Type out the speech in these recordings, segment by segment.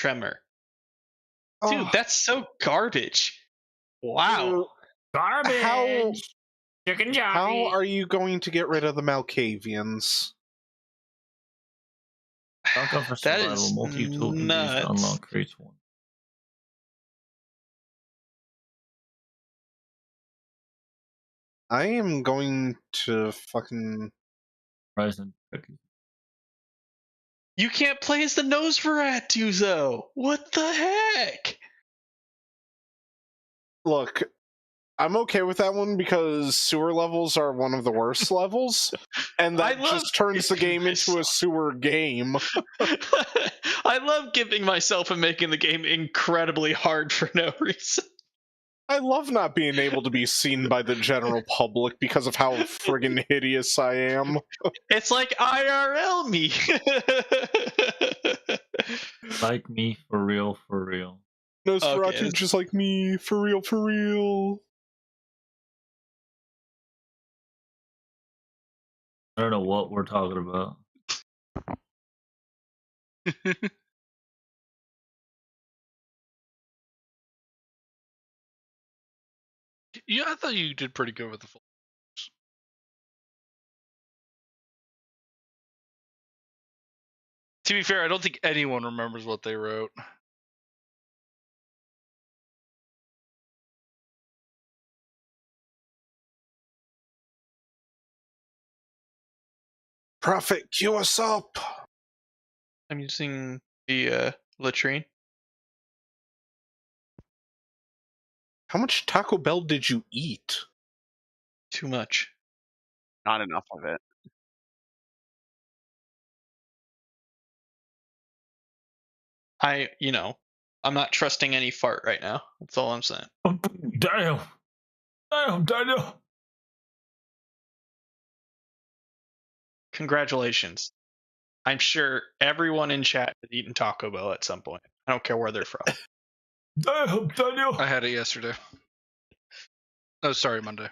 tremor. Oh, Dude, that's so garbage. Wow. Garbage. Chicken how jockey. are you going to get rid of the Malkavians? Don't go for That survival. is Multi-tool can be used to nuts. unlock crates one. I am going to fucking... Horizon cookies. You can't play as the Nosferatu, though. What the heck? Look, I'm okay with that one because sewer levels are one of the worst levels, and that just turns the game into a sewer game. I love giving myself and making the game incredibly hard for no reason. I love not being able to be seen by the general public because of how friggin' hideous I am. It's like IRL me. Like me, for real, for real. Nosferatu Okay, just like me, for real, for real. I don't know what we're talking about. Yeah, I thought you did pretty good with the full. To be fair, I don't think anyone remembers what they wrote. Prophet, cue us up! I'm using the latrine. How much Taco Bell did you eat? Too much. Not enough of it. I'm not trusting any fart right now. That's all I'm saying. Damn! Damn, Daniel! Congratulations. I'm sure everyone in chat has eaten Taco Bell at some point. I don't care where they're from. Damn, Daniel! I had it yesterday. Oh, sorry, Monday.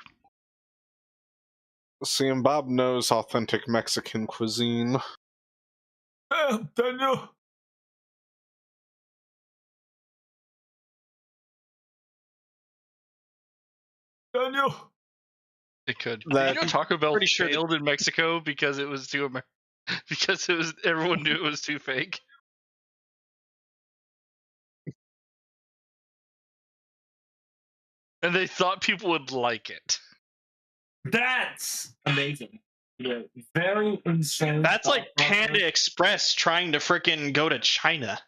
See, and Bob knows authentic Mexican cuisine. Damn, Daniel! Daniel! It could. That- You know, Taco Bell Pretty sure failed in Mexico because it was too because it was everyone knew it was too fake. And they thought people would like it. That's amazing. Yeah, very insane. That's like Panda Express trying to frickin' go to China.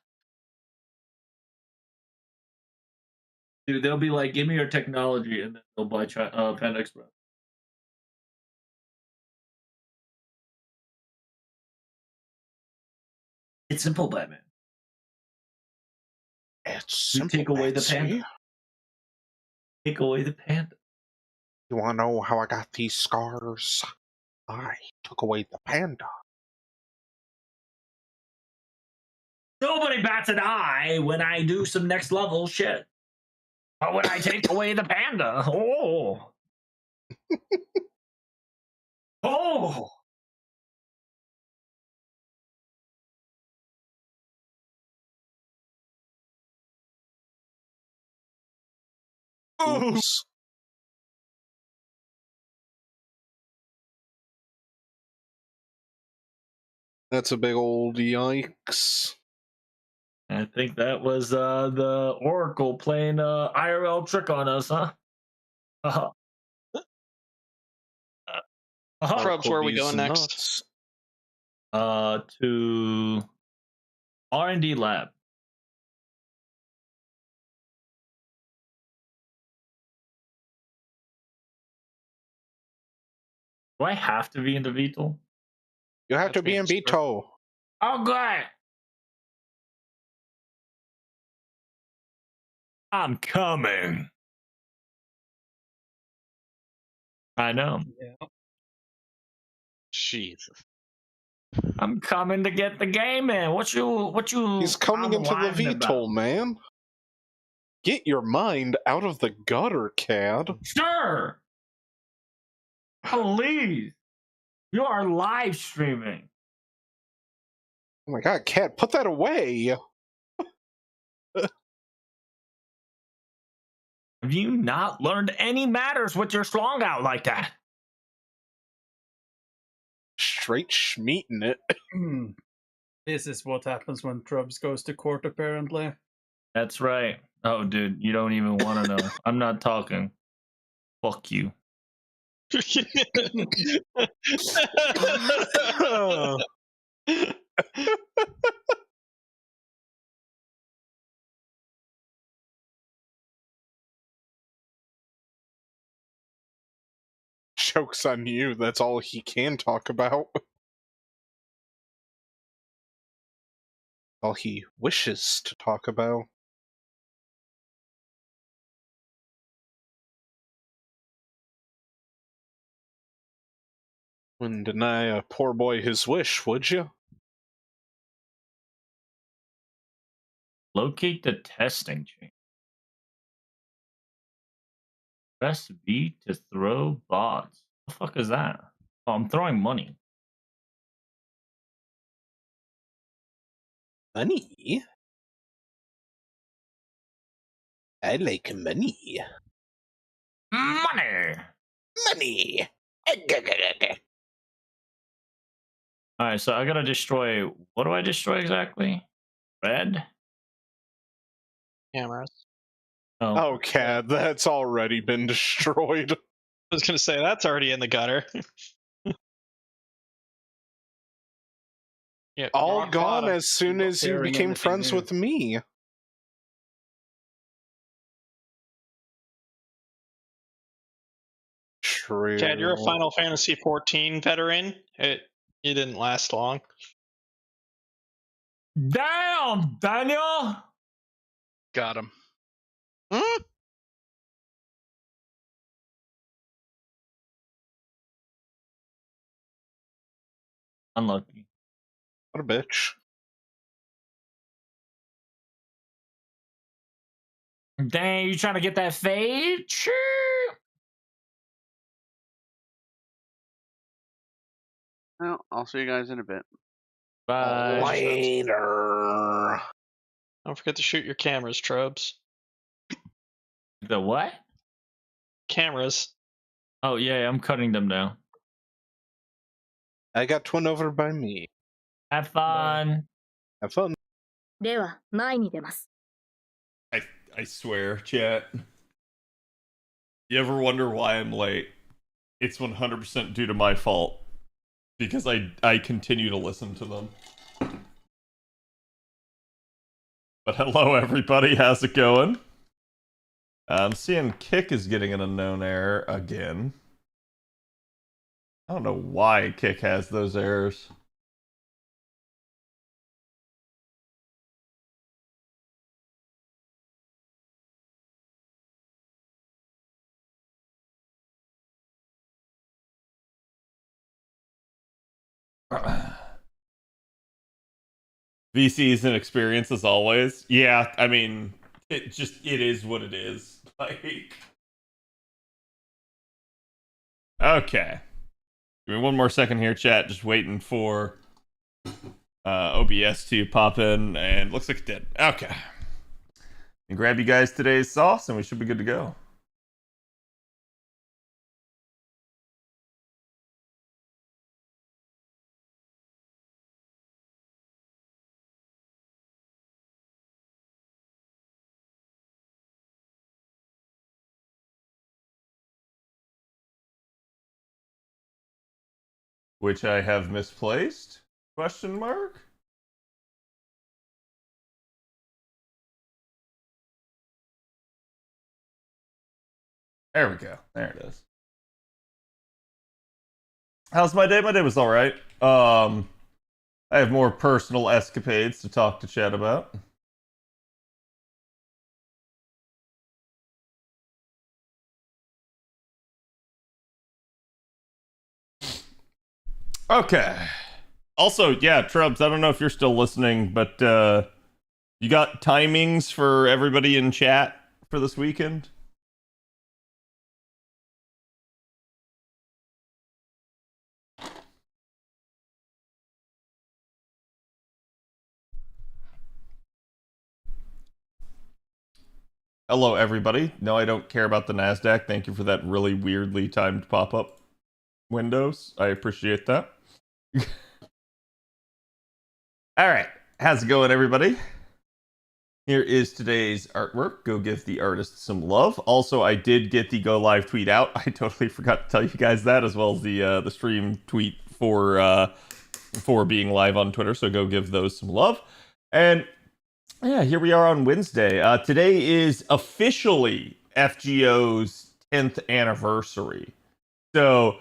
Dude, they'll be like, give me your technology, and then they'll buy Panda Express. It's simple, Batman. It's You simple, take away the Betsy. panda. Take away the panda. You wanna know how I got these scars? I took away the panda. Nobody bats an eye when I do some next level shit. But when I take away the panda, oh. Oh. Oops. That's a big old yikes. I think that was the Oracle playing IRL trick on us, huh? Uh-huh. Probs, where are we going next? To R&D lab. Do I have to be in the VTOL? You have to be in Beto. Oh, good. I'm coming. I know. Yeah. Jesus. I'm coming to get the game in. What you He's coming into the VTOL, man. Get your mind out of the gutter, Cad. Sure. Please. You are live streaming. Oh my god, Cad, put that away. you not learned any matters with your slong out like that? Straight schmeating it. This is what happens when Trubs goes to court, apparently. That's right. Oh, dude, you don't even want to know. I'm not talking. Fuck you. Joke's on you, that's all he can talk about. All he wishes to talk about. Wouldn't deny a poor boy his wish, would you? Locate the testing chain. Press B to throw bots. What the fuck is that? Oh, I'm throwing money. Money? I like money. Money! Money! Alright, so I gotta destroy. What do I destroy exactly? Red? Cameras. Oh, Cad, that's already been destroyed. I was going to say, that's already in the gutter. Yeah, All rock gone bottom. as soon as you Tearing became anything friends new. with me. True. Chad, you're a Final Fantasy 14 veteran. You didn't last long. Damn, Daniel! Got him. Unlucky. What a bitch. Dang, you trying to get that fade? Sure. Well, I'll see you guys in a bit. Bye. Later. Don't forget to shoot your cameras, Trubs. The what? Cameras. Oh, yeah, I'm cutting them down. I got one over by me. Have fun. Have fun. では前に出ます I swear, chat. You ever wonder why I'm late? It's 100% due to my fault. Because I continue to listen to them. But hello everybody, how's it going? I'm seeing Kick is getting an unknown error again. I don't know why Kick has those errors. VC is an experience as always. Yeah, I mean, it is what it is. Like, okay. Give me one more second here, chat. Just waiting for OBS to pop in, and looks like it did. Okay. And grab you guys today's sauce, and we should be good to go. Which I have misplaced? Question mark? There we go. There it is. How's my day? My day was alright. I have more personal escapades to talk to chat about. Okay. Also, yeah, Trubs, I don't know if you're still listening, but you got timings for everybody in chat for this weekend? hello everybody. No, I don't care about the NASDAQ. Thank you for that really weirdly timed pop-up windows. I appreciate that. Alright, how's it going everybody? Here is today's artwork. Go give the artist some love. Also, I did get the go live tweet out. I totally forgot to tell you guys that, as well as the stream tweet for being live on Twitter. So go give those some love. And yeah, here we are on Wednesday. Today is officially FGO's 10th anniversary. So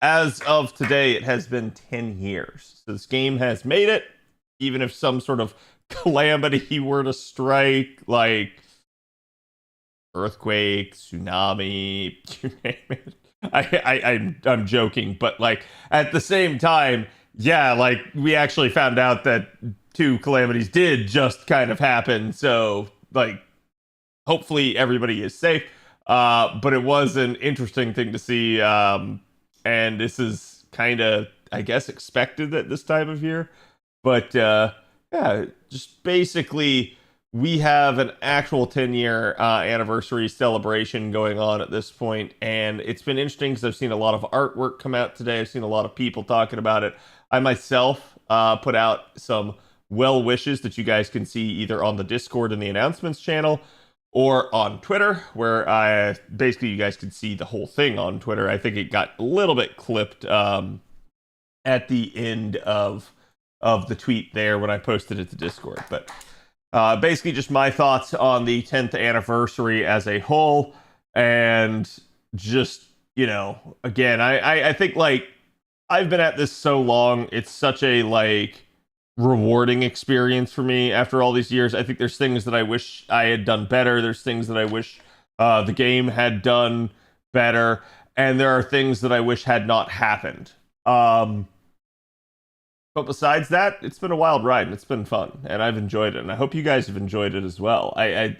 as of today, it has been 10 years. So this game has made it, even if some sort of calamity were to strike, like earthquake, tsunami, you name it. I'm joking, but like at the same time, yeah, like we actually found out that 2 calamities did just kind of happen. So like, hopefully everybody is safe. But it was an interesting thing to see, and this is kind of, I guess, expected at this time of year. But yeah, just basically, we have an actual 10-year anniversary celebration going on at this point, and it's been interesting because I've seen a lot of artwork come out today. I've seen a lot of people talking about it. I myself put out some well wishes that you guys can see either on the Discord and the announcements channel or on Twitter, where I basically you guys could see the whole thing on Twitter. I think it got a little bit clipped at the end of the tweet there when I posted it to Discord. But basically just my thoughts on the 10th anniversary as a whole, and just, you know, again, I think like I've been at this so long, it's such a like rewarding experience for me after all these years. I think there's things that I wish I had done better. There's things that I wish the game had done better, and there are things that I wish had not happened. But besides that, it's been a wild ride and it's been fun, and I've enjoyed it, and I hope you guys have enjoyed it as well. I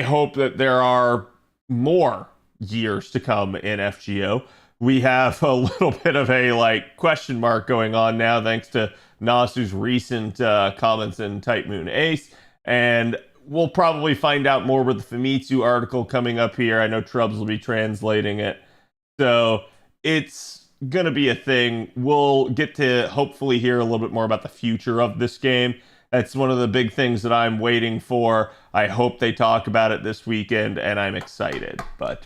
hope that there are more years to come in FGO. We have a little bit of a like question mark going on now, thanks to Nasu's recent comments in Type Moon Ace, and we'll probably find out more with the Famitsu article coming up here. I know Trubs will be translating it, so it's gonna be a thing. We'll get to hopefully hear a little bit more about the future of this game. That's one of the big things that I'm waiting for. I hope they talk about it this weekend, and I'm excited. But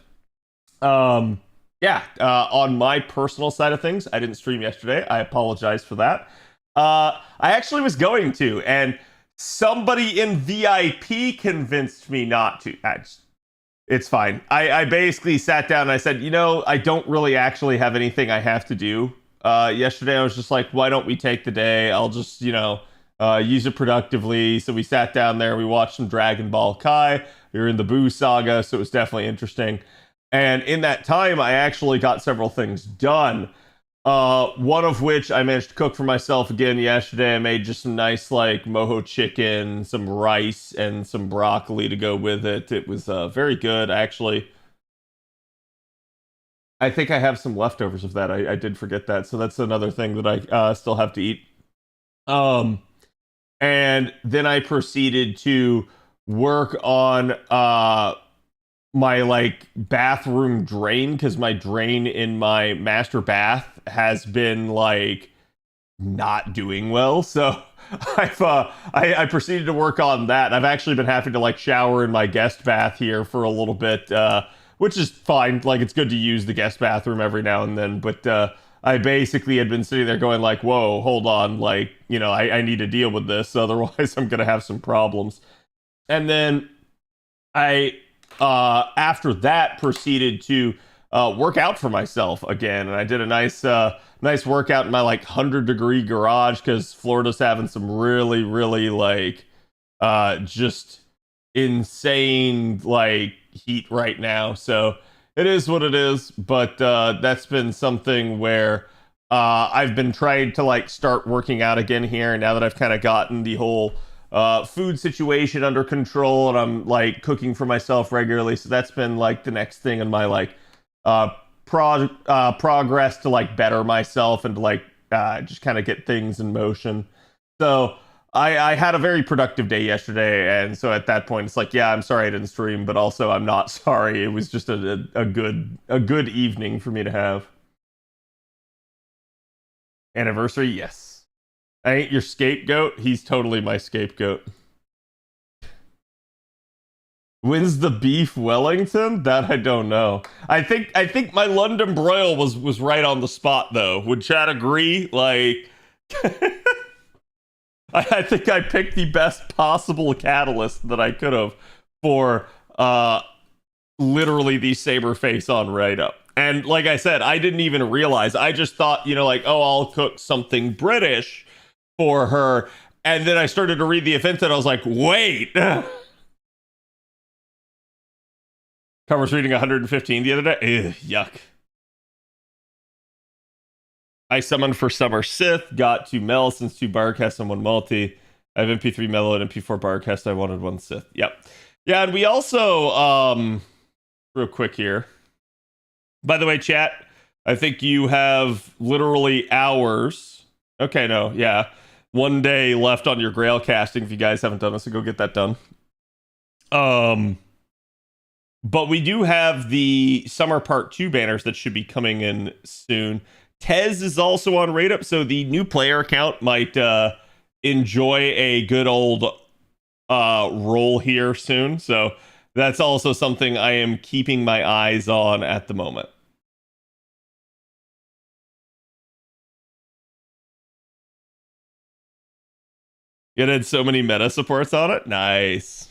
yeah, on my personal side of things, I didn't stream yesterday. I apologize for that. I actually was going to, and somebody in VIP convinced me not to. It's fine. I basically sat down and I said, you know, I don't really actually have anything I have to do. Yesterday I was just like, why don't we take the day? I'll just, you know, use it productively. So we sat down there, we watched some Dragon Ball Kai. We were in the Boo saga, so it was definitely interesting. And in that time, I actually got several things done. One of which I managed to cook for myself again yesterday. I made just some nice like mojo chicken, some rice, and some broccoli to go with it. It was very good, actually. I think I have some leftovers of that. I did forget that, so that's another thing that I still have to eat. And then I proceeded to work on my like bathroom drain, because my drain in my master bath has been like not doing well. So I proceeded to work on that. I've actually been having to like shower in my guest bath here for a little bit, which is fine. Like, it's good to use the guest bathroom every now and then, but I basically had been sitting there going like, whoa, hold on, like, you know, I need to deal with this, otherwise I'm gonna have some problems. And then I after that proceeded to work out for myself again, and I did a nice workout in my like 100-degree garage, because Florida's having some really like just insane like heat right now. So it is what it is, but that's been something where I've been trying to like start working out again here, now that I've kind of gotten the whole food situation under control, and I'm like cooking for myself regularly. So that's been like the next thing in my like progress to like better myself and to like just kind of get things in motion. So I had a very productive day yesterday, and so at that point, it's like, yeah, I'm sorry I didn't stream, but also I'm not sorry. It was just a good evening for me to have. Anniversary, yes. I ain't your scapegoat. He's totally my scapegoat. When's the beef Wellington? That I don't know. I think my London broil was right on the spot though. Would Chad agree? Like I think I picked the best possible catalyst that I could have for literally the saber face on right up. And like I said, I didn't even realize. I just thought, like, oh, I'll cook something British for her. And then I started to read the offense and I was like, wait. Cover's reading 115 the other day. Ugh, yuck. I summoned for Summer Sith, got 2 Mel since 2 Barcast and 1 Multi. I have MP3 Mellow and MP4 Barcast. I wanted 1 Sith. Yep. Yeah, and we also, real quick here. By the way, chat, I think you have literally hours. Okay, no, yeah. 1 day left on your Grail casting if you guys haven't done it, so go get that done. But we do have the Summer Part 2 banners that should be coming in soon. Tez is also on Raid Up, so the new player account might enjoy a good old roll here soon. So that's also something I am keeping my eyes on at the moment. It had so many meta supports on it. Nice.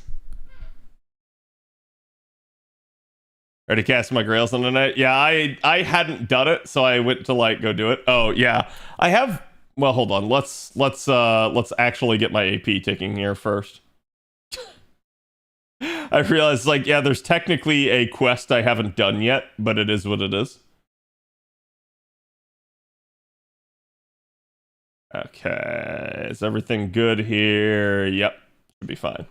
Ready to cast my grails on tonight? Yeah, I hadn't done it, so I went to like go do it. Oh yeah, I have. Well, hold on. Let's actually get my AP ticking here first. I realized like yeah, there's technically a quest I haven't done yet, but it is what it is. Okay, is everything good here? Yep, should be fine.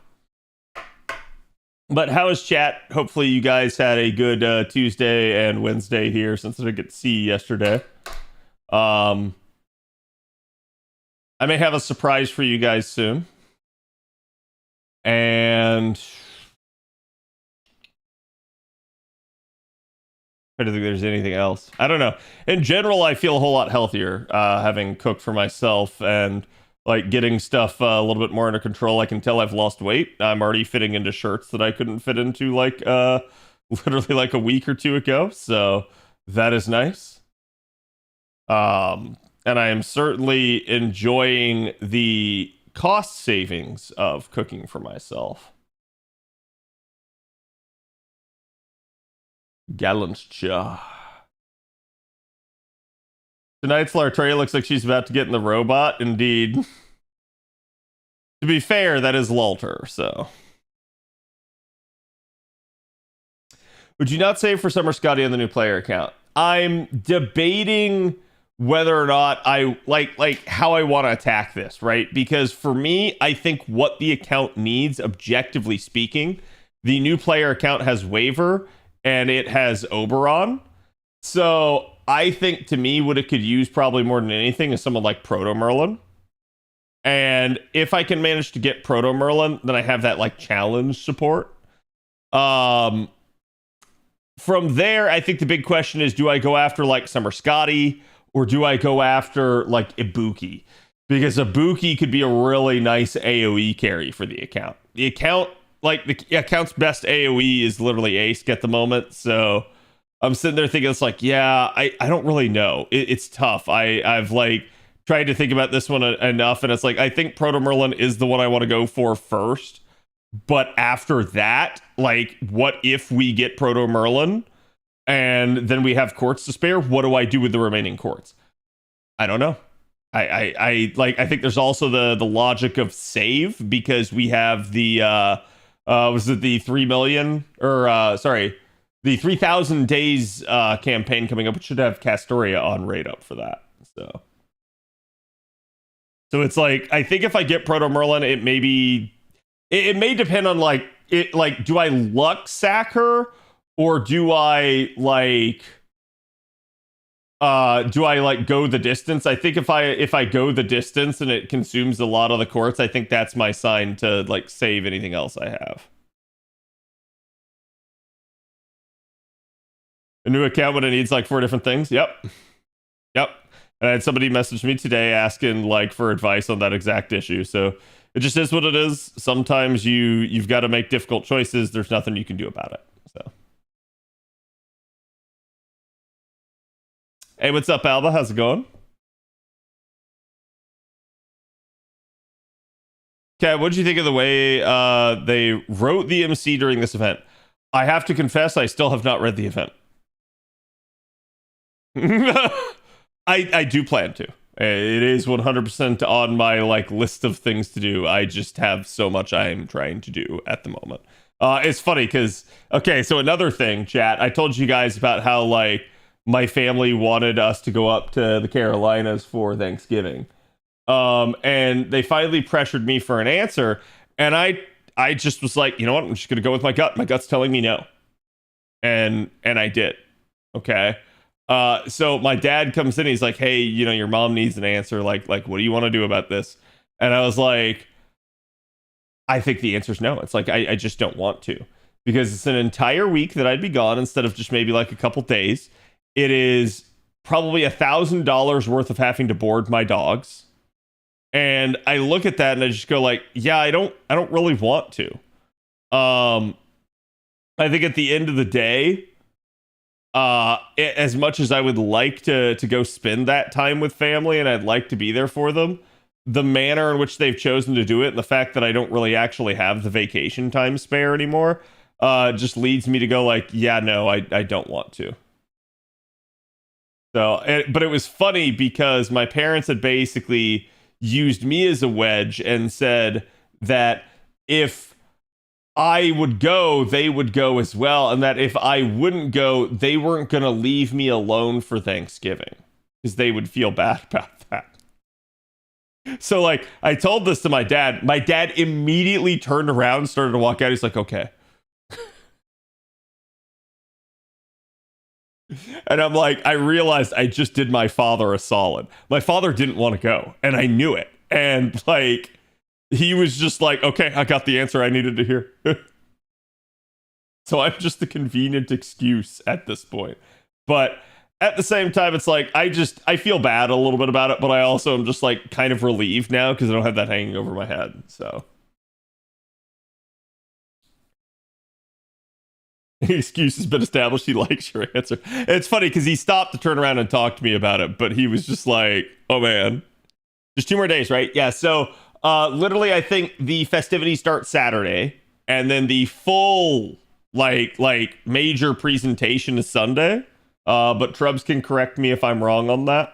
But how is chat? Hopefully you guys had a good Tuesday and Wednesday here since I didn't get to see you yesterday. I may have a surprise for you guys soon. And I don't think there's anything else. I don't know. In general, I feel a whole lot healthier having cooked for myself and like getting stuff a little bit more under control. I can tell I've lost weight. I'm already fitting into shirts that I couldn't fit into like literally like a week or 2 ago. So that is nice. And I am certainly enjoying the cost savings of cooking for myself. Gallant cha. Tonight's Lartrea looks like she's about to get in the robot. Indeed. To be fair, that is Lalter, so. Would you not save for Summer Scotty on the new player account? I'm debating whether or not I like how I want to attack this, right? Because for me, I think what the account needs, objectively speaking, the new player account has Waver and it has Oberon. So I think to me, what it could use probably more than anything is someone like Proto Merlin. And if I can manage to get Proto Merlin, then I have that like challenge support. From there, I think the big question is, do I go after like Summer Scotty or do I go after like Ibuki? Because Ibuki could be a really nice AoE carry for the account. The account's best AoE is literally Ace at the moment. So I'm sitting there thinking, it's like, yeah, I don't really know. It's tough. I've like tried to think about this one enough, and it's like, I think Proto Merlin is the one I want to go for first. But after that, like, what if we get Proto Merlin and then we have quartz to spare? What do I do with the remaining quartz? I don't know. I think there's also the logic of save, because we have the was it the 3 million or the 3,000 days campaign coming up, which should have Castoria on Raid Up for that. So it's like, I think if I get Proto Merlin, it may depend on like do I luck sack her or do I like do I like go the distance? I think if I go the distance and it consumes a lot of the quartz, I think that's my sign to like save anything else I have. A new account when it needs like 4 different things. Yep. And I had somebody message me today asking like for advice on that exact issue. So it just is what it is. Sometimes you've got to make difficult choices. There's nothing you can do about it. So hey, what's up, Alba? How's it going? Okay, what did you think of the way they wrote the MC during this event? I have to confess, I still have not read the event. I do plan to. It is 100% on my like list of things to do. I just have so much I am trying to do at the moment. It's funny because okay, so another thing, chat. I told you guys about how like my family wanted us to go up to the Carolinas for Thanksgiving, and they finally pressured me for an answer, and I just was like, you know what? I'm just gonna go with my gut. My gut's telling me no, and I did. Okay. So my dad comes in, he's like, hey, you know, your mom needs an answer. Like, what do you want to do about this? And I was like, I think the answer's no. It's like, I just don't want to, because it's an entire week that I'd be gone instead of just maybe like a couple days. It is probably $1,000 worth of having to board my dogs. And I look at that and I just go like, yeah, I don't really want to. I think at the end of the day, as much as I would like to go spend that time with family and I'd like to be there for them, the manner in which they've chosen to do it and the fact that I don't really actually have the vacation time spare anymore just leads me to go like, yeah, no, I don't want to. So, but it was funny because my parents had basically used me as a wedge and said that if I would go, they would go as well. And that if I wouldn't go, they weren't going to leave me alone for Thanksgiving because they would feel bad about that. So like I told this to my dad. My dad immediately turned around and started to walk out. He's like, okay. And I'm like, I realized I just did my father a solid. My father didn't want to go and I knew it. And like, he was just like, okay, I got the answer I needed to hear. So I'm just the convenient excuse at this point. But at the same time, it's like, I feel bad a little bit about it, but I also am just like kind of relieved now because I don't have that hanging over my head. So. The excuse has been established. He likes your answer. It's funny because he stopped to turn around and talk to me about it, but he was just like, oh man. Just 2 more days, right? Yeah, so literally, I think the festivities start Saturday, and then the full like major presentation is Sunday. But Trubs can correct me if I'm wrong on that,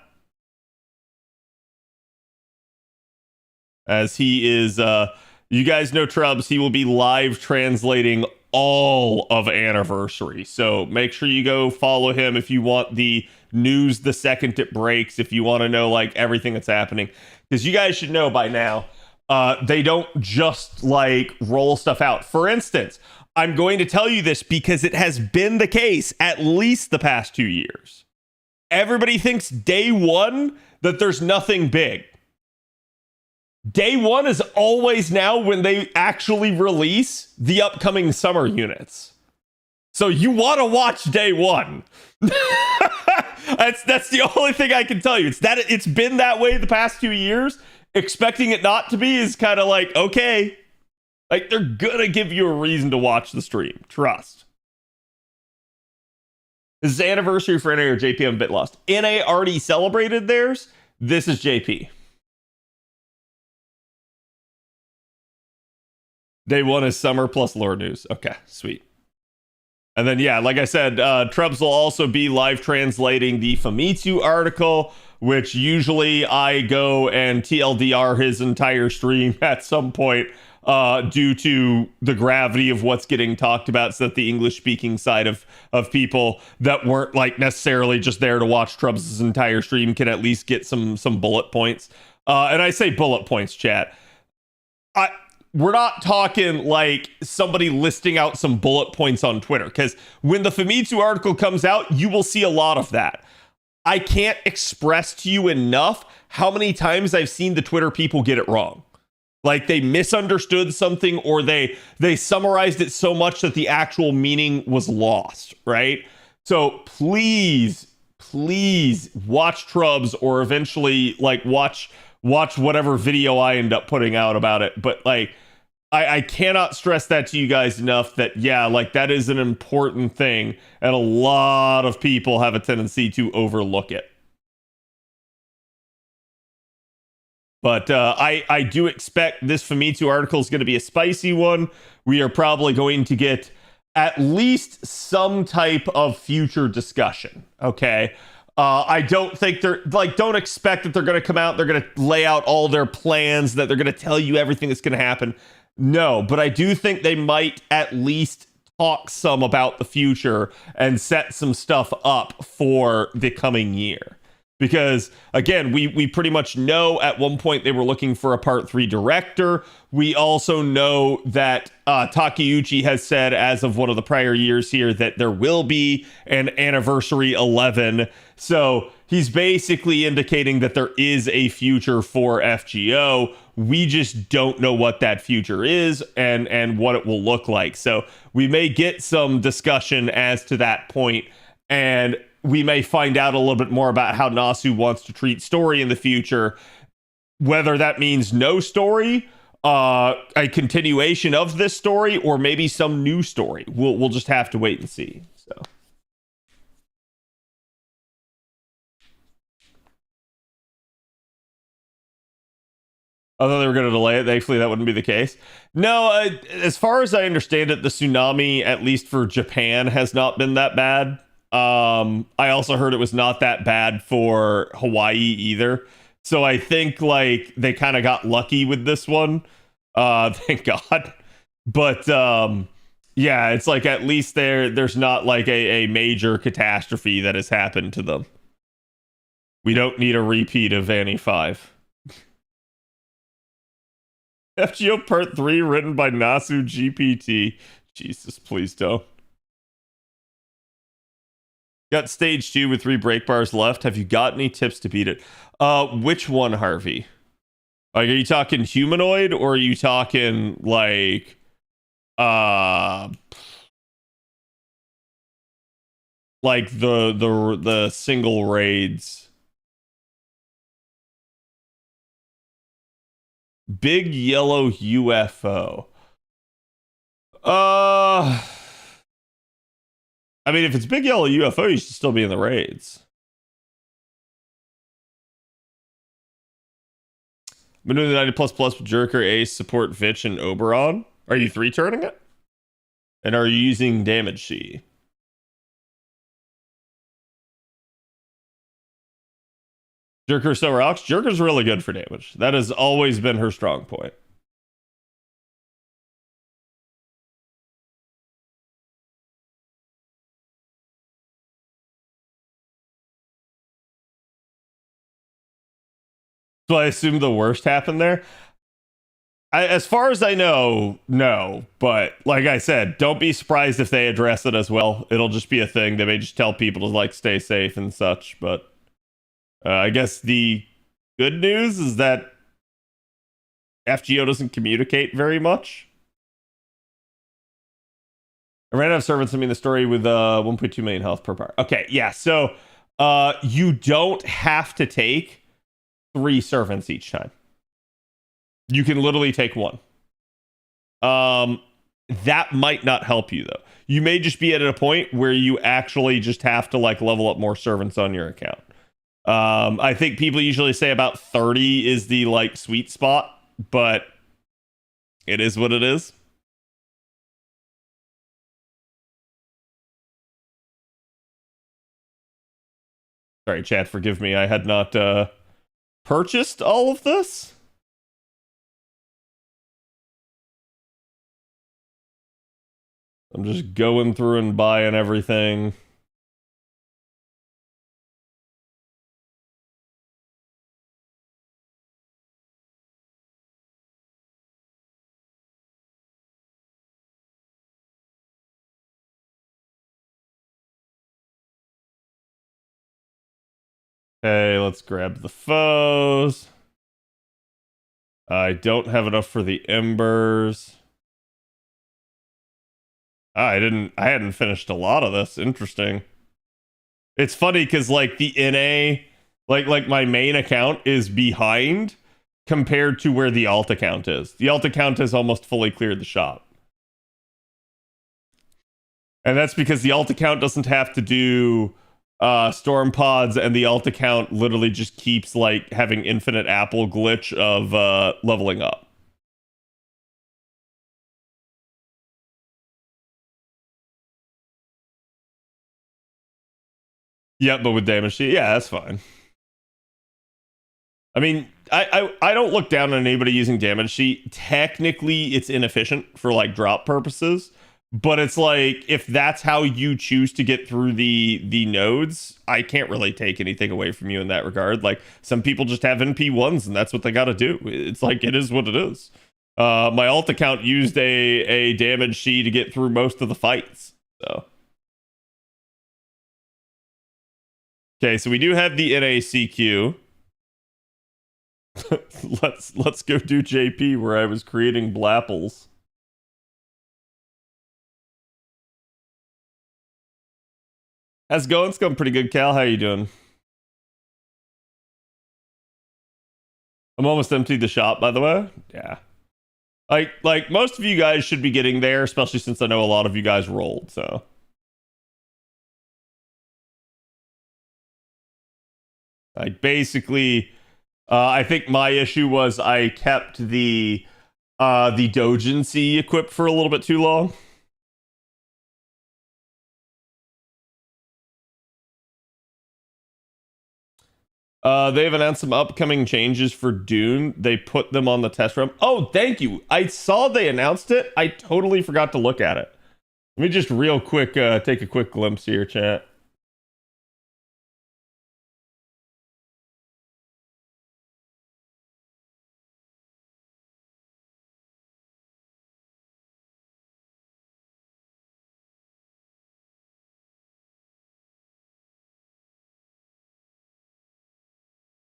as he is. You guys know Trubs. He will be live translating all of Anniversary, so make sure you go follow him if you want the news the second it breaks. If you want to know like everything that's happening, because you guys should know by now. They don't just like roll stuff out. For instance, I'm going to tell you this because it has been the case at least the past 2 years. Everybody thinks day one that there's nothing big. Day one is always now when they actually release the upcoming summer units. So you want to watch day one. That's the only thing I can tell you. It's been that way the past 2 years. Expecting it not to be is kind of like, okay. Like, they're gonna give you a reason to watch the stream. Trust. This is Anniversary for NA or JP. I'm a bit lost. NA already celebrated theirs. This is JP. Day one is summer plus lore news. Okay, sweet. And then, yeah, like I said, Trubs will also be live translating the Famitsu article, which usually I go and TLDR his entire stream at some point due to the gravity of what's getting talked about, so that the English-speaking side of people that weren't like necessarily just there to watch Trubs' entire stream can at least get some bullet points. And I say bullet points, chat. We're not talking like somebody listing out some bullet points on Twitter, because when the Famitsu article comes out, you will see a lot of that. I can't express to you enough how many times I've seen the Twitter people get it wrong. Like they misunderstood something, or they summarized it so much that the actual meaning was lost, right? So please watch Trubs, or eventually like watch whatever video I end up putting out about it. But like I cannot stress that to you guys enough, that yeah, like that is an important thing, and a lot of people have a tendency to overlook it. But I do expect this Famitsu article is going to be a spicy one. We are probably going to get at least some type of future discussion. Okay. I don't think don't expect that they're going to come out, they're going to lay out all their plans, that they're going to tell you everything that's going to happen. No, but I do think they might at least talk some about the future and set some stuff up for the coming year. Because again, we pretty much know at one point they were looking for a part 3 director. We also know that Takeuchi has said, as of one of the prior years here, that there will be an Anniversary 11. So he's basically indicating that there is a future for FGO. We just don't know what that future is and what it will look like. So we may get some discussion as to that point, and we may find out a little bit more about how Nasu wants to treat story in the future. Whether that means no story, a continuation of this story, or maybe some new story. We'll just have to wait and see. So. I thought they were going to delay it. Thankfully, that wouldn't be the case. No, as far as I understand it, the tsunami, at least for Japan, has not been that bad. I also heard it was not that bad for Hawaii either. So I think like they kind of got lucky with this one. Thank God. But yeah, it's like at least there's not like a major catastrophe that has happened to them. We don't need a repeat of Annie 5. FGO Part 3 written by Nasu GPT. Jesus, please don't. Got stage 2 with 3 break bars left. Have you got any tips to beat it? Which one, Harvey? Like, are you talking humanoid, or are you talking like the single raids? Big yellow UFO. I mean, if it's big yellow UFO, you should still be in the raids. Been doing the 90++ with Jerker, Ace, Support, Vitch, and Oberon. Are you 3-turning it? And are you using Damage C? Jerker, so rocks. Jerker's really good for damage. That has always been her strong point. So I assume the worst happened there. As far as I know, no. But like I said, don't be surprised if they address it as well. It'll just be a thing. They may just tell people to like stay safe and such. But I guess the good news is that FGO doesn't communicate very much. I ran out of servants. I mean, the story with 1.2 million health per bar. Okay, yeah. So you don't have to take 3 servants each time. You can literally take 1. That might not help you though. You may just be at a point where you actually just have to like level up more servants on your account. I think people usually say about 30 is the like sweet spot, but it is what it is. Sorry, chat, forgive me. I had not purchased all of this. I'm just going through and buying everything. Okay, let's grab the foes. I don't have enough for the embers. I hadn't finished a lot of this. Interesting. It's funny because like the NA, like my main account is behind compared to where the alt account is. The alt account has almost fully cleared the shop. And that's because the alt account doesn't have to do storm pods, and the alt account literally just keeps like having infinite apple glitch of leveling up. Yeah, but with damage sheet, yeah, that's fine. I mean, I don't look down on anybody using damage sheet. Technically, it's inefficient for like drop purposes, but it's like if that's how you choose to get through the nodes, I can't really take anything away from you in that regard. Like some people just have NP1s and that's what they got to do. It's like it is what it is. My alt account used a damage sheet to get through most of the fights. So okay, so we do have the NACQ. let's go do JP where I was creating blapples. How's it going? It's going pretty good, Cal. How you doing? I'm almost emptied the shop, by the way. Yeah. Like most of you guys should be getting there, especially since I know a lot of you guys rolled, so. Like basically, I think my issue was I kept the doujinshi equipped for a little bit too long. They've announced some upcoming changes for Dune. They put them on the test run. Oh, thank you. I saw they announced it. I totally forgot to look at it. Let me just real quick take a quick glimpse here, chat.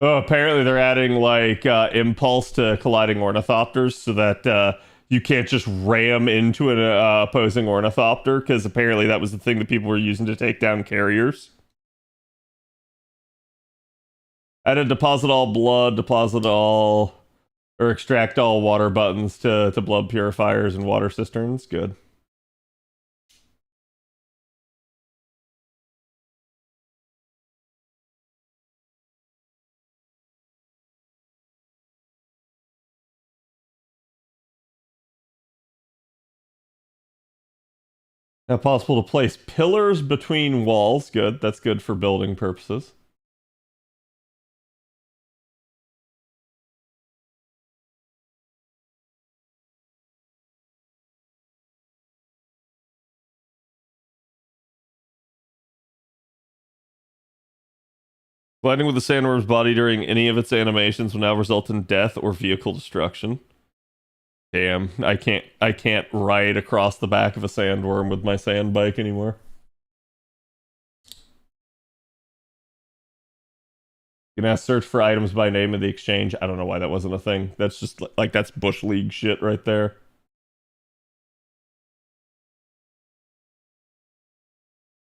Oh, apparently they're adding like impulse to colliding ornithopters so that you can't just ram into an opposing ornithopter, because apparently that was the thing that people were using to take down carriers. Added deposit all blood, deposit all, or extract all water buttons to blood purifiers and water cisterns. Good. Now possible to place pillars between walls. Good. That's good for building purposes. Blending with the sandworm's body during any of its animations will now result in death or vehicle destruction. Damn, I can't ride across the back of a sandworm with my sand bike anymore. You can ask search for items by name in the exchange. I don't know why that wasn't a thing. That's just like that's Bush League shit right there.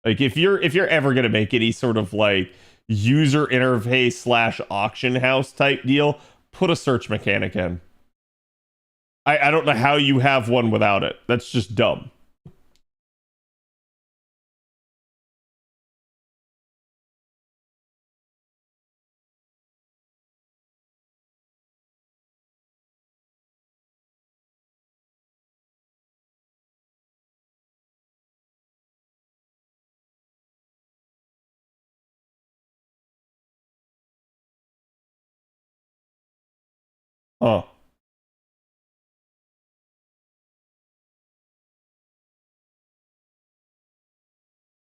Like if you're ever gonna make any sort of like user interface slash auction house type deal, put a search mechanic in. I don't know how you have one without it. That's just dumb. Oh.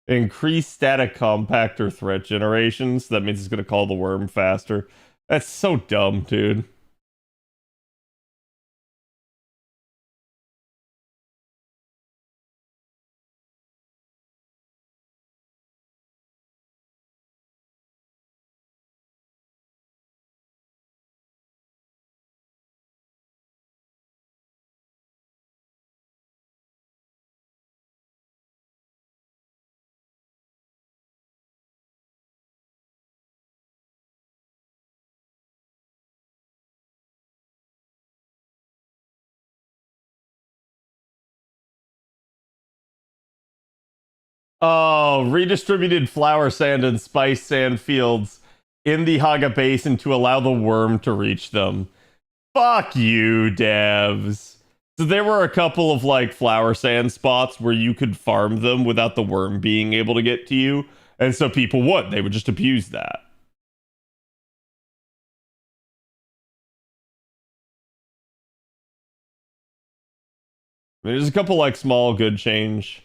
Increase static compactor threat generations. That means it's gonna call the worm faster. That's so dumb, dude. Oh, redistributed flower sand and spice sand fields in the Haga Basin to allow the worm to reach them. Fuck you, devs. So there were a couple of like flower sand spots where you could farm them without the worm being able to get to you. And so people would. They would just abuse that. There's a couple like small good change.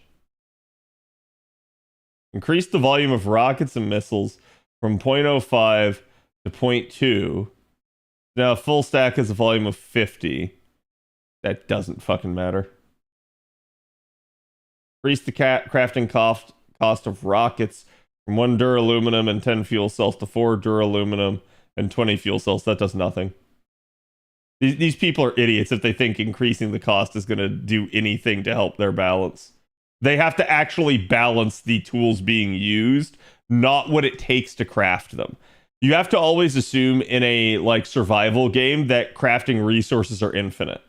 Increase the volume of rockets and missiles from 0.05 to 0.2. Now full stack has a volume of 50. That doesn't fucking matter. Increase the crafting cost of rockets from 1 duraluminum and 10 fuel cells to 4 duraluminum and 20 fuel cells. That does nothing. These people are idiots if they think increasing the cost is going to do anything to help their balance. They have to actually balance the tools being used, not what it takes to craft them. You have to always assume in a like survival game that crafting resources are infinite,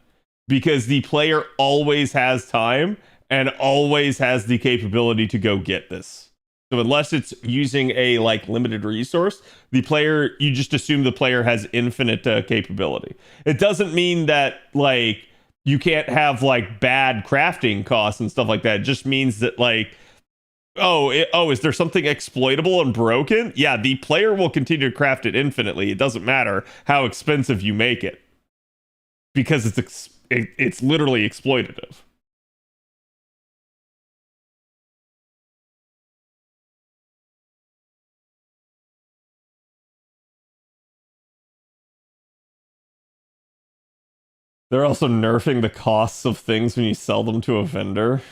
because the player always has time and always has the capability to go get this. So unless it's using a like limited resource, the player, you just assume the player has infinite capability. It doesn't mean that like you can't have like bad crafting costs and stuff like that. It just means that like, is there something exploitable and broken? Yeah, the player will continue to craft it infinitely. It doesn't matter how expensive you make it, because it's literally exploitative. They're also nerfing the costs of things when you sell them to a vendor.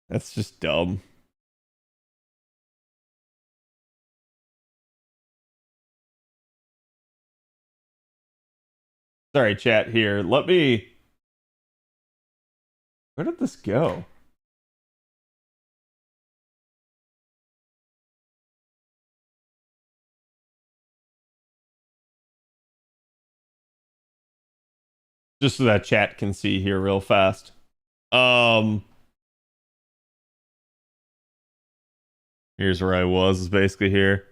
That's just dumb. Sorry, chat here. Let me... Where did this go? Just so that chat can see here real fast. Here's where I was, is basically here.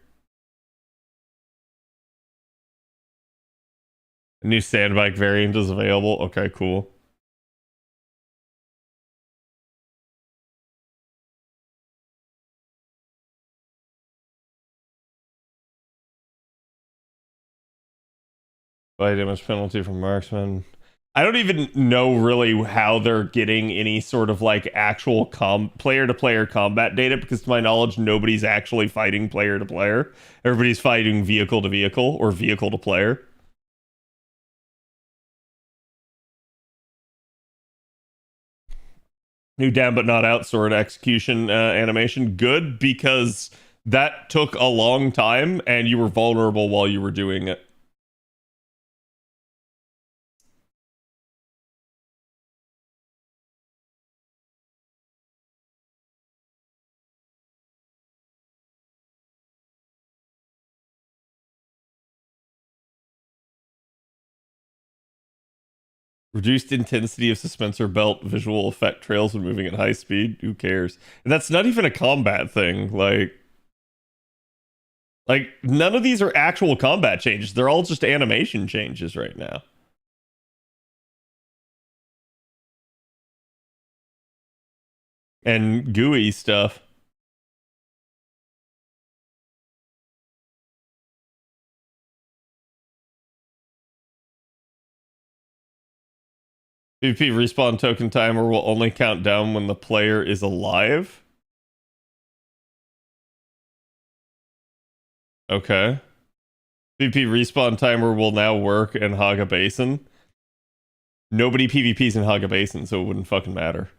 A new sandbike variant is available. Okay, cool. By damage penalty from marksman. I don't even know really how they're getting any sort of like actual player-to-player combat data, because to my knowledge, nobody's actually fighting player-to-player. Everybody's fighting vehicle-to-vehicle or vehicle-to-player. New down but not out sword execution animation. Good, because that took a long time and you were vulnerable while you were doing it. Reduced intensity of suspensor belt visual effect trails when moving at high speed. Who cares? And that's not even a combat thing. Like none of these are actual combat changes. They're all just animation changes right now. And GUI stuff. PvP respawn token timer will only count down when the player is alive. Okay. PvP respawn timer will now work in Haga Basin. Nobody PvPs in Haga Basin, so it wouldn't fucking matter.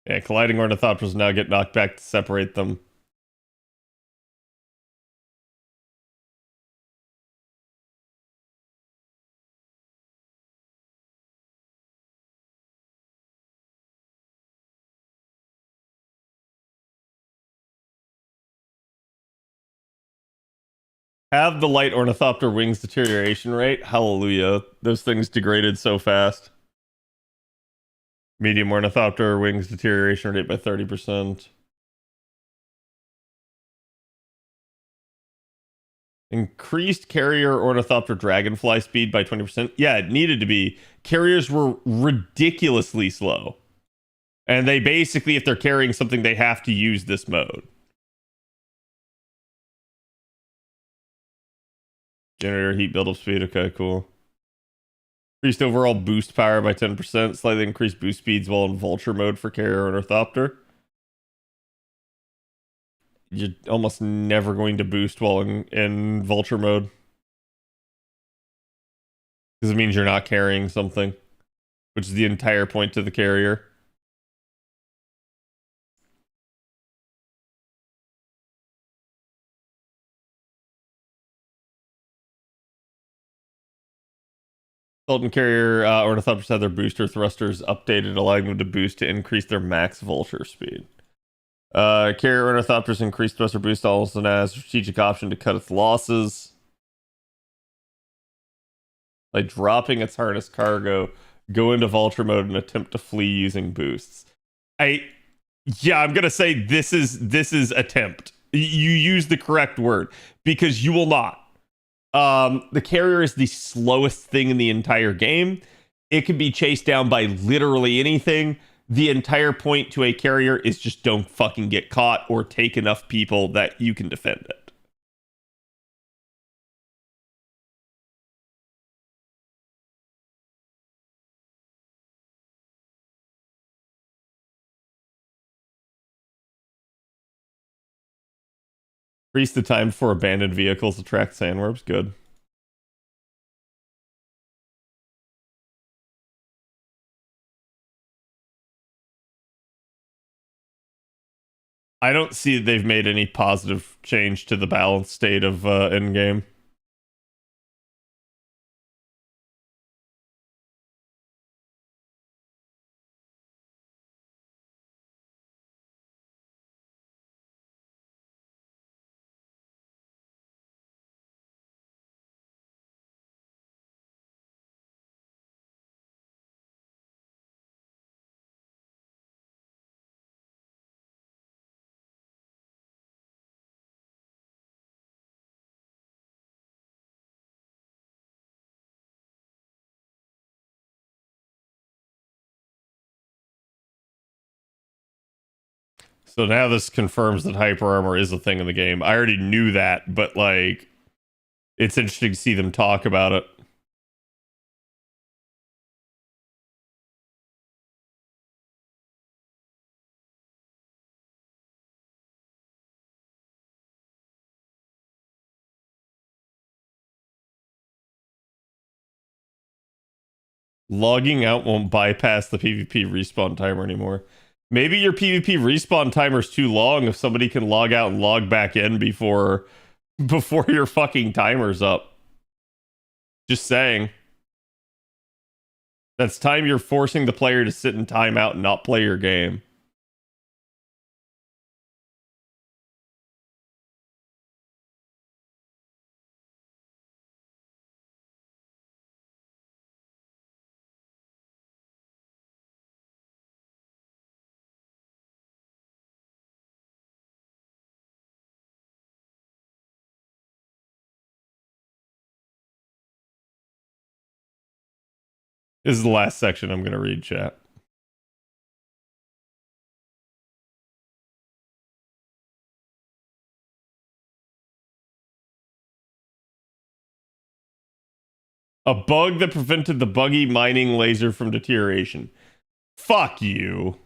Yeah, colliding ornithopters now get knocked back to separate them. Have the light ornithopter wings deterioration rate. Hallelujah. Those things degraded so fast. Medium ornithopter wings deterioration rate by 30%. Increased carrier ornithopter dragonfly speed by 20%. Yeah, it needed to be. Carriers were ridiculously slow. And they basically, if they're carrying something, they have to use this mode. Generator heat buildup speed. Okay, cool. Increased overall boost power by 10%. Slightly increased boost speeds while in vulture mode for carrier ornithopter. You're almost never going to boost while in vulture mode. Because it means you're not carrying something. Which is the entire point to the carrier. Sultan carrier ornithopters have their booster thrusters updated, allowing them to boost to increase their max vulture speed. Carrier ornithopters increased thruster boost also as a strategic option to cut its losses. By dropping its harness cargo, go into vulture mode and attempt to flee using boosts. I'm gonna say this is attempt. You use the correct word because you will not. The carrier is the slowest thing in the entire game. It can be chased down by literally anything. The entire point to a carrier is just don't fucking get caught or take enough people that you can defend it. Increase the time for abandoned vehicles to track sandworms. Good. I don't see that they've made any positive change to the balance state of Endgame. So now this confirms that hyper armor is a thing in the game. I already knew that, but like, it's interesting to see them talk about it. Logging out won't bypass the PvP respawn timer anymore. Maybe your PvP respawn timer's too long if somebody can log out and log back in before your fucking timer's up. Just saying. That's time you're forcing the player to sit in timeout and not play your game. This is the last section I'm going to read, chat. A bug that prevented the buggy mining laser from deterioration. Fuck you.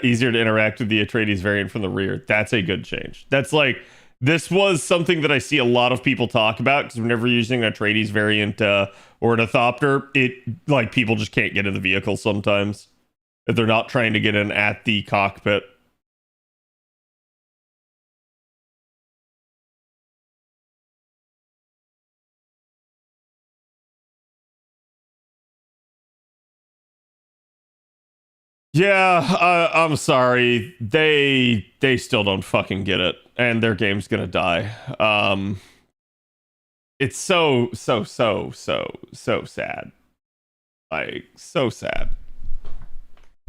Easier to interact with the Atreides variant from the rear. That's a good change. That's like, this was something that I see a lot of people talk about because whenever using Atreides variant ornithopter, it like people just can't get in the vehicle sometimes if they're not trying to get in at the cockpit. Yeah, I'm sorry. They still don't fucking get it, and their game's gonna die. It's so sad. Like, so sad.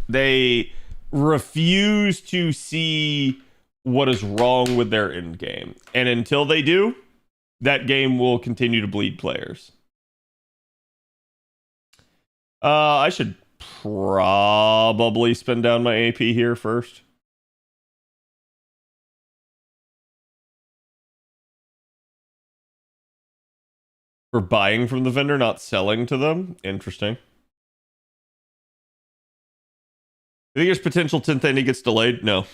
They refuse to see what is wrong with their end game, and until they do, that game will continue to bleed players. I should probably spend down my AP here first. For buying from the vendor, not selling to them. Interesting. You think there's potential 10th Anni gets delayed? No.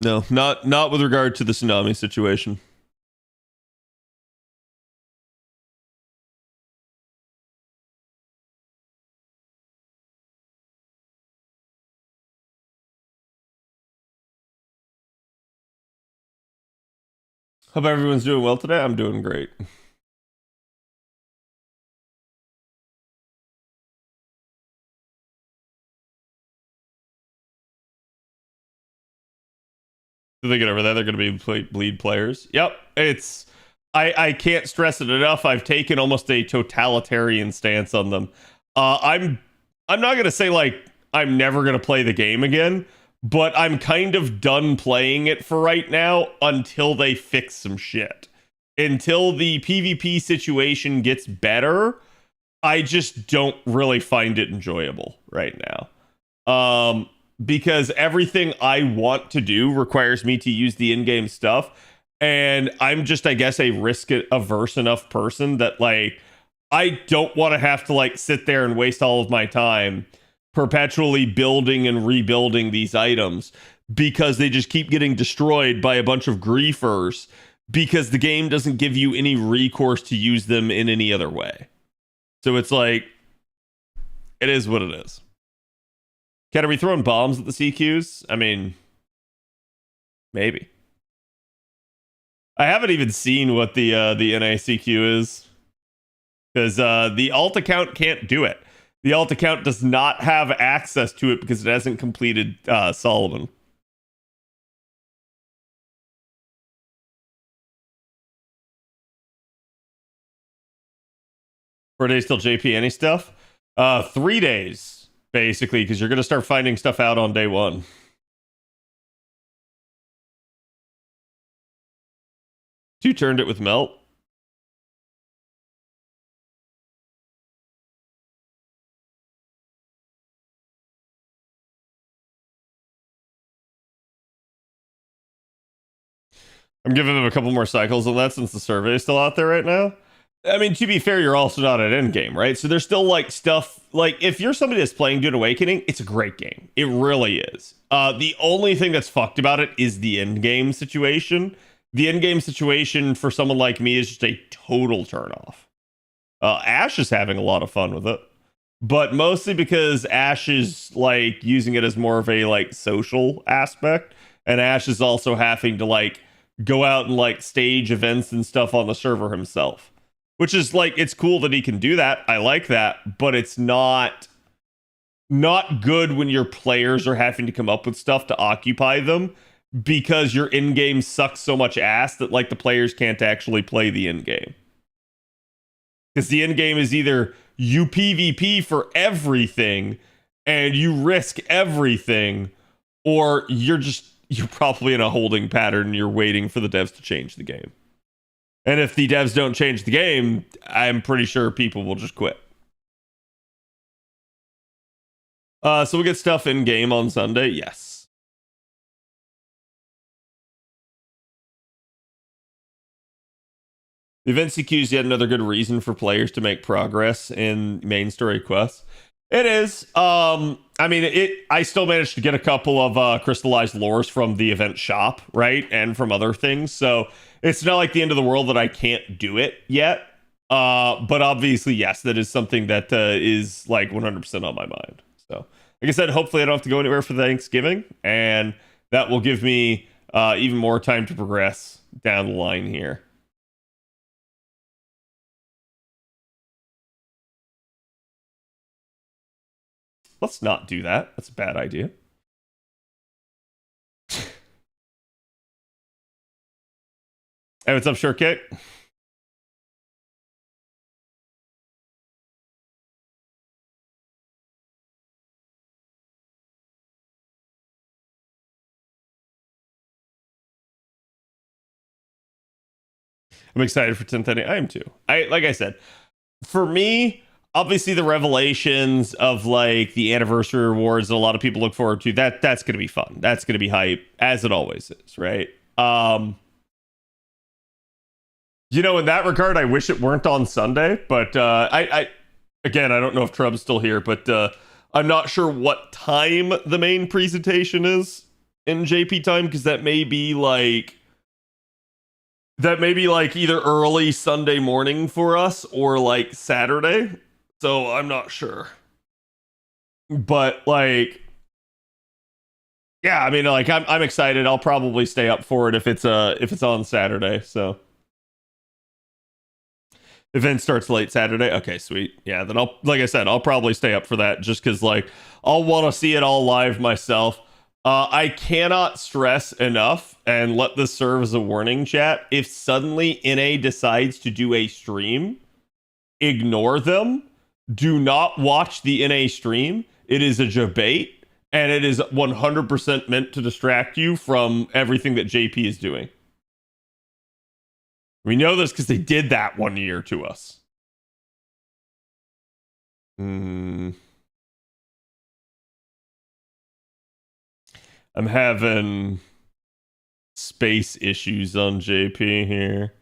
No, not with regard to the tsunami situation. Hope everyone's doing well today. I'm doing great. Do they get over that? They're going to be bleed players. Yep, it's. I can't stress it enough. I've taken almost a totalitarian stance on them. I'm not going to say like I'm never going to play the game again, but I'm kind of done playing it for right now until they fix some shit. Until the PvP situation gets better, I just don't really find it enjoyable right now. Because everything I want to do requires me to use the in-game stuff, and I'm just, I guess, a risk averse enough person that like I don't want to have to like sit there and waste all of my time perpetually building and rebuilding these items because they just keep getting destroyed by a bunch of griefers because the game doesn't give you any recourse to use them in any other way. So it's like, it is what it is. Cat, are we throwing bombs at the CQs? I mean, maybe. I haven't even seen what the NACQ is. Because the alt account can't do it. The alt account does not have access to it because it hasn't completed Solomon. For days till JP any stuff? 3 days, basically, because you're going to start finding stuff out on day one. You turned it with Melt. I'm giving them a couple more cycles on that since the survey is still out there right now. I mean, to be fair, you're also not at endgame, right? So there's still like stuff, like if you're somebody that's playing Dune Awakening, it's a great game. It really is. The only thing that's fucked about it is the endgame situation. The endgame situation for someone like me is just a total turnoff. Ash is having a lot of fun with it, but mostly because Ash is like using it as more of a like social aspect, and Ash is also having to like go out and like stage events and stuff on the server himself, which is like, it's cool that he can do that. I like that, but it's not good when your players are having to come up with stuff to occupy them because your in-game sucks so much ass that like the players can't actually play the in-game. Because the end game is either you PvP for everything and you risk everything, or you're probably in a holding pattern and you're waiting for the devs to change the game. And if the devs don't change the game, I'm pretty sure people will just quit. So we get stuff in game on Sunday? Yes. The event CQ is yet another good reason for players to make progress in main story quests. It is. I mean, I still managed to get a couple of crystallized lores from the event shop, right? And from other things. So it's not like the end of the world that I can't do it yet. But obviously, yes, that is something that is like 100% on my mind. So, like I said, hopefully I don't have to go anywhere for Thanksgiving. And that will give me even more time to progress down the line here. Let's not do that. That's a bad idea. Hey, what's up, Short Kick? I'm excited for 10:30. I am too. Like I said, for me, obviously the revelations of like the anniversary rewards that a lot of people look forward to, that's gonna be fun. That's gonna be hype, as it always is, right? You know, in that regard, I wish it weren't on Sunday, but I again, I don't know if Trub's still here, but I'm not sure what time the main presentation is in JP time, because that may be like either early Sunday morning for us or like Saturday. So I'm not sure. But like, yeah, I mean, like I'm excited. I'll probably stay up for it if it's on Saturday. So event starts late Saturday. Okay, sweet. Yeah, then I'll probably stay up for that just because like I'll want to see it all live myself. I cannot stress enough, and let this serve as a warning, chat. If suddenly NA decides to do a stream, ignore them. Do not watch the NA stream. It is a debate, and it is 100% meant to distract you from everything that JP is doing. We know this because they did that one year to us. I'm having space issues on JP here.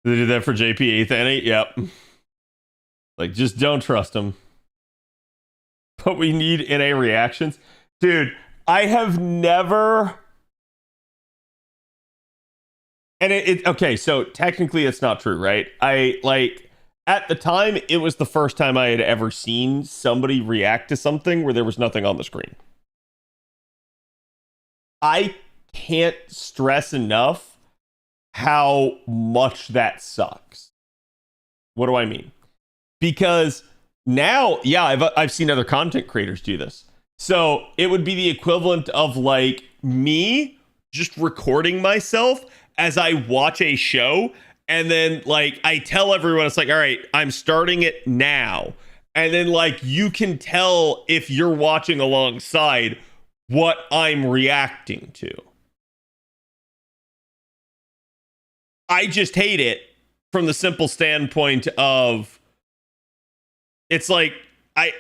They did that for JP 8th Annie? Yep. Like, just don't trust them. But we need NA reactions. Dude, I have never... And okay, so technically it's not true, right? At the time, it was the first time I had ever seen somebody react to something where there was nothing on the screen. I can't stress enough how much that sucks. What do I mean? Because now, yeah, I've seen other content creators do this. So it would be the equivalent of like me just recording myself as I watch a show. And then, like, I tell everyone, it's like, all right, I'm starting it now. And then, like, you can tell if you're watching alongside what I'm reacting to. I just hate it from the simple standpoint of, it's like, I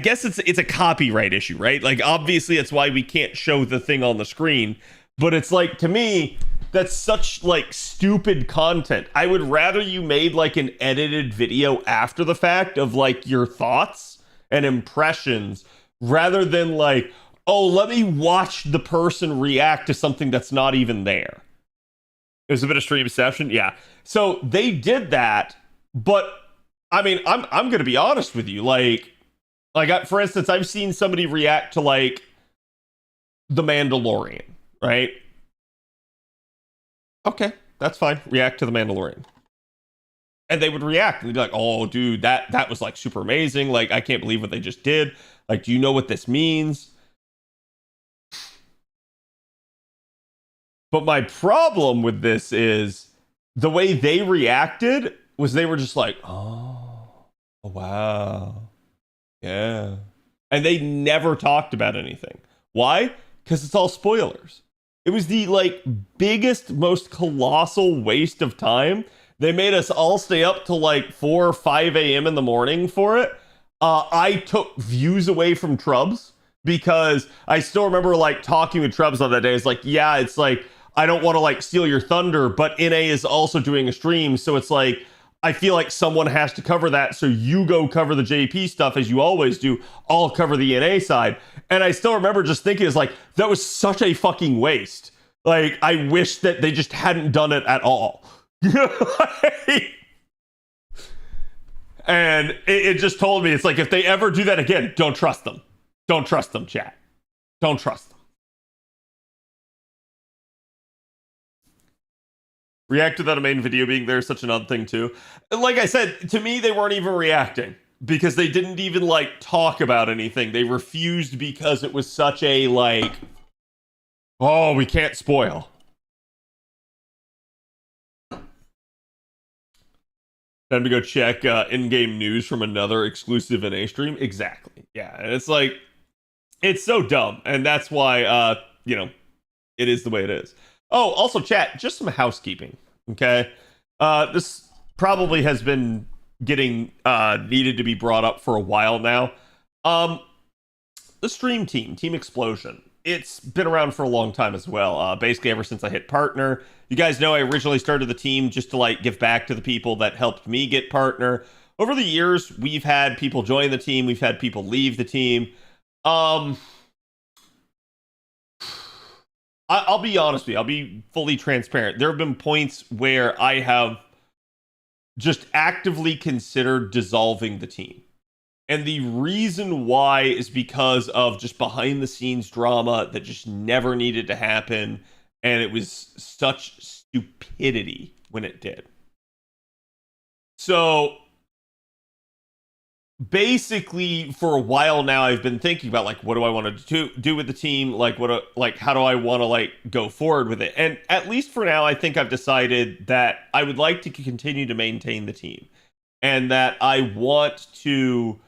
guess it's a copyright issue, right? Like, obviously, that's why we can't show the thing on the screen. But it's like, to me, that's such like stupid content. I would rather you made like an edited video after the fact of like your thoughts and impressions rather than like, oh, let me watch the person react to something that's not even there. It was a bit of streamception, yeah. So they did that, but I mean, I'm gonna be honest with you. For instance, I've seen somebody react to like The Mandalorian, right? Okay, that's fine. React to The Mandalorian. And they would react and they'd be like, oh, dude, that was like super amazing. Like, I can't believe what they just did. Like, do you know what this means? But my problem with this is the way they reacted was they were just like, oh, wow. Yeah. And they never talked about anything. Why? Because it's all spoilers. It was the like biggest, most colossal waste of time. They made us all stay up till like 4 or 5 a.m. in the morning for it. I took views away from Trubs because I still remember like talking with Trubs on that day. It's like, yeah, it's like, I don't want to like steal your thunder, but NA is also doing a stream. So it's like, I feel like someone has to cover that. So you go cover the JP stuff as you always do. I'll cover the NA side. And I still remember just thinking, it's like, that was such a fucking waste. Like, I wish that they just hadn't done it at all. And it just told me, it's like, if they ever do that again, don't trust them. Don't trust them, chat. Don't trust them. React without a main video being there is such an odd thing too. Like I said, to me, they weren't even reacting because they didn't even like talk about anything. They refused because it was such a like, oh, we can't spoil. Time to go check in-game news from another exclusive NA stream. Exactly. Yeah, and it's like, it's so dumb, and that's why you know, it is the way it is. Oh, also, chat, just some housekeeping, okay? This probably has been getting needed to be brought up for a while now. The stream team, Team Explosion, it's been around for a long time as well. Basically, ever since I hit partner. You guys know I originally started the team just to like give back to the people that helped me get partner. Over the years, we've had people join the team. We've had people leave the team. I'll be honest with you. I'll be fully transparent. There have been points where I have just actively considered dissolving the team. And the reason why is because of just behind the scenes drama that just never needed to happen. And it was such stupidity when it did. So basically, for a while now, I've been thinking about like, what do I want to do with the team? Like, how do I want to like go forward with it? And at least for now, I think I've decided that I would like to continue to maintain the team, and that I want to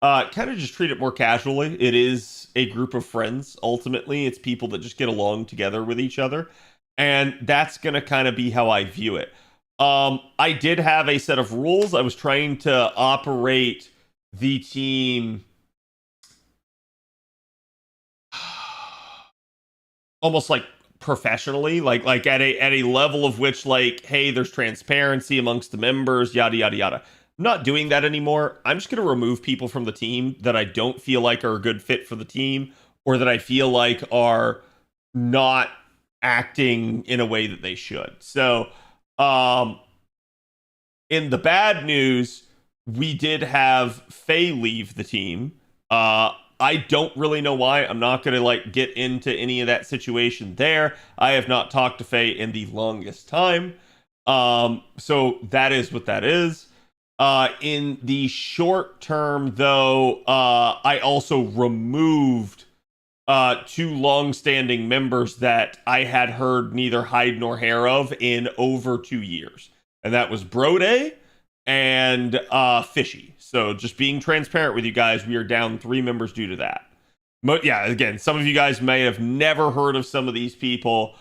kind of just treat it more casually. It is a group of friends. Ultimately, it's people that just get along together with each other, and that's gonna kind of be how I view it. I did have a set of rules. I was trying to operate the team almost like professionally, like at a level of which like, hey, there's transparency amongst the members, yada yada yada. I'm not doing that anymore. I'm just going to remove people from the team that I don't feel like are a good fit for the team, or that I feel like are not acting in a way that they should. So in the bad news, we did have Faye leave the team. I don't really know why. I'm not going to like get into any of that situation there. I have not talked to Faye in the longest time. So that is what that is. In the short term, though, I also removed two long-standing members that I had heard neither hide nor hair of in over 2 years. And that was Brode and Fishy. So just being transparent with you guys, we are down 3 members due to that. But yeah, again, some of you guys may have never heard of some of these people.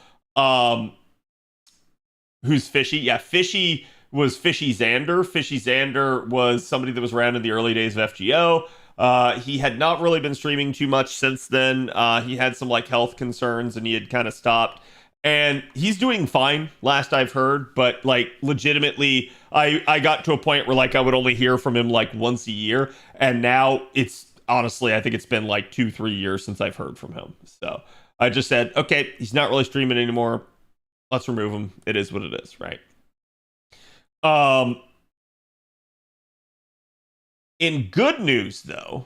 Who's Fishy? Yeah, Fishy was Fishy Xander. Fishy Xander was somebody that was around in the early days of FGO. He had not really been streaming too much since then. He had some like health concerns and he had kind of stopped. And he's doing fine, last I've heard, but like legitimately, I got to a point where like I would only hear from him like once a year, and now it's honestly, I think it's been like 2-3 years since I've heard from him. So I just said, okay, he's not really streaming anymore. Let's remove him. It is what it is, right? In good news, though,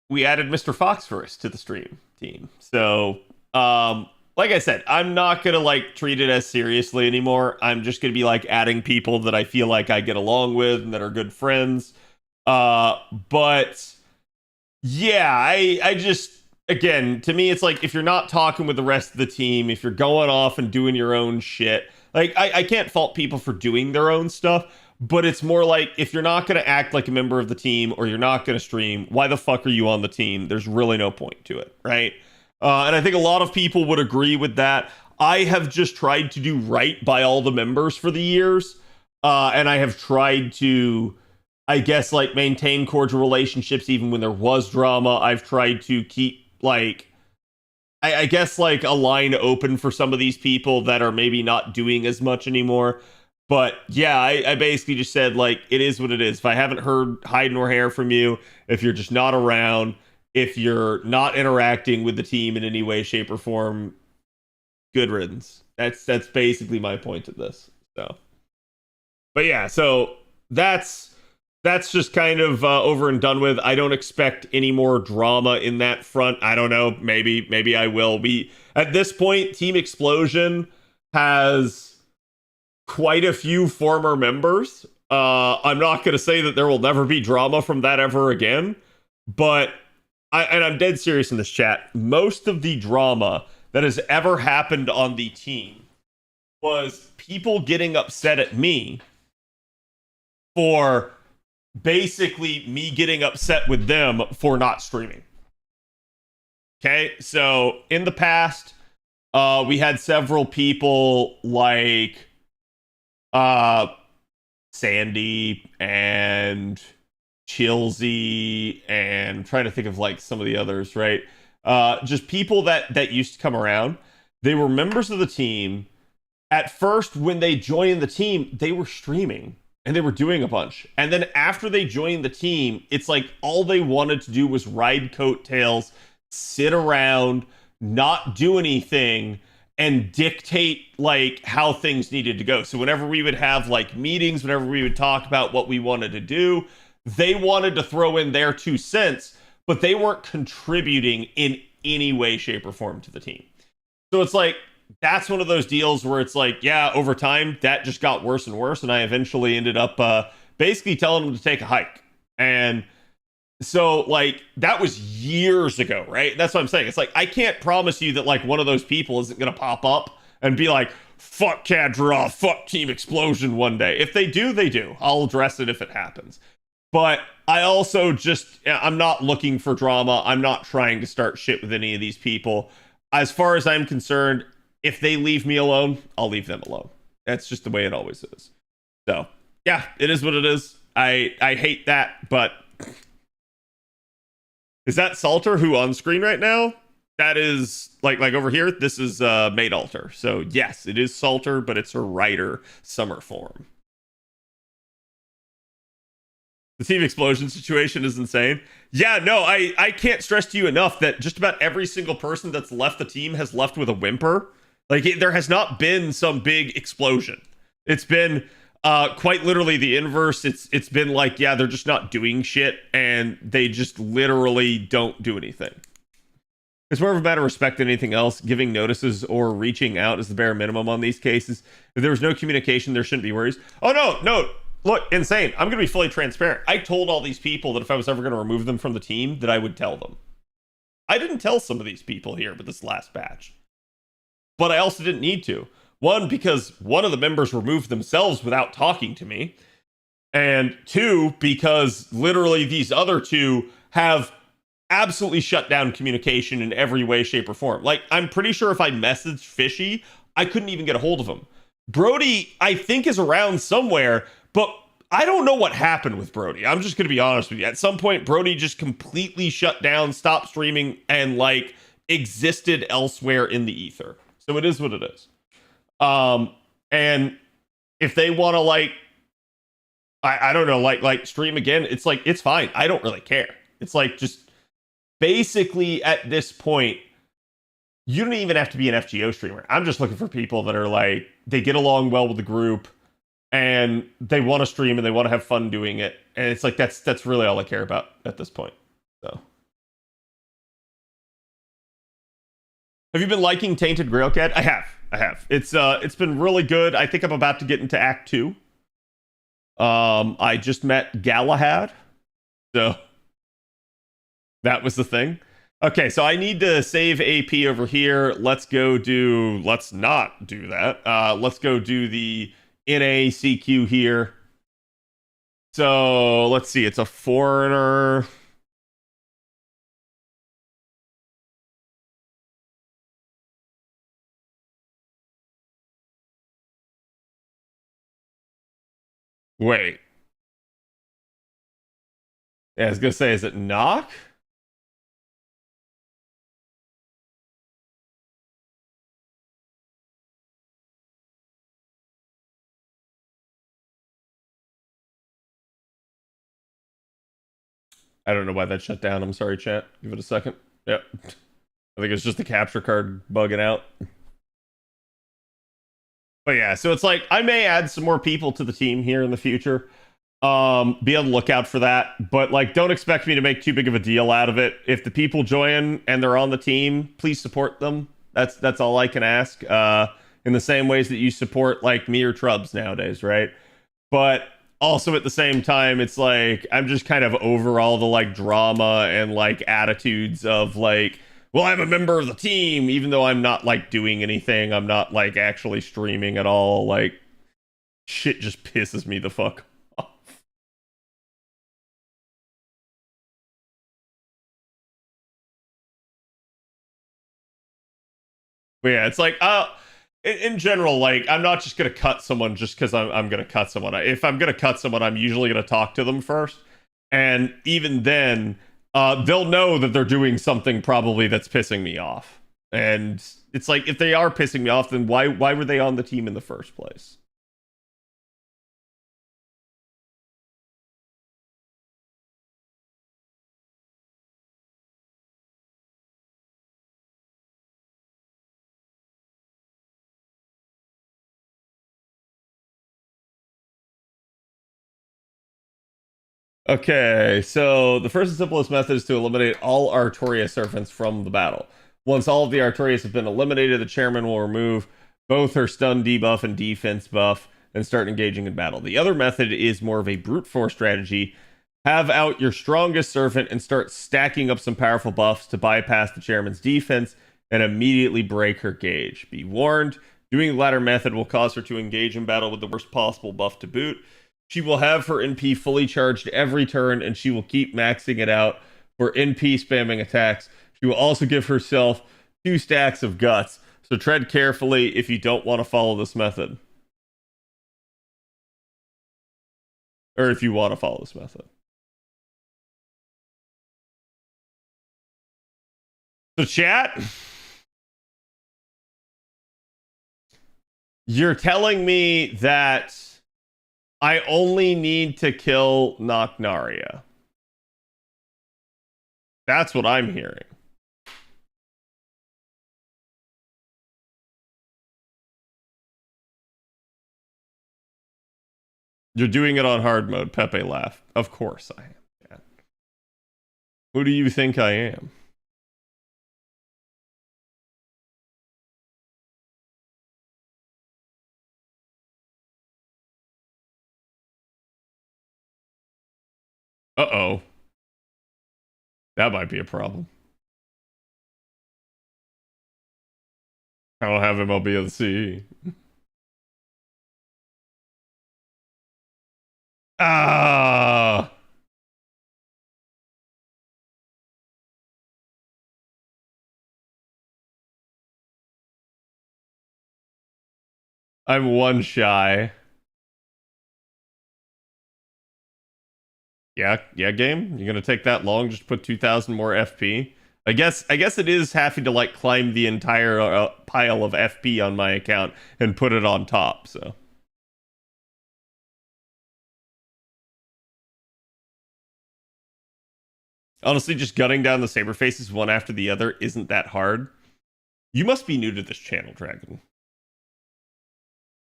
we added Mr. Foxforest to the stream team. So like I said, I'm not gonna like treat it as seriously anymore. I'm just gonna be like adding people that I feel like I get along with and that are good friends. But yeah, I just, again, to me, it's like if you're not talking with the rest of the team, if you're going off and doing your own shit, like I can't fault people for doing their own stuff, but it's more like if you're not gonna act like a member of the team or you're not gonna stream, why the fuck are you on the team? There's really no point to it, right? And I think a lot of people would agree with that. I have just tried to do right by all the members for the years. And I have tried to, I guess, like maintain cordial relationships even when there was drama. I've tried to keep, like, I guess, like a line open for some of these people that are maybe not doing as much anymore. But yeah, I basically just said, like, it is what it is. If I haven't heard hide nor hair from you, if you're just not around, if you're not interacting with the team in any way, shape, or form, good riddance. That's basically my point of this. So, but yeah, so that's just kind of over and done with. I don't expect any more drama in that front. I don't know. Maybe I will. At this point, Team Explosion, has quite a few former members. I'm not going to say that there will never be drama from that ever again, but I'm dead serious in this chat. Most of the drama that has ever happened on the team was people getting upset at me for basically me getting upset with them for not streaming. Okay, so in the past, we had several people like Sandy and Chilsey, and I'm trying to think of like some of the others, right? Just people that used to come around. They were members of the team. At first, when they joined the team, they were streaming and they were doing a bunch. And then after they joined the team, it's like all they wanted to do was ride coattails, sit around, not do anything, and dictate like how things needed to go. So whenever we would have like meetings, whenever we would talk about what we wanted to do, they wanted to throw in their 2 cents, but they weren't contributing in any way, shape, or form to the team. So it's like, that's one of those deals where it's like, yeah, over time, that just got worse and worse. And I eventually ended up basically telling them to take a hike. And so, like, that was years ago, right? That's what I'm saying. It's like, I can't promise you that, like, one of those people isn't going to pop up and be like, fuck CAD draw, fuck Team Explosion one day. If they do, they do. I'll address it if it happens. But I also I'm not looking for drama. I'm not trying to start shit with any of these people. As far as I'm concerned, if they leave me alone, I'll leave them alone. That's just the way it always is. So, yeah, it is what it is. I hate that, but... Is that Salter who on screen right now? That is, like over here, this is Maid Alter. So, yes, it is Salter, but it's her writer summer form. The Team Explosion situation is insane. Yeah, no, I can't stress to you enough that just about every single person that's left the team has left with a whimper. Like, there has not been some big explosion. It's been quite literally the inverse. It's been like, yeah, they're just not doing shit, and they just literally don't do anything. It's more of a matter of respect than anything else. Giving notices or reaching out is the bare minimum on these cases. If there was no communication, there shouldn't be worries. Oh, no. Look, insane. I'm going to be fully transparent. I told all these people that if I was ever going to remove them from the team, that I would tell them. I didn't tell some of these people here with this last batch. But I also didn't need to. One, because one of the members removed themselves without talking to me. And two, because literally these other two have absolutely shut down communication in every way, shape, or form. Like, I'm pretty sure if I messaged Fishy, I couldn't even get a hold of him. Brody, I think, is around somewhere, but I don't know what happened with Brody. I'm just going to be honest with you. At some point, Brody just completely shut down, stopped streaming, and, like, existed elsewhere in the ether. So it is what it is. And if they want to, like, I don't know, like stream again, it's like, it's fine. I don't really care. It's like, just basically at this point, you don't even have to be an FGO streamer. I'm just looking for people that are like, they get along well with the group and they want to stream and they want to have fun doing it. And it's like, that's really all I care about at this point. So. Have you been liking Tainted Grail, Cat? I have. It's been really good. I think I'm about to get into Act 2. I just met Galahad. So that was the thing. Okay, so I need to save AP over here. Let's not do that. Let's go do the NACQ here. So let's see, it's a foreigner. Wait. Yeah, I was gonna say, is it knock? I don't know why that shut down. I'm sorry, chat. Give it a second. Yep. I think it's just the capture card bugging out. But yeah, so it's like, I may add some more people to the team here in the future. Be on the lookout for that. But like, don't expect me to make too big of a deal out of it. If the people join and they're on the team, please support them. That's all I can ask. in the same ways that you support like me or Trubs nowadays, right? But also at the same time, it's like I'm just kind of over all the like drama and like attitudes of like, well, I'm a member of the team, even though I'm not like doing anything. I'm not like actually streaming at all. Like, shit just pisses me the fuck off. But yeah, it's like, in general, like, I'm not just gonna cut someone just because I'm gonna cut someone. If I'm gonna cut someone, I'm usually gonna talk to them first, and even then, they'll know that they're doing something probably that's pissing me off. And it's like, if they are pissing me off, then why were they on the team in the first place? Okay, so the first and simplest method is to eliminate all Artoria servants from the battle. Once all of the Artorias have been eliminated, the chairman will remove both her stun debuff and defense buff and start engaging in battle. The other method is more of a brute force strategy. Have out your strongest servant and start stacking up some powerful buffs to bypass the chairman's defense and immediately break her gauge. Be warned, doing the latter method will cause her to engage in battle with the worst possible buff to boot. She will have her NP fully charged every turn, and she will keep maxing it out for NP spamming attacks. She will also give herself 2 stacks of guts, so tread carefully if you don't want to follow this method. Or if you want to follow this method. So chat, you're telling me that I only need to kill Nocnaria. That's what I'm hearing. You're doing it on hard mode, Pepe laughed. Of course I am. Yeah. Who do you think I am? Uh-oh. That might be a problem. I don't have MLB of the CE. Ah! I'm 1 shy. Yeah, game? You're gonna take that long just to put 2,000 more FP? I guess it is having to like climb the entire pile of FP on my account and put it on top, so. Honestly, just gutting down the saber faces one after the other isn't that hard. You must be new to this channel, Dragon.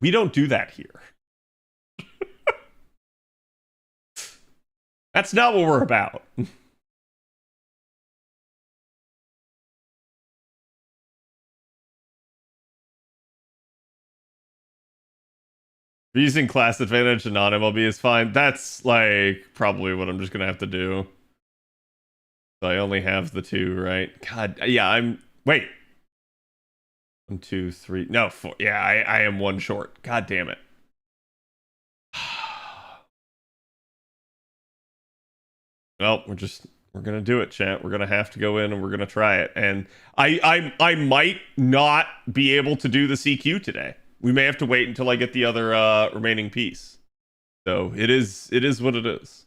We don't do that here. That's not what we're about. Using class advantage and non-MLB is fine. That's like probably what I'm just gonna have to do. So I only have the 2, right? God, yeah, wait. 1, 2, 3. No, 4. Yeah, I am 1 short. God damn it. Well, we're gonna do it, chat. We're gonna have to go in and we're gonna try it. And I might not be able to do the CQ today. We may have to wait until I get the other remaining piece. So it is what it is.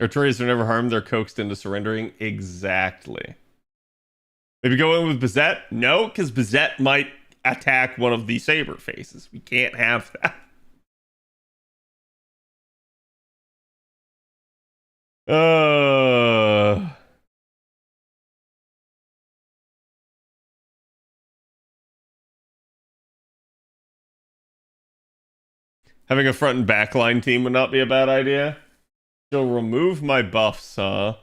Artorias are never harmed, they're coaxed into surrendering. Exactly. Maybe go in with Bizette? No, because Bizette might attack one of the saber faces. We can't have that. Having a front and back line team would not be a bad idea. She'll remove my buffs, huh?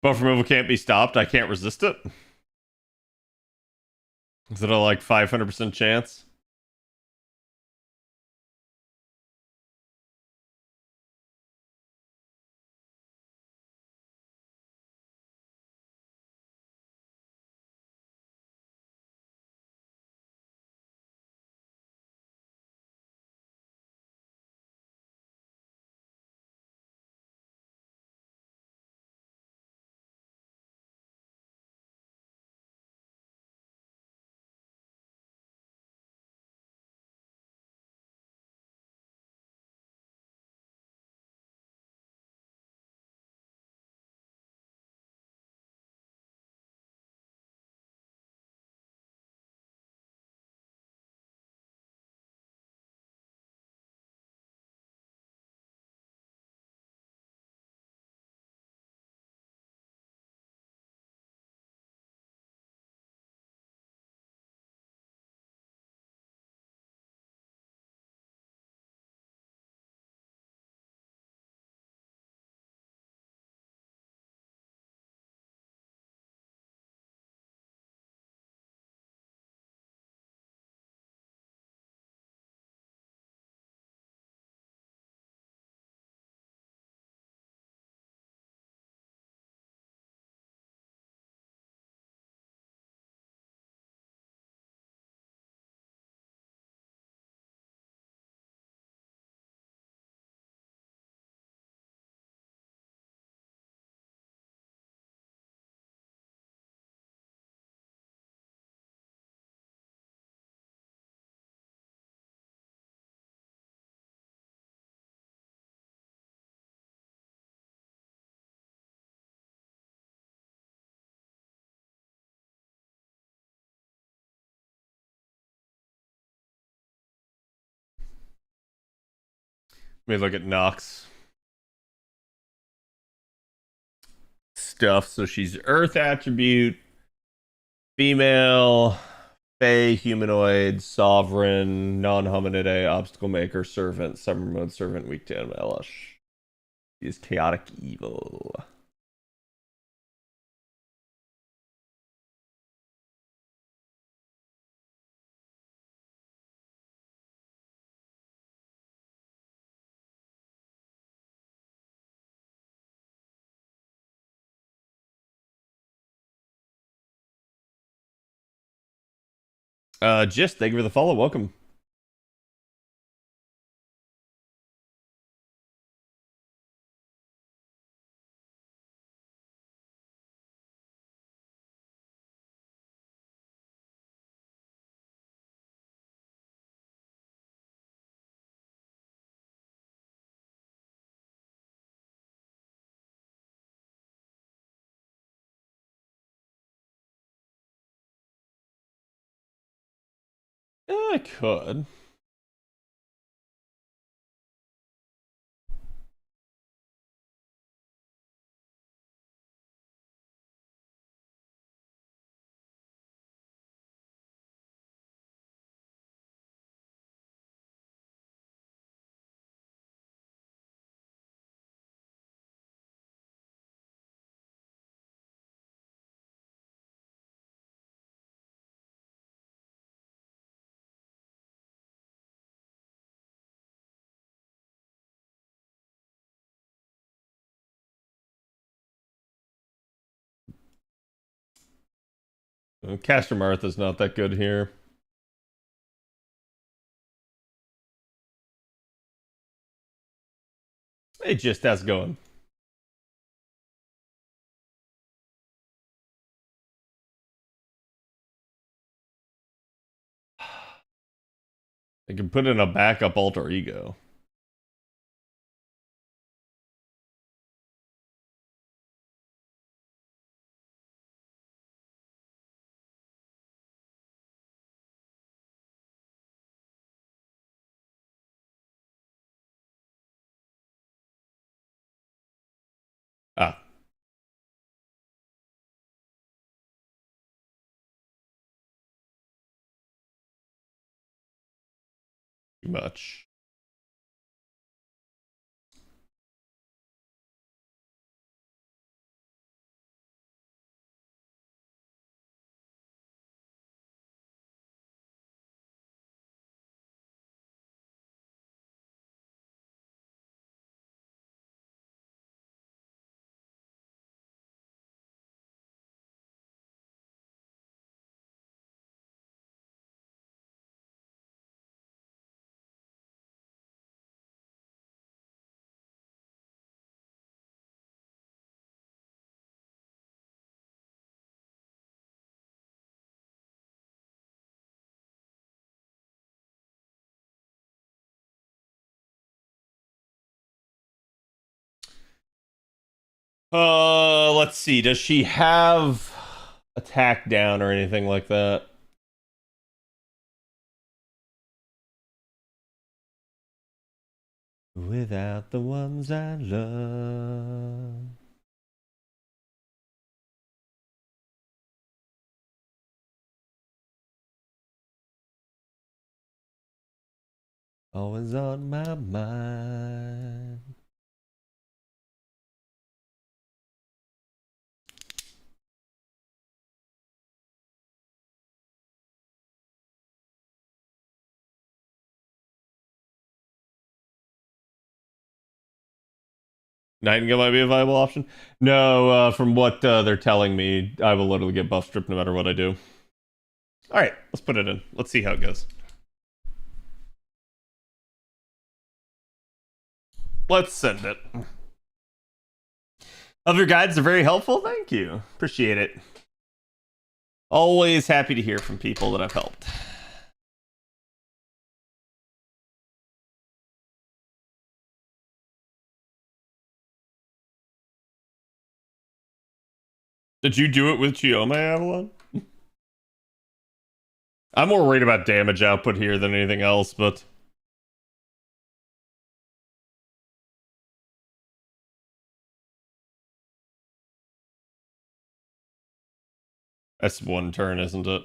Buff removal can't be stopped. I can't resist it. Is it a like 500% chance? Let me look at Nox stuff. So she's Earth attribute, female, Fae, humanoid, sovereign, non-hominidae, obstacle maker, servant, summer mode, servant, weak to Elish. She is chaotic evil. Just thank you for the follow. Welcome. I could. Caster Martha's not that good here. It just has going. I can put in a backup alter ego. Ah. Too much. Let's see. Does she have attack down or anything like that? Without the ones I love. Always on my mind. Nightingale might be a viable option. No, from what they're telling me, I will literally get buff stripped no matter what I do. All right, let's put it in. Let's see how it goes. Let's send it. Of your guides are very helpful. Thank you. Appreciate it. Always happy to hear from people that I've helped. Did you do it with Chiome, Avalon? I'm more worried about damage output here than anything else, but... That's one turn, isn't it?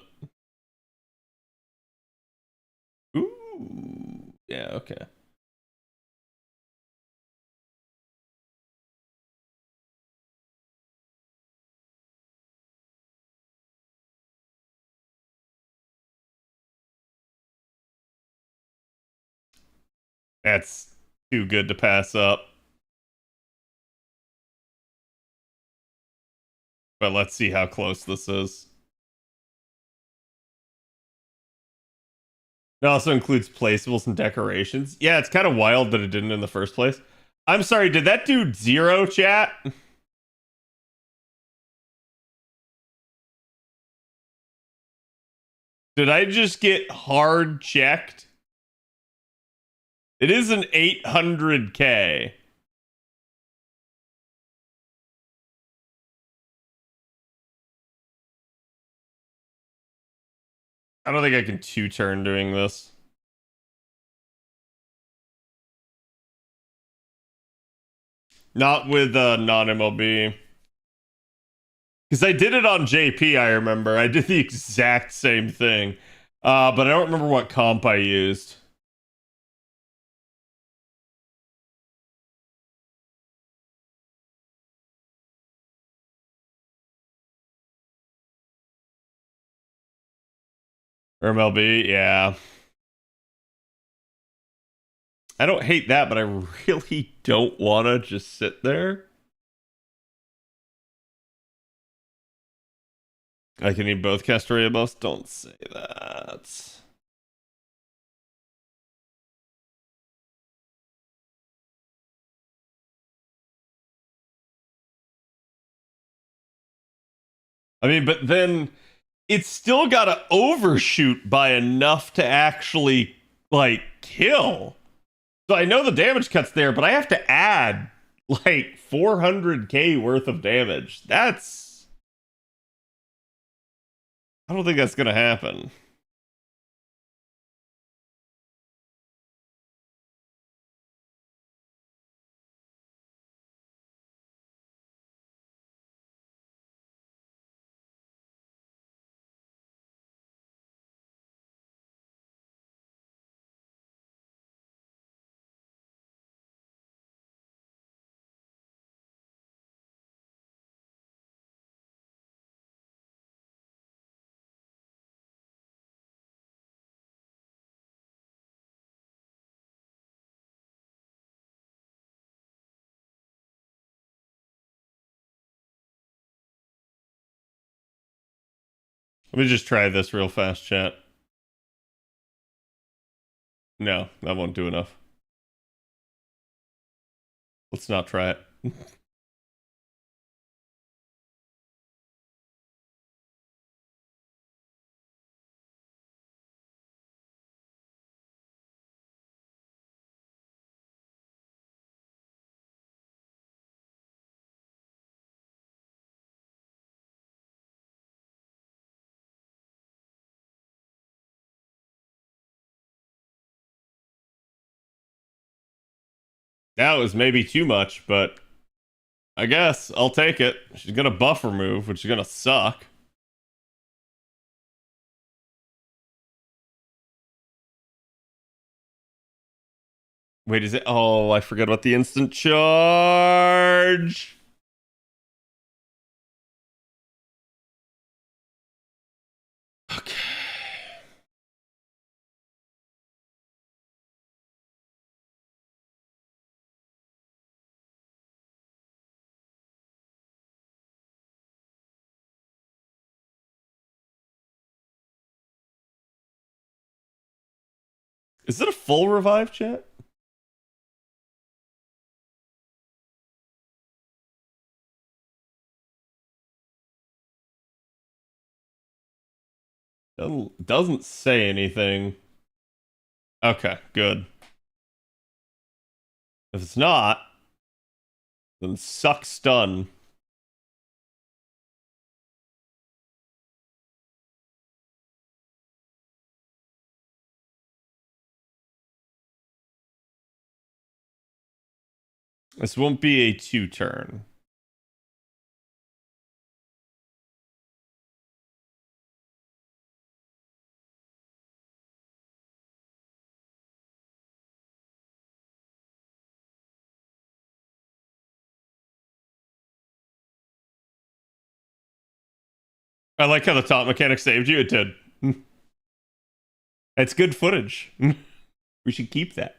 Ooh. Yeah, okay. That's too good to pass up. But let's see how close this is. It also includes placeables and decorations. Yeah, it's kind of wild that it didn't in the first place. I'm sorry, did that do 0, chat? Did I just get hard checked? It is an 800k. I don't think I can 2-turn doing this. Not with non-MLB. Because I did it on JP, I remember. I did the exact same thing. But I don't remember what comp I used. Or MLB, yeah. I don't hate that, but I really don't want to just sit there. I can need both Castoria buffs? Don't say that. I mean, but then it's still got to overshoot by enough to actually, like, kill. So I know the damage cut's there, but I have to add, like, 400k worth of damage. That's... I don't think that's going to happen. Let me just try this real fast, chat. No, that won't do enough. Let's not try it. That was maybe too much, but I guess I'll take it. She's gonna buff remove, which is gonna suck. Wait, is it? Oh, I forgot about the instant charge. Okay. Is it a full revive, chat? Doesn't say anything. Okay, good. If it's not, then suck stun. This won't be a 2-turn. I like how the top mechanic saved you. It did. It's good footage. We should keep that.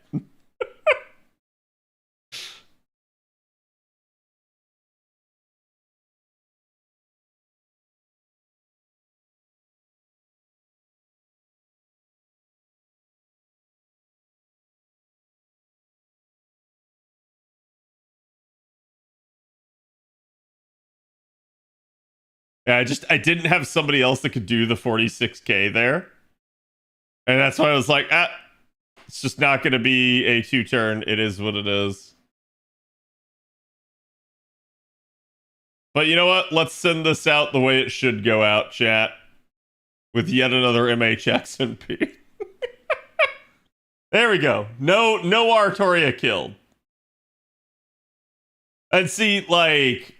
Yeah, I didn't have somebody else that could do the 46k there. And that's why I was like, it's just not going to be a 2-turn. It is what it is. But you know what? Let's send this out the way it should go out, chat. With yet another MHXMP. There we go. No Artoria killed. And see, like,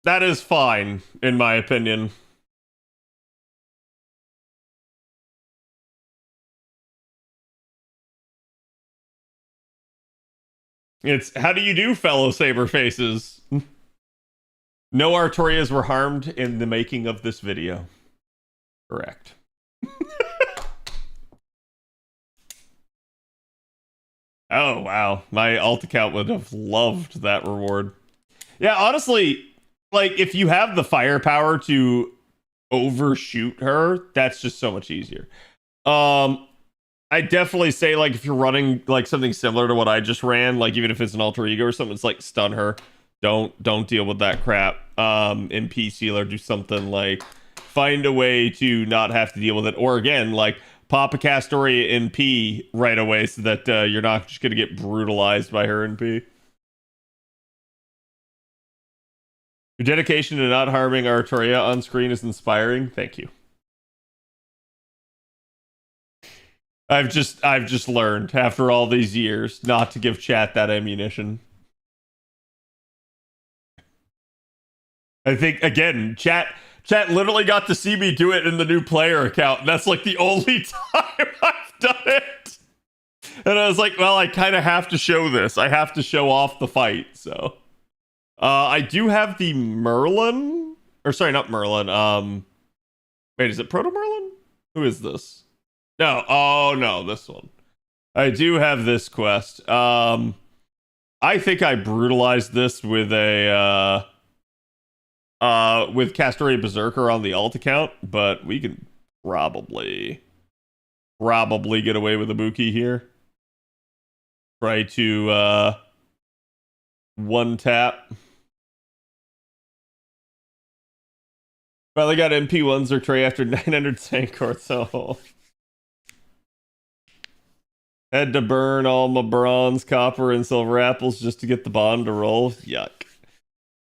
that is fine, in my opinion. It's, how do you do, fellow saber faces? No Artorias were harmed in the making of this video. Correct. Oh, wow. My alt account would have loved that reward. Yeah, honestly, like, if you have the firepower to overshoot her, that's just so much easier. I definitely say, like, if you're running, like, something similar to what I just ran, like, even if it's an alter ego or something, it's like, stun her. Don't deal with that crap. MP sealer, do something like find a way to not have to deal with it, or again, like pop a Castoria NP right away so that you're not just gonna get brutalized by her NP. Your dedication to not harming Artoria on screen is inspiring. Thank you. I've just learned after all these years not to give chat that ammunition. I think again, chat literally got to see me do it in the new player account, and that's like the only time I've done it. And I was like, well, I kind of have to show this. I have to show off the fight, so. I do have the Merlin, or sorry, not Merlin. Wait, is it Proto Merlin? Who is this? No, oh no, this one. I do have this quest. I think I brutalized this with a with Castoria Berserker on the alt account, but we can probably get away with a Buki here. Try to one tap. Finally got MP1s or Trey after 900 Sankor, so had to burn all my bronze, copper, and silver apples just to get the bond to roll. Yuck.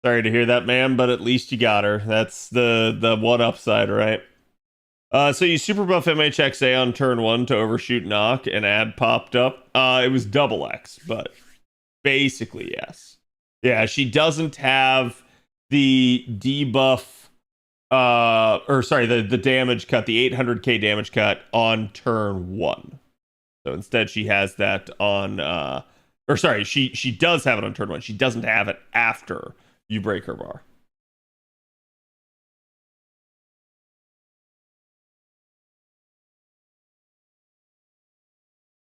Sorry to hear that, man, but at least you got her. That's the one upside, right? So you super buff MHXA on turn 1 to overshoot knock, and ad popped up. It was double X, but basically yes. Yeah, she doesn't have the debuff. Or sorry, the damage cut, the 800k damage cut on turn 1. So instead she has that on or sorry, she does have it on turn 1. She doesn't have it after you break her bar.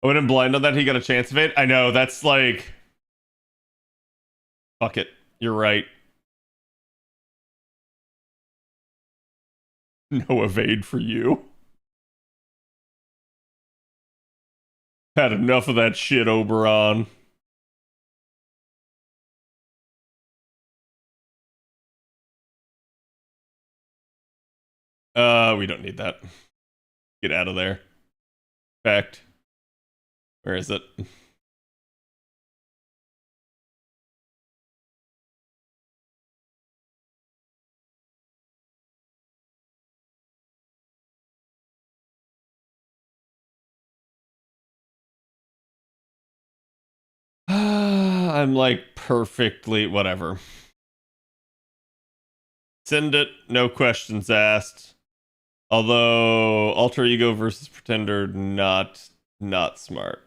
I went in blind on that. He got a chance of it. I know, that's like fuck it. You're right. No evade for you. Had enough of that shit, Oberon. We don't need that. Get out of there. Fact. Where is it? I'm like perfectly whatever. Send it, no questions asked. Although alter ego versus pretender, not smart.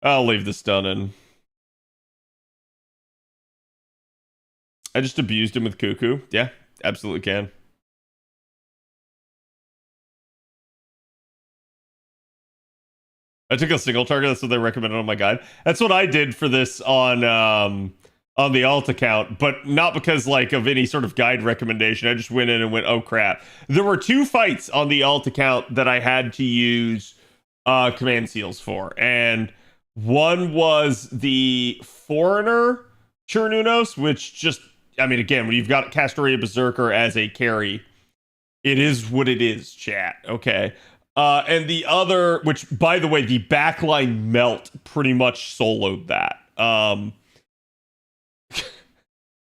I'll leave this done in. I just abused him with Cuckoo. Yeah, absolutely can. I took a single target. That's what they recommended on my guide. That's what I did for this on the alt account, but not because like of any sort of guide recommendation. I just went in and went, oh crap. There were 2 fights on the alt account that I had to use command seals for, and one was the Foreigner Chernunos, which just, I mean, again, when you've got Castoria Berserker as a carry, it is what it is, chat. Okay. And the other, which by the way, the backline melt pretty much soloed that.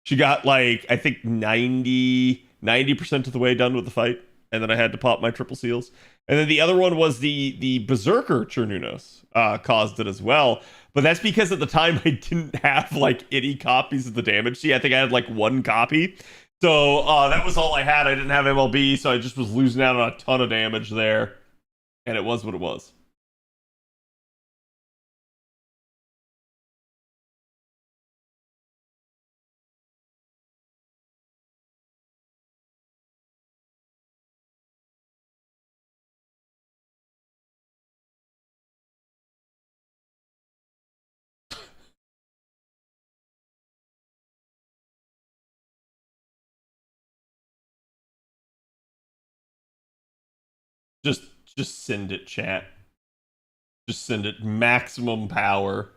She got like, I think 90% of the way done with the fight. And then I had to pop my triple seals. And then the other one was the Berserker Chernunos caused it as well. But that's because at the time I didn't have like any copies of the damage. See, I think I had like 1 copy. So that was all I had. I didn't have MLB, so I just was losing out on a ton of damage there. And it was what it was. Just Just send it, chat. Just send it maximum power.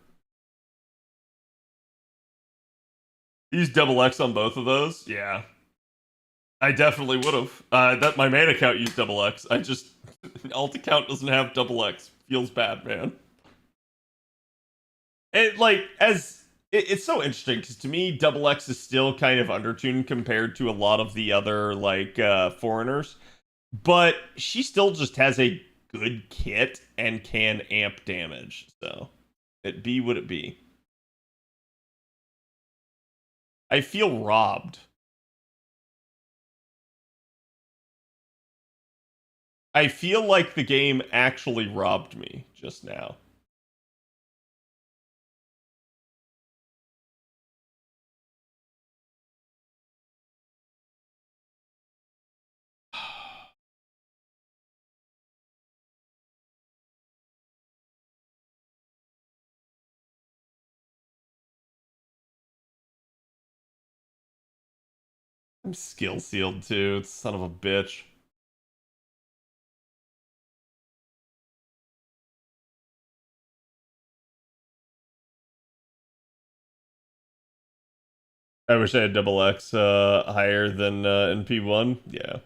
Use double X on both of those? Yeah. I definitely would have. That my main account used double X. I just alt account doesn't have double X. Feels bad, man. It's so interesting because to me, double X is still kind of undertuned compared to a lot of the other foreigners, but she still just has a good kit and can amp damage. So it be what it be. I feel robbed. I feel like the game actually robbed me just now. I'm skill sealed too, son of a bitch. I wish I had double X higher than in P1. Yeah.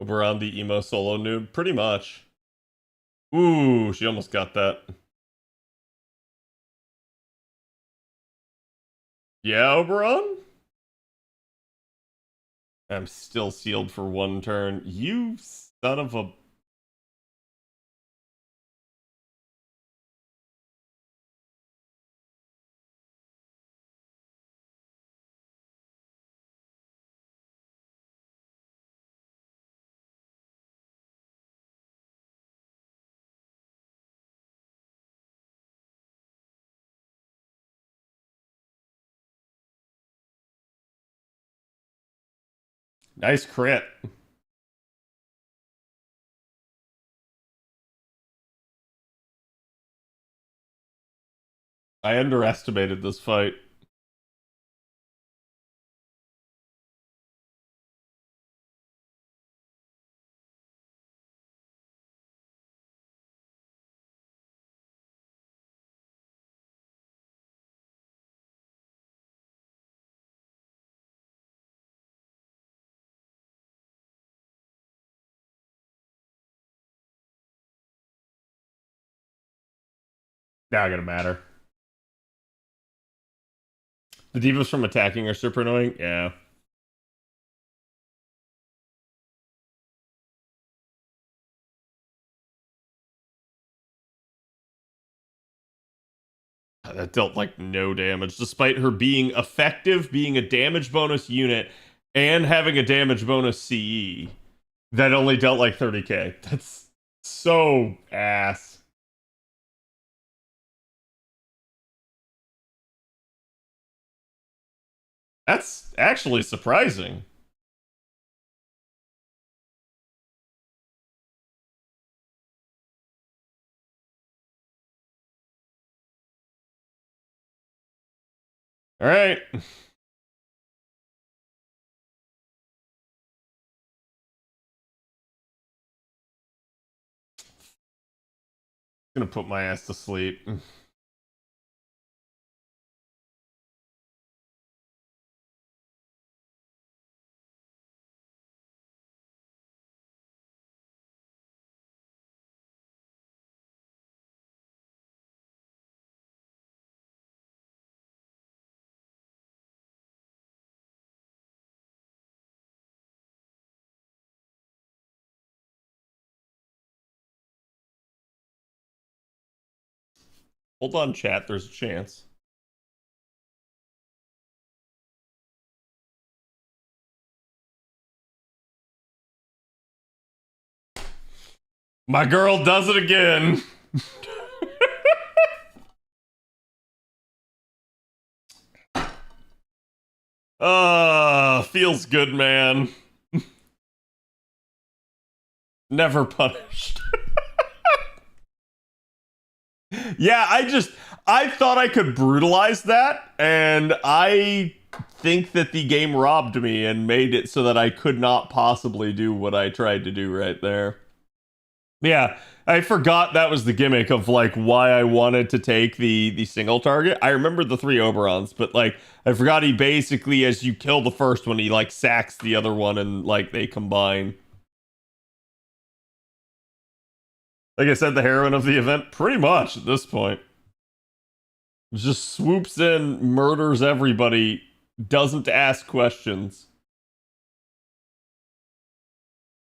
We're on the emo solo noob, pretty much. Ooh, she almost got that. Yeah, Oberon? I'm still sealed for one turn. You son of a... Nice crit. I underestimated this fight. Not gonna matter. The divas from attacking are super annoying? Yeah. That dealt like no damage, despite her being effective, being a damage bonus unit, and having a damage bonus CE. That only dealt like 30k. That's so ass. That's actually surprising. All right. Gonna put my ass to sleep. Hold on, chat. There's a chance. My girl does it again. Feels good, man. Never punished. Yeah, I thought I could brutalize that, and I think that the game robbed me and made it so that I could not possibly do what I tried to do right there. Yeah, I forgot that was the gimmick of like why I wanted to take the single target. I remember the 3 Oberons, but like I forgot he basically, as you kill the first one, he like sacks the other one and like they combine. Like I said, the heroine of the event, pretty much at this point. Just swoops in, murders everybody, doesn't ask questions.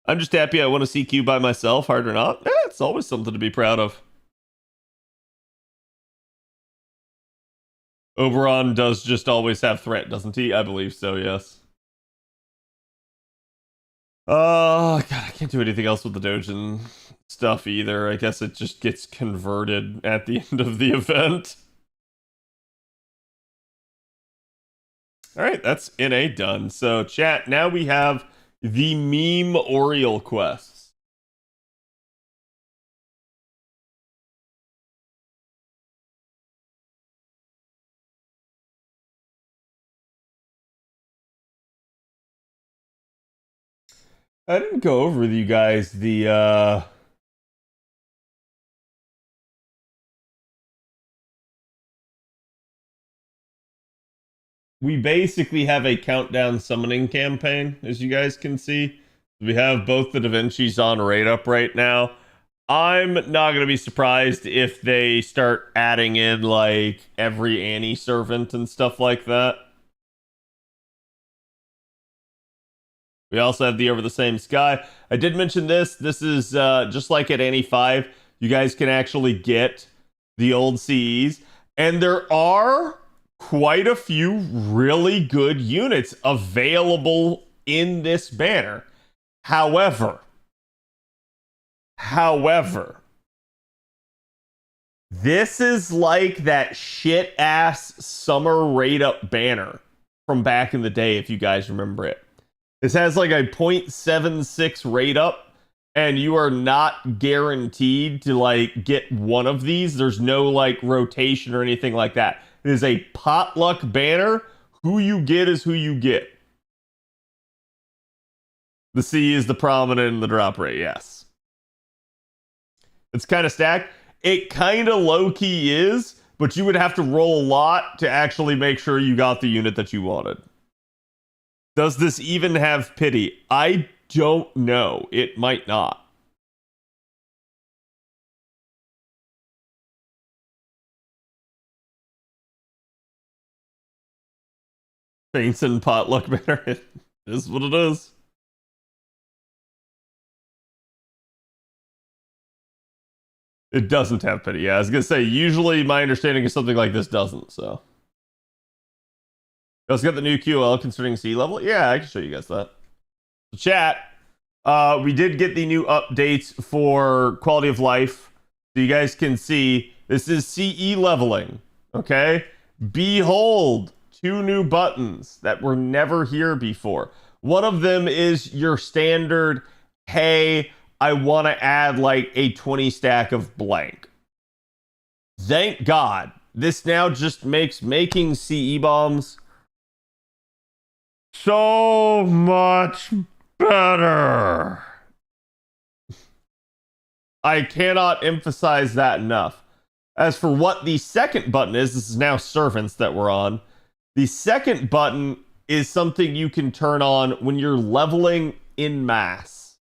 I'm just happy I want to CQ by myself, hard or not. It's always something to be proud of. Oberon does just always have threat, doesn't he? I believe so, yes. God, I can't do anything else with the Dojin stuff either. I guess it just gets converted at the end of the event. Alright, that's NA done. So, chat, now we have the meme Oriole quests. I didn't go over with you guys the we basically have a countdown summoning campaign, as you guys can see. We have both the Da Vinci's on raid up right now. I'm not going to be surprised if they start adding in, like, every Annie servant and stuff like that. We also have the Over the Same Sky. I did mention this. This is just like at Annie 5. You guys can actually get the old CEs. And there are quite a few really good units available in this banner. However, this is like that shit ass summer raid up banner from back in the day, if you guys remember it. This has like a 0.76 rate up, and you are not guaranteed to like get one of these. There's no like rotation or anything like that. It is a potluck banner. Who you get is who you get. The C is the prominent in the drop rate, yes. It's kind of stacked. It kind of low-key is, but you would have to roll a lot to actually make sure you got the unit that you wanted. Does this even have pity? I don't know. It might not. Saints and potluck banner. It is what it is. It doesn't have pity. Yeah, I was gonna say, usually my understanding is something like this doesn't, so. You also got the new QL concerning sea level. Yeah, I can show you guys that. So chat, we did get the new updates for quality of life. So you guys can see, this is CE leveling, okay? Behold, 2 new buttons that were never here before. One of them is your standard, hey, I want to add like a 20 stack of blank. Thank God. This now just makes making CE bombs so much better. I cannot emphasize that enough. As for what the second button is, this is now servants that we're on. The second button is something you can turn on when you're leveling in mass.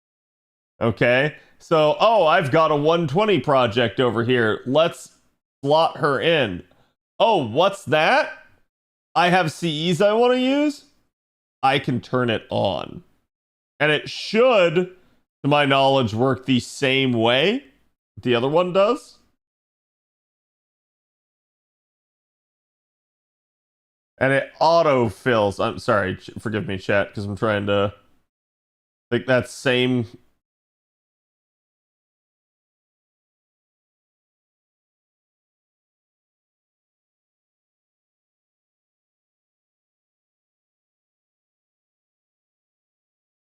Okay? So, oh, I've got a 120 project over here. Let's slot her in. Oh, what's that? I have CEs I want to use? I can turn it on. And it should, to my knowledge, work the same way the other one does. And it auto-fills. I'm sorry, forgive me, chat, because I'm trying to think that same...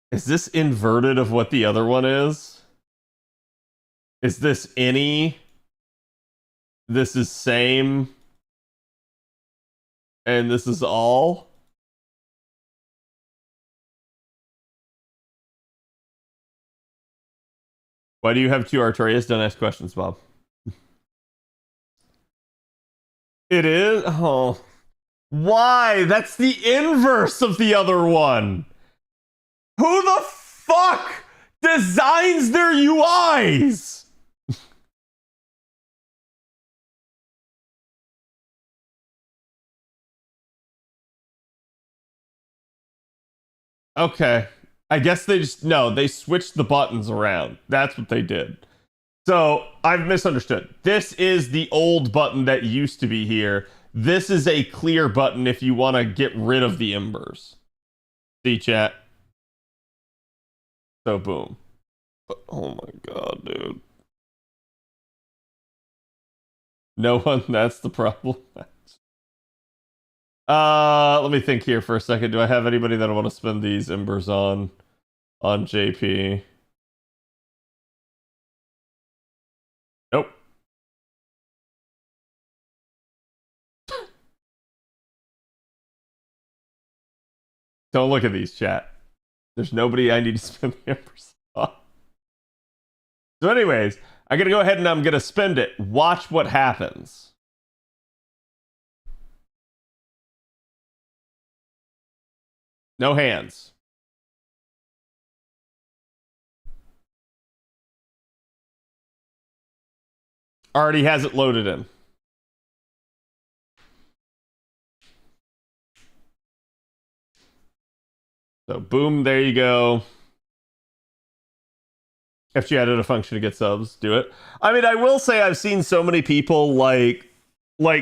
Is this inverted of what the other one is? Is this any? This is same. And this is all? Why do you have 2 Artorias? Don't ask questions, Bob. It is? Oh. Why? That's the inverse of the other one. Who the fuck designs their UIs? Okay. I guess they just, no, they switched the buttons around. That's what they did. So I've misunderstood. This is the old button that used to be here. This is a clear button if you want to get rid of the embers. See, chat? So boom. Oh my god, dude. No one, that's the problem. Let me think here for a second. Do I have anybody that I want to spend these embers on JP? Nope. Don't look at these, chat. There's nobody I need to spend the embers on. So anyways, I'm gonna go ahead and I'm gonna spend it. Watch what happens. No hands. Already has it loaded in. So boom, there you go. FG added a function to get subs. Do it. I mean, I will say I've seen so many people like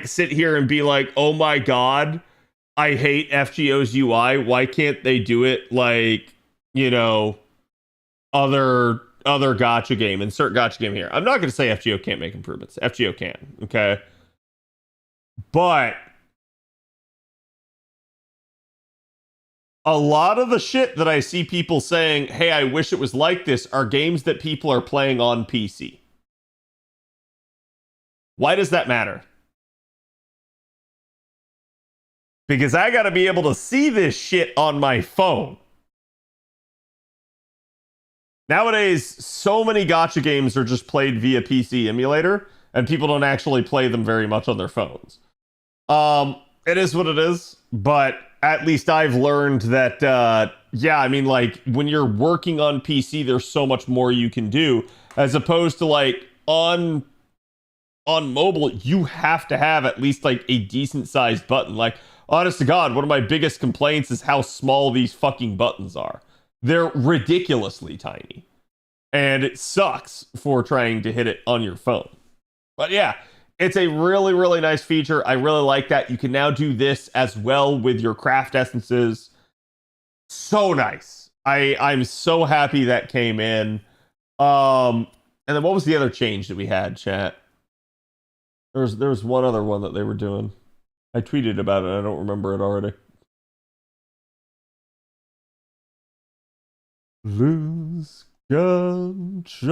sit here and be like, "Oh my god, I hate FGO's UI. Why can't they do it like, you know, other gacha game, insert gacha game here." I'm not going to say FGO can't make improvements. FGO can, okay? But a lot of the shit that I see people saying, "Hey, I wish it was like this," are games that people are playing on PC. Why does that matter? Because I got to be able to see this shit on my phone. Nowadays, so many gacha games are just played via PC emulator, and people don't actually play them very much on their phones. It is what it is, but at least I've learned that, yeah, I mean, like, when you're working on PC, there's so much more you can do, as opposed to, like, on mobile, you have to have at least, like, a decent-sized button. Like, honest to God, one of my biggest complaints is how small these fucking buttons are. They're ridiculously tiny. And it sucks for trying to hit it on your phone. But yeah, it's a really, really nice feature. I really like that. You can now do this as well with your craft essences. So nice. I'm so happy that came in. And then what was the other change that we had, chat? There was one other one that they were doing. I tweeted about it. I don't remember it already. Lose control.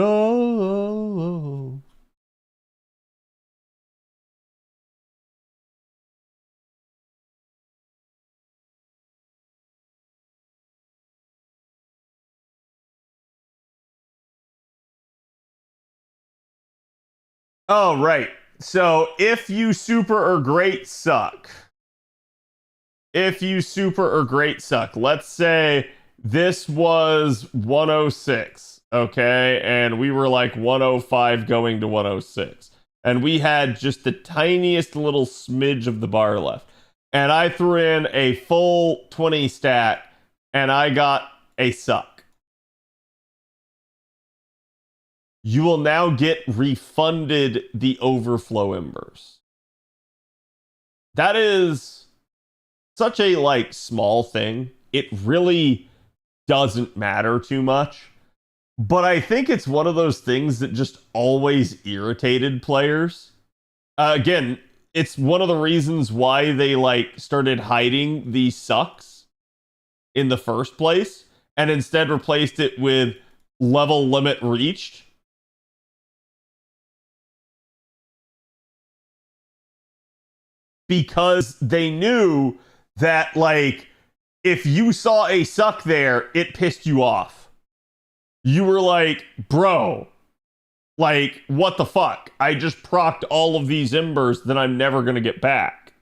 Oh, right. So if you super or great suck. If you super or great suck. Let's say this was 106, okay? And we were like 105 going to 106. And we had just the tiniest little smidge of the bar left. And I threw in a full 20 stat, and I got a suck. You will now get refunded the overflow embers. That is such a, like, small thing. It really doesn't matter too much. But I think it's one of those things that just always irritated players. Again, it's one of the reasons why they, like, started hiding these sucks in the first place, and instead replaced it with level limit reached. because they knew that, like, if you saw a suck there, it pissed you off. You were like, bro, like, what the fuck? I just procced all of these embers that I'm never going to get back.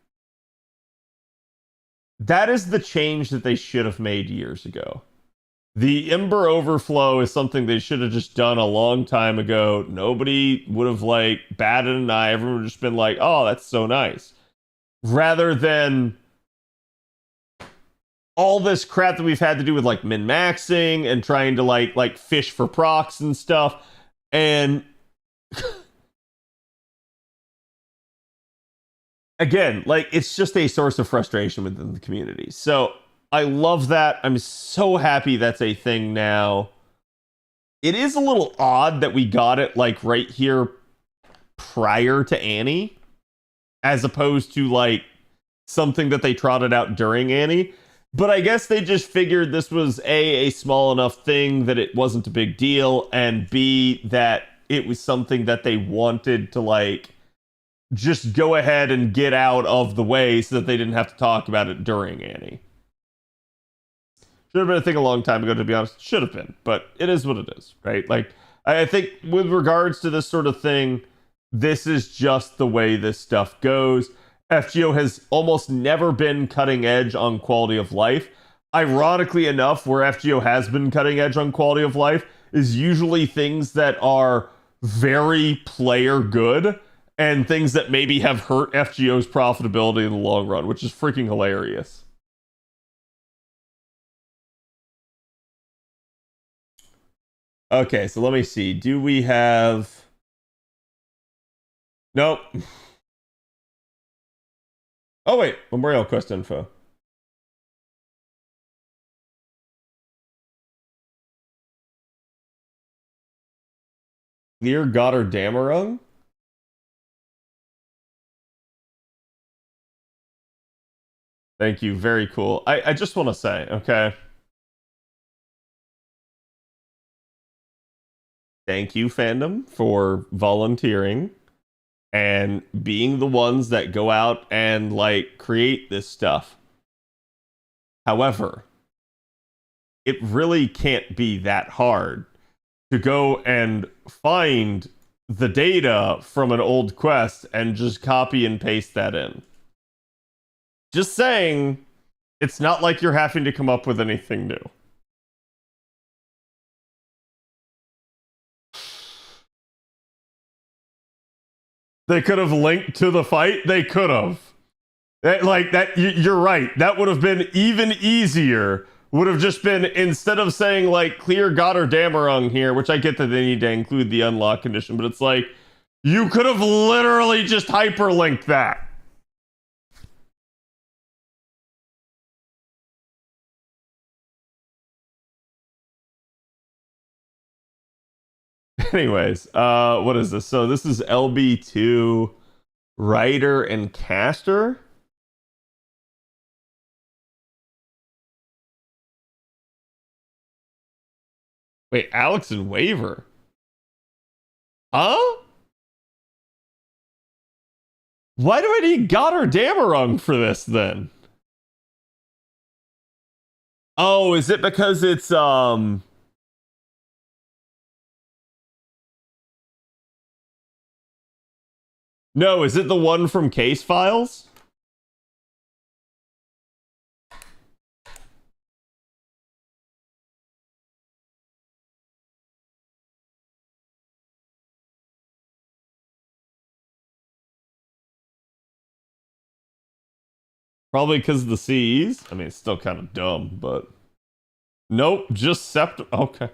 That is the change that they should have made years ago. The Ember overflow is something they should have just done a long time ago. Nobody would have, like, batted an eye. Everyone would have just been like, oh, that's so nice. Rather than all this crap that we've had to do with, like, min-maxing and trying to, like fish for procs and stuff. And again, like, it's just a source of frustration within the community. So I love that. I'm so happy that's a thing now. It is a little odd that we got it, like, right here prior to Anni, as opposed to, like, something that they trotted out during Anni. But I guess they just figured this was a small enough thing that it wasn't a big deal, and B, that it was something that they wanted to, like, just go ahead and get out of the way so that they didn't have to talk about it during Anni. Should have been a thing a long time ago, to be honest. Should have been, but it is what it is, right? Like, I think with regards to this sort of thing, this is just the way this stuff goes. FGO has almost never been cutting edge on quality of life. Ironically enough, where FGO has been cutting edge on quality of life is usually things that are very player good and things that maybe have hurt FGO's profitability in the long run, which is freaking hilarious. Okay, so let me see. Do we have... Nope. Oh, wait. Memorial Quest info. Near Goddard Damarung? Thank you. Very cool. I just want to say, okay? Thank you, fandom, for volunteering and being the ones that go out and, like, create this stuff. However, it really can't be that hard to go and find the data from an old quest and just copy and paste that in. Just saying, it's not like you're having to come up with anything new. They could have linked to the fight. They could have. Like that, you're right. That would have been even easier. Would have just been, instead of saying, like, clear Goddard Damarung here, which I get that they need to include the unlock condition, but it's like, you could have literally just hyperlinked that. Anyways, what is this? So this is LB2 Writer and Caster. Wait, Alex and Waver? Huh? Why do I need Goddard Damarung for this then? Oh, is it because it's No, is it the one from Case Files? Probably because of the CEs? I mean, it's still kind of dumb, but... Nope, just Sept... Okay.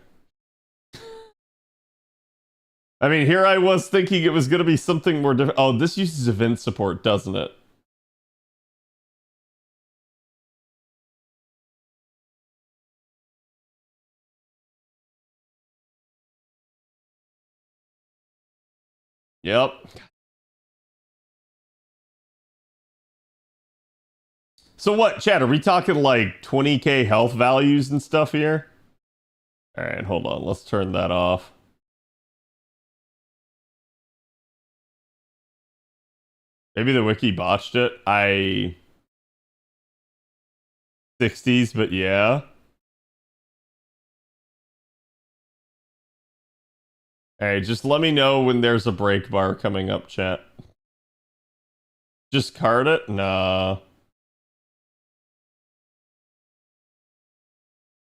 I mean, here I was thinking it was going to be something more different. Oh, this uses event support, doesn't it? Yep. So what, Chad, are we talking like 20k health values and stuff here? Alright, hold on, let's turn that off. Maybe the wiki botched it. 60s, but yeah. Hey, just let me know when there's a break bar coming up, chat. Just card it? Nah.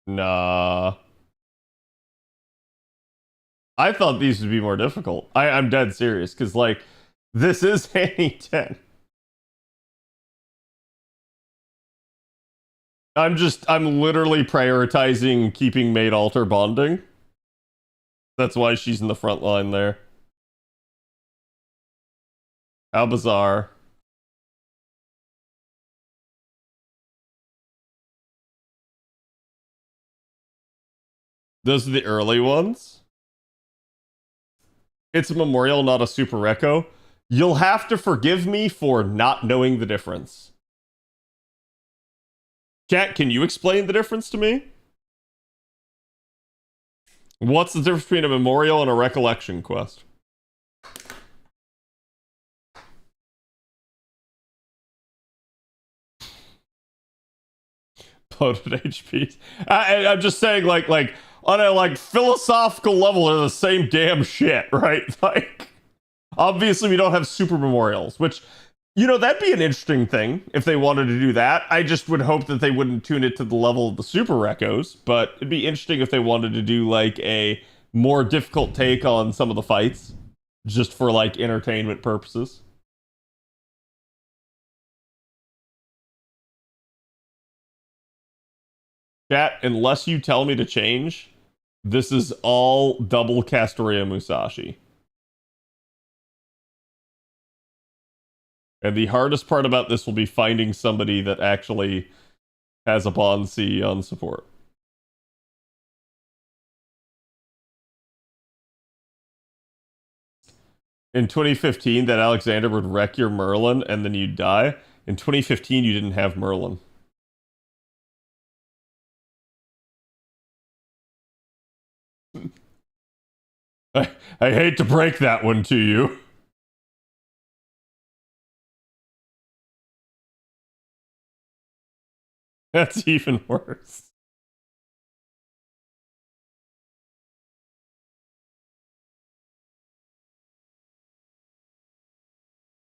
Nah. I thought these would be more difficult. I'm dead serious, because, like, this is Annie 10. I'm literally prioritizing keeping mate alter bonding. That's why she's in the front line there. How bizarre. Those are the early ones. It's a memorial, not a super reco. You'll have to forgive me for not knowing the difference. Chat, can you explain the difference to me? What's the difference between a memorial and a recollection quest? Bloated HPs. I'm just saying, like on a like philosophical level, they're the same damn shit, right? Like, obviously, we don't have super memorials, which, you know, that'd be an interesting thing if they wanted to do that. I just would hope that they wouldn't tune it to the level of the super recos, but it'd be interesting if they wanted to do like a more difficult take on some of the fights, just for like entertainment purposes. Chat, unless you tell me to change, this is all double Castoria Musashi. And the hardest part about this will be finding somebody that actually has a Bond C on support. In 2015, that Alexander would wreck your Merlin and then you'd die. In 2015, you didn't have Merlin. I hate to break that one to you. That's even worse.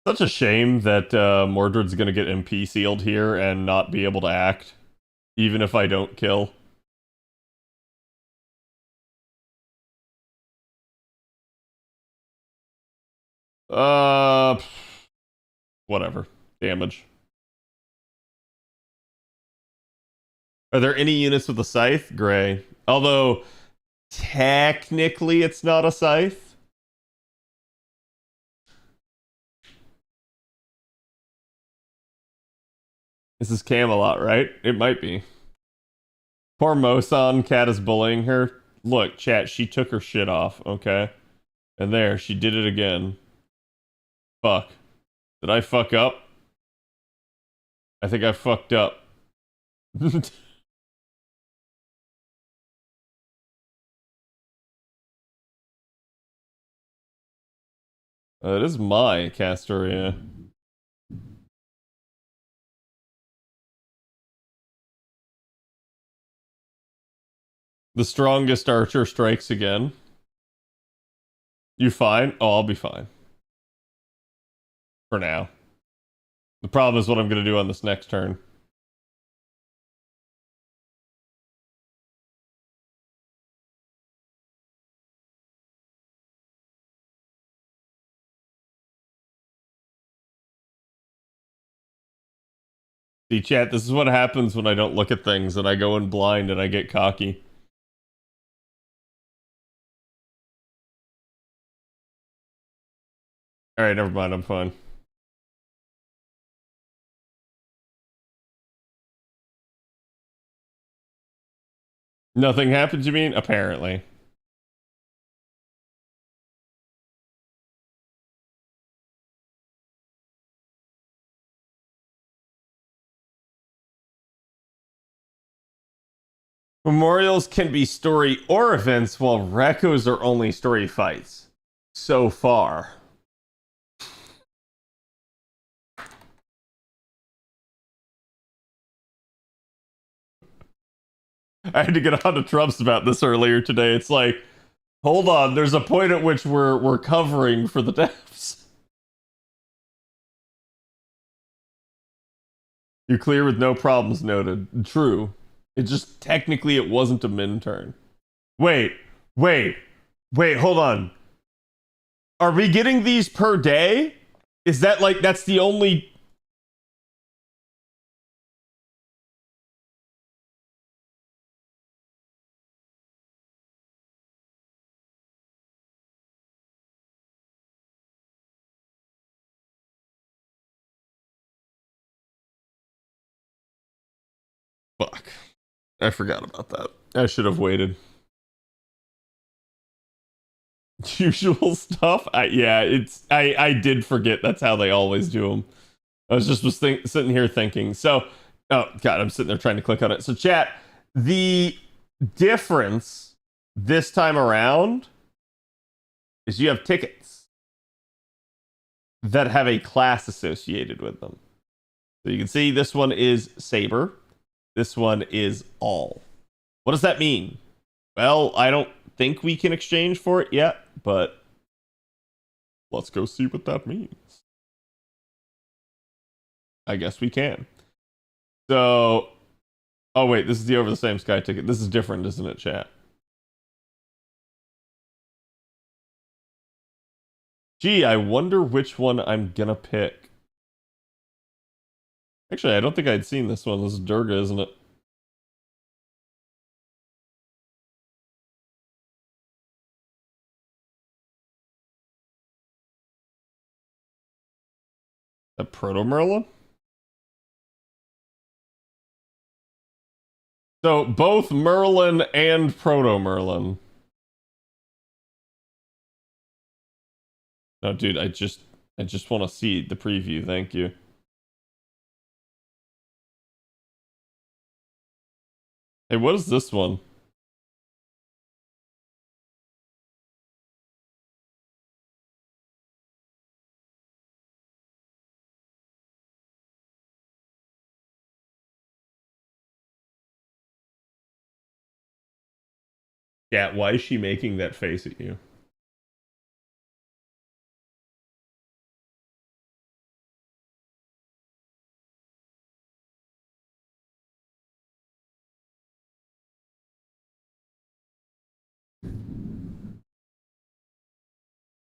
Such a shame that Mordred's gonna get MP sealed here and not be able to act, even if I don't kill. Whatever. Damage. Are there any units with a scythe? Gray. Although, technically it's not a scythe. This is Camelot, right? It might be. Poor Mosan, Cat is bullying her. Look, chat, she took her shit off, okay? And there, she did it again. Fuck. Did I fuck up? I think I fucked up. It is my Castoria. The strongest archer strikes again. You fine? Oh, I'll be fine. For now. The problem is what I'm going to do on this next turn. See, chat, this is what happens when I don't look at things and I go in blind and I get cocky. Alright, never mind, I'm fine. Nothing happened, you mean? Apparently. Memorials can be story or events, while recos are only story fights. So far. I had to get on to Trumps about this earlier today. It's like, hold on, there's a point at which we're covering for the devs. You're clear with no problems noted. True. It just technically it wasn't a min turn. Wait, hold on. Are we getting these per day? Is that like that's the only fuck. I forgot about that. I should have waited. Usual stuff. I did forget. That's how they always do them. I was sitting here thinking. So, oh god, I'm sitting there trying to click on it. So, chat. The difference this time around is you have tickets that have a class associated with them. So you can see this one is Saber. This one is All. What does that mean? Well, I don't think we can exchange for it yet, but let's go see what that means. I guess we can. So, oh wait, this is the Over the Same Sky ticket. This is different, isn't it, chat? Gee, I wonder which one I'm gonna pick. Actually, I don't think I'd seen this one. This is Durga, isn't it? A Proto Merlin? So both Merlin and Proto Merlin. No, dude, I just want to see the preview. Thank you. Hey, what is this one? Yeah, why is she making that face at you?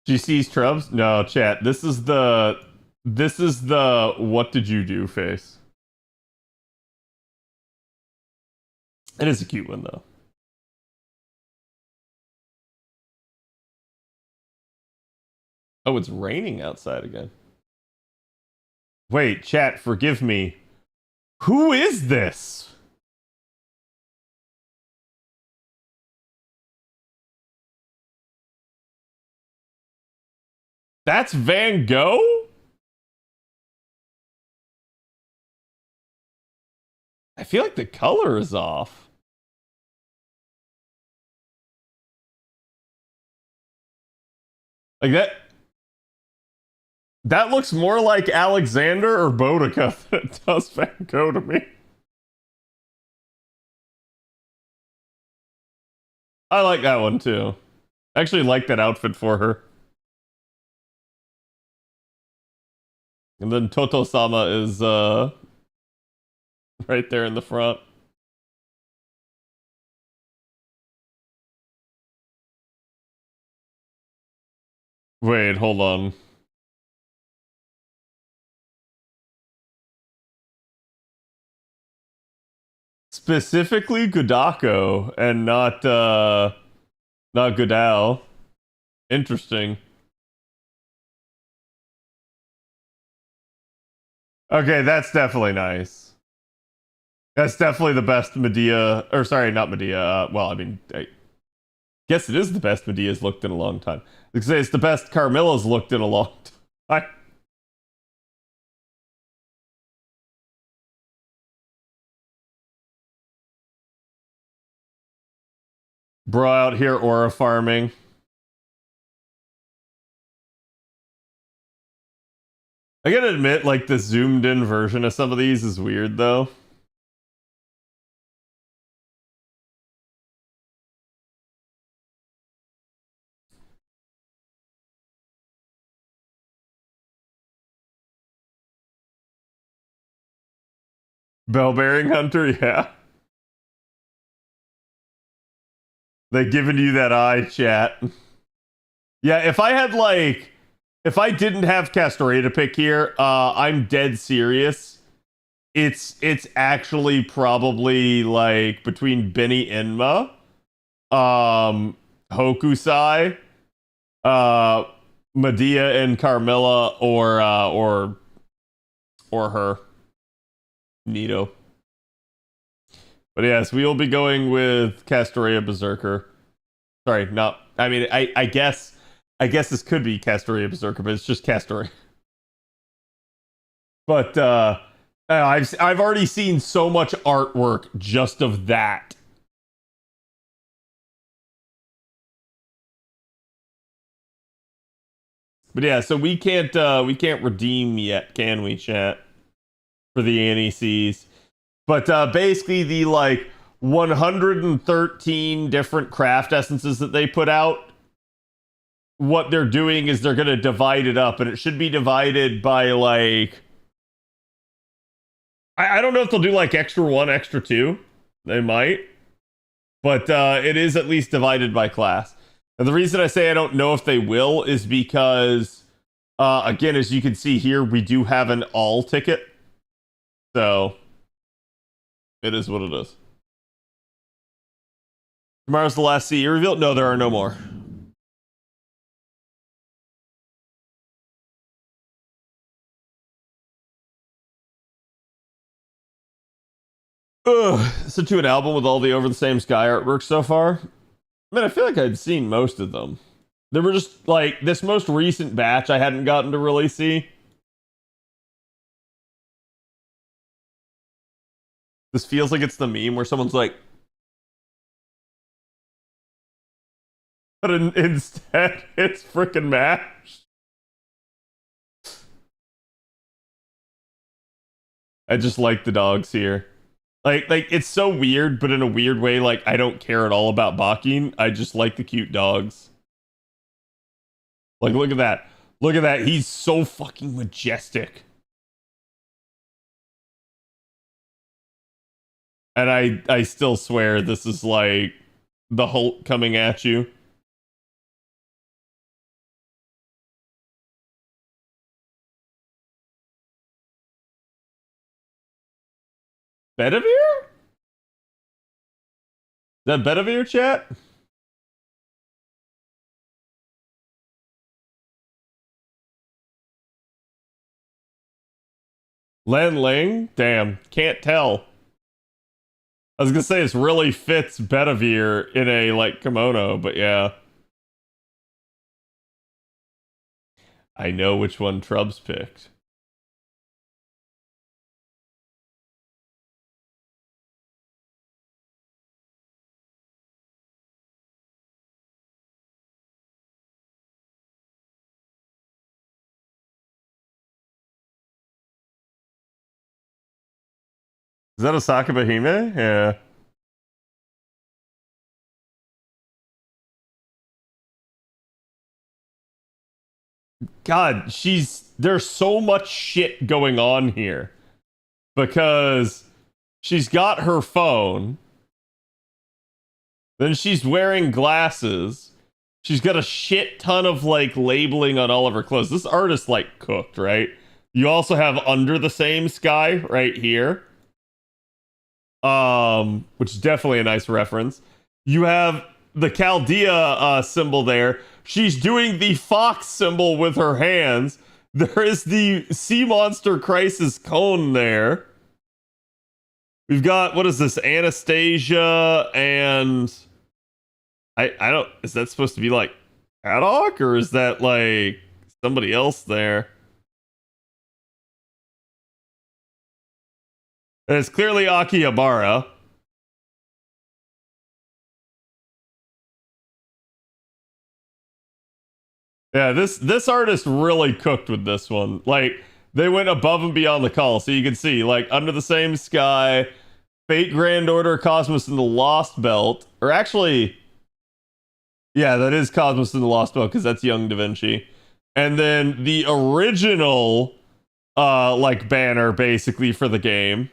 She sees Trubs? No, chat. This is the what did you do face. It is a cute one though. Oh, it's raining outside again. Wait, chat, forgive me. Who is this? That's Van Gogh? I feel like the color is off. Like that looks more like Alexander or Boudica than it does Van Gogh to me. I like that one too. I actually like that outfit for her. And then Toto-sama is right there in the front. Wait, hold on. Specifically Gudako and not Godal. Interesting. Okay, that's definitely nice. That's definitely the best Medea, or sorry, not Medea. Well, I mean, I guess it is the best Medea's looked in a long time. I say it's the best Carmilla's looked in a long time. Bro out here aura farming. I gotta admit, like, the zoomed in version of some of these is weird, though. Bell bearing hunter, yeah. They giving you that eye, chat. Yeah, if I didn't have Castoria to pick here, I'm dead serious. It's actually probably like between Benny Enma, Hokusai, Medea and Carmilla, or her, Nito. But yes, we will be going with Castoria Berserker. Sorry, not. I mean, I guess this could be Castoria Berserker, but it's just Castoria. But I've already seen so much artwork just of that. But yeah, so we can't redeem yet, can we, chat? For the Annie Cs. But basically the like 113 different craft essences that they put out, what they're doing is they're going to divide it up, and it should be divided by like, I don't know if they'll do like extra 1, extra 2. They might. But it is at least divided by class. And the reason I say I don't know if they will is because, again, as you can see here, we do have an all ticket. So, it is what it is. Tomorrow's the last CE reveal? No, there are no more. So to an album with all the Over the Same Sky artwork so far? Man, I feel like I'd seen most of them. There were just, like, this most recent batch I hadn't gotten to really see. This feels like it's the meme where someone's like... But instead, it's frickin' MASH. I just like the dogs here. Like it's so weird, but in a weird way, like, I don't care at all about Bakin. I just like the cute dogs. Like, look at that. Look at that. He's so fucking majestic. And I still swear this is like the Hulk coming at you. Bedivere? Is that Bedivere, chat? Len Ling? Damn, can't tell. I was gonna say this really fits Bedivere in a, like, kimono, but yeah. I know which one Trubs picked. Is that Osaka Bahime? Yeah. God, there's so much shit going on here. Because she's got her phone. Then she's wearing glasses. She's got a shit ton of, like, labeling on all of her clothes. This artist, like, cooked, right? You also have Under the Same Sky right here. Which is definitely a nice reference. You have the Chaldea symbol there. She's doing the fox symbol with her hands. There is the Sea Monster Crisis cone there. We've got, what is this, Anastasia and... I don't... Is that supposed to be, like, Haddock? Or is that, like, somebody else there? And it's clearly Akihabara. Yeah, this artist really cooked with this one. Like, they went above and beyond the call. So you can see, like, Under the Same Sky, Fate Grand Order, Cosmos and the Lost Belt. Or actually... Yeah, that is Cosmos and the Lost Belt, because that's Young Da Vinci. And then the original, like, banner, basically, for the game.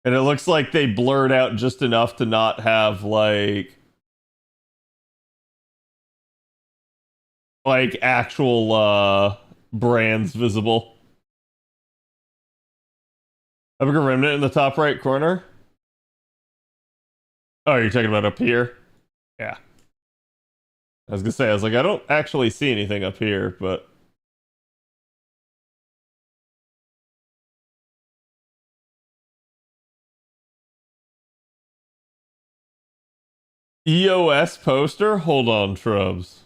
And it looks like they blurred out just enough to not have like actual brands visible. Have a remnant in the top right corner. Oh, you're talking about up here? Yeah. I was gonna say, I was like, I don't actually see anything up here, but EOS poster? Hold on, Trubs.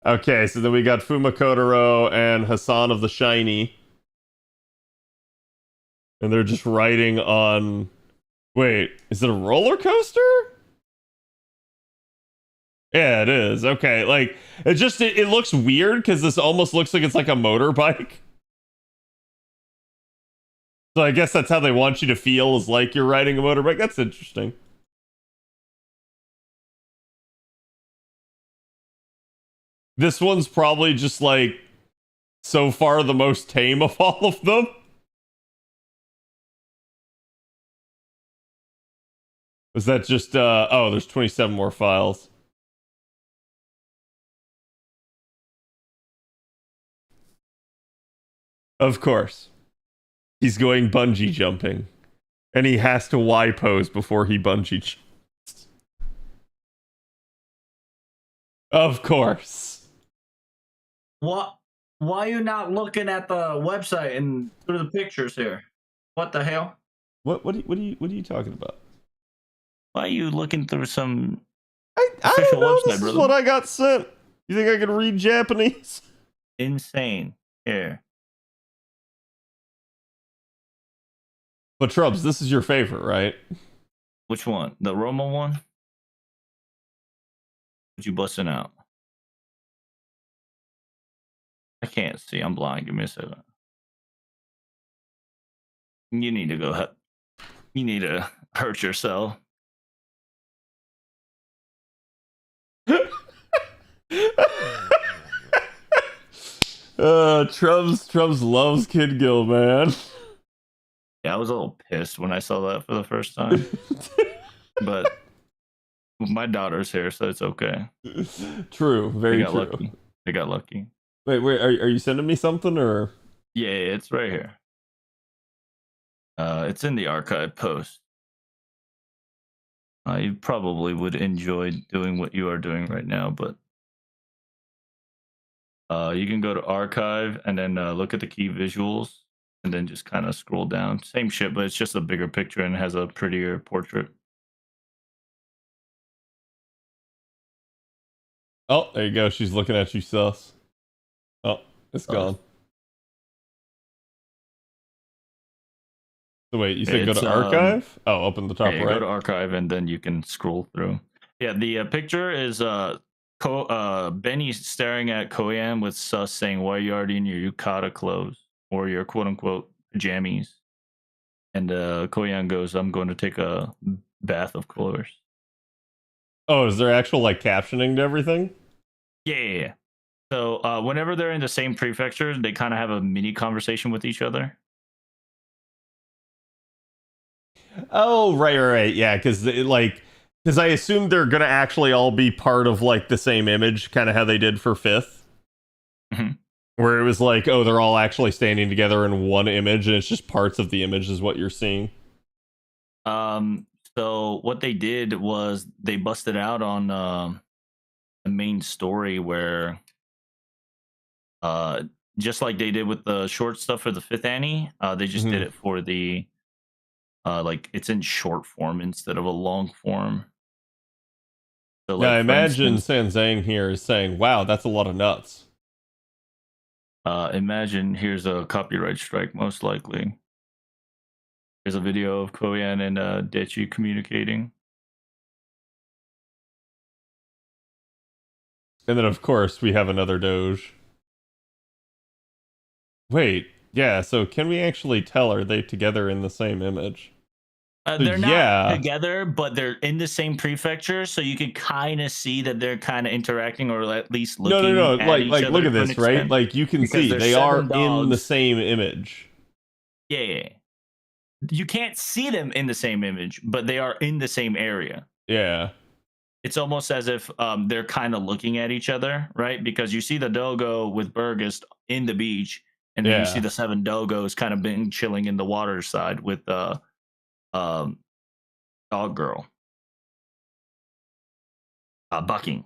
Okay, so then we got Fuma Kotaro and Hassan of the Shiny. And they're just riding on... Wait, is it a roller coaster? Yeah, it is. Okay, like, it looks weird because this almost looks like it's like a motorbike. So I guess that's how they want you to feel, is like you're riding a motorbike. That's interesting. This one's probably just like so far the most tame of all of them. Was that just oh, there's 27 more files. Of course. He's going bungee jumping. And he has to Y pose before he bungee jumps. Of course. What? Why are you not looking at the website and through the pictures here? What the hell? What are you talking about? Why are you looking through some I official don't know. website, This is brother? what I got sent. You think I can read Japanese? Insane. Here. But Trubs, this is your favorite, right? Which one? The Roma one? What you busting out? I can't see. I'm blind. Give me a second. You need to go. You need to hurt yourself. Trubs loves Kid Gill, man. Yeah, I was a little pissed when I saw that for the first time. But my daughter's here, so it's okay. True, very got true. Lucky. They got lucky. Wait, are you sending me something or? Yeah, it's right here. It's in the archive post. You probably would enjoy doing what you are doing right now, but you can go to archive and then look at the key visuals and then just kind of scroll down. Same shit, but it's just a bigger picture and has a prettier portrait. Oh, there you go. She's looking at you, sus. Oh, it's gone. So wait, you said go to archive? Oh, open the top right. Go to archive and then you can scroll through. Yeah, the picture is Benny staring at Koyan with sus saying, "Why are you already in your yukata clothes or your quote unquote jammies?" And Koyan goes, "I'm going to take a bath of colors." Oh, is there actual like captioning to everything? Yeah. So whenever they're in the same prefecture, they kind of have a mini conversation with each other. Oh, right. Yeah, because I assume they're gonna actually all be part of like the same image, kind of how they did for Fifth, where it was like, oh, they're all actually standing together in one image, and it's just parts of the image is what you're seeing. So what they did was they busted out on the main story where, just like they did with the short stuff for the Fifth Annie, they just did it for the. Like it's in short form instead of a long form. So, like, now, I imagine Sanzang here is saying, "Wow, that's a lot of nuts." Imagine here's a copyright strike, most likely. Here's a video of Koyan and Dechi communicating. And then, of course, we have another Doge. Wait, yeah, so can we actually tell, are they together in the same image? They're not Yeah. together, but they're in the same prefecture, so you can kind of see that they're kind of interacting, or at least looking No. at each Like other look at to an this, right? extent. Like you can Because see there's they are 7 in the dogs. same image. Yeah. You can't see them in the same image, but they are in the same area. Yeah. It's almost as if they're kind of looking at each other, right? Because you see the dogo with Burgess in the beach, and then you see Yeah. the 7 dogos kind of been chilling in the water side with um, dog girl bucking.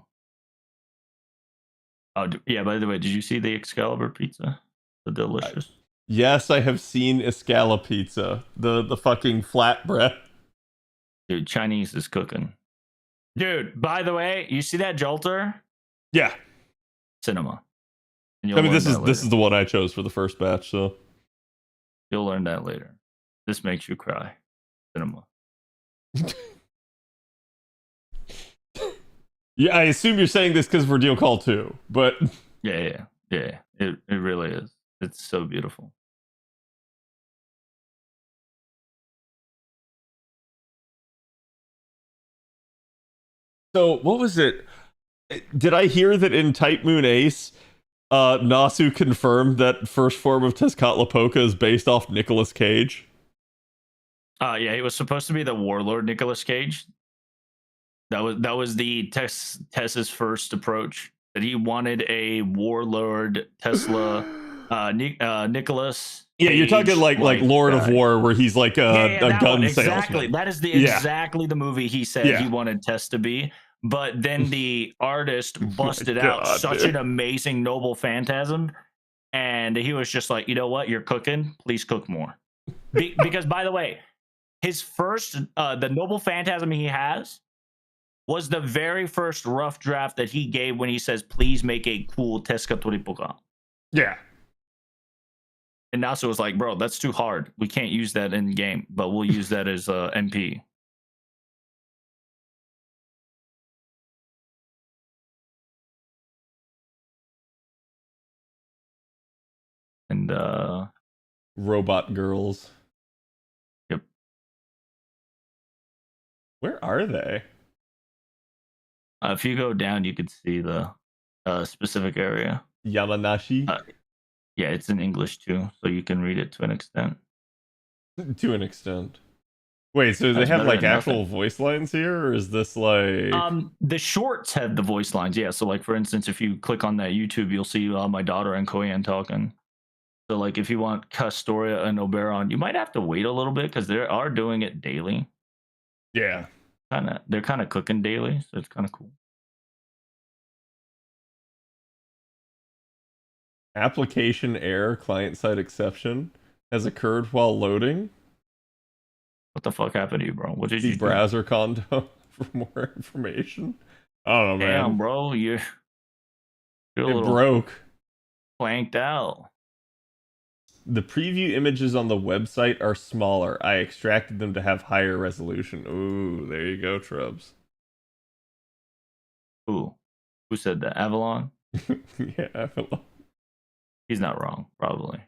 Oh yeah. By the way, did you see the Excalibur pizza? The delicious. Yes, I have seen Escala pizza, the fucking flatbread. Dude, Chinese is cooking. Dude, by the way, you see that Jolter? Yeah. Cinema. And I mean, this learn is the one I chose for the first batch, so you'll learn that later. This makes you cry. Cinema. Yeah, I assume you're saying this because we're Deal Call 2, but Yeah. It really is. It's so beautiful. so what was it? Did I hear that in Type Moon Ace, Nasu confirmed that first form of Tezcatlipoca is based off Nicolas Cage? Yeah, he was supposed to be the warlord Nicolas Cage. That was the Tess's first approach. That he wanted a warlord Tesla Nicholas. Yeah, you're talking like Lord of War, where he's like a gun exactly. salesman. That is exactly the movie he said he wanted Tess to be. But then the artist busted out such an amazing noble phantasm, and he was just like, you know what, you're cooking. Please cook more. Because by the way, his first the noble phantasm he has was the very first rough draft that he gave when he says, please make a cool Tezcatlipoca. Yeah. And NASA was like, bro, that's too hard. We can't use that in game, but we'll use that as MP. And Robot girls. Yep. Where are they? If you go down, you could see the specific area. Yamanashi? Yeah, it's in English too, so you can read it to an extent. To an extent. Wait, so they have like actual voice lines here, or is this like the shorts have the voice lines, yeah. So like for instance, if you click on that YouTube, you'll see my daughter and Koyan talking. So like if you want Castoria and Oberon, you might have to wait a little bit because they are doing it daily. Yeah. They're kind of cooking daily, so it's kind of cool. Application error, client side exception has occurred while loading. What the fuck happened to you, bro? What did you do? Browser condo for more information. I don't know, man. Damn, bro, you're a it little broke. Planked out. The preview images on the website are smaller. I extracted them to have higher resolution. Ooh, there you go, Trubs. Ooh, who said that? Avalon? Yeah, Avalon. He's not wrong, probably.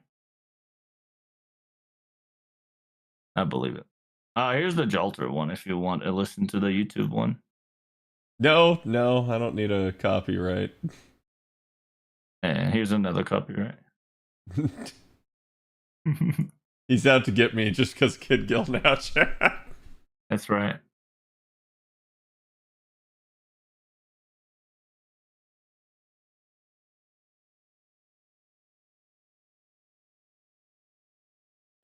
I believe it. Here's the Jolter one if you want to listen to the YouTube one. No, I don't need a copyright. And here's another copyright. He's out to get me just because Kid Gil now chat. That's right.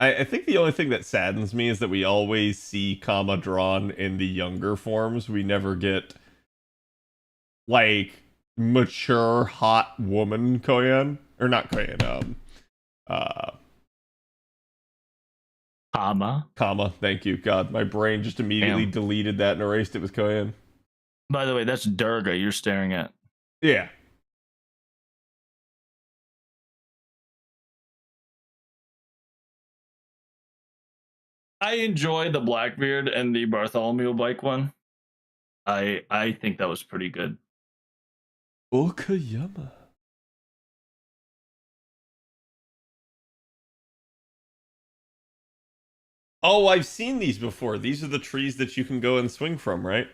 I think the only thing that saddens me is that we always see comma drawn in the younger forms. We never get like mature hot woman Koyan. Or not Koyan, comma, thank you. God, my brain just immediately deleted that and erased it with Koyan. By the way, that's Durga you're staring at. Yeah. I enjoy the Blackbeard and the Bartholomew bike one. I think that was pretty good. Okayama. Oh, I've seen these before. These are the trees that you can go and swing from, right?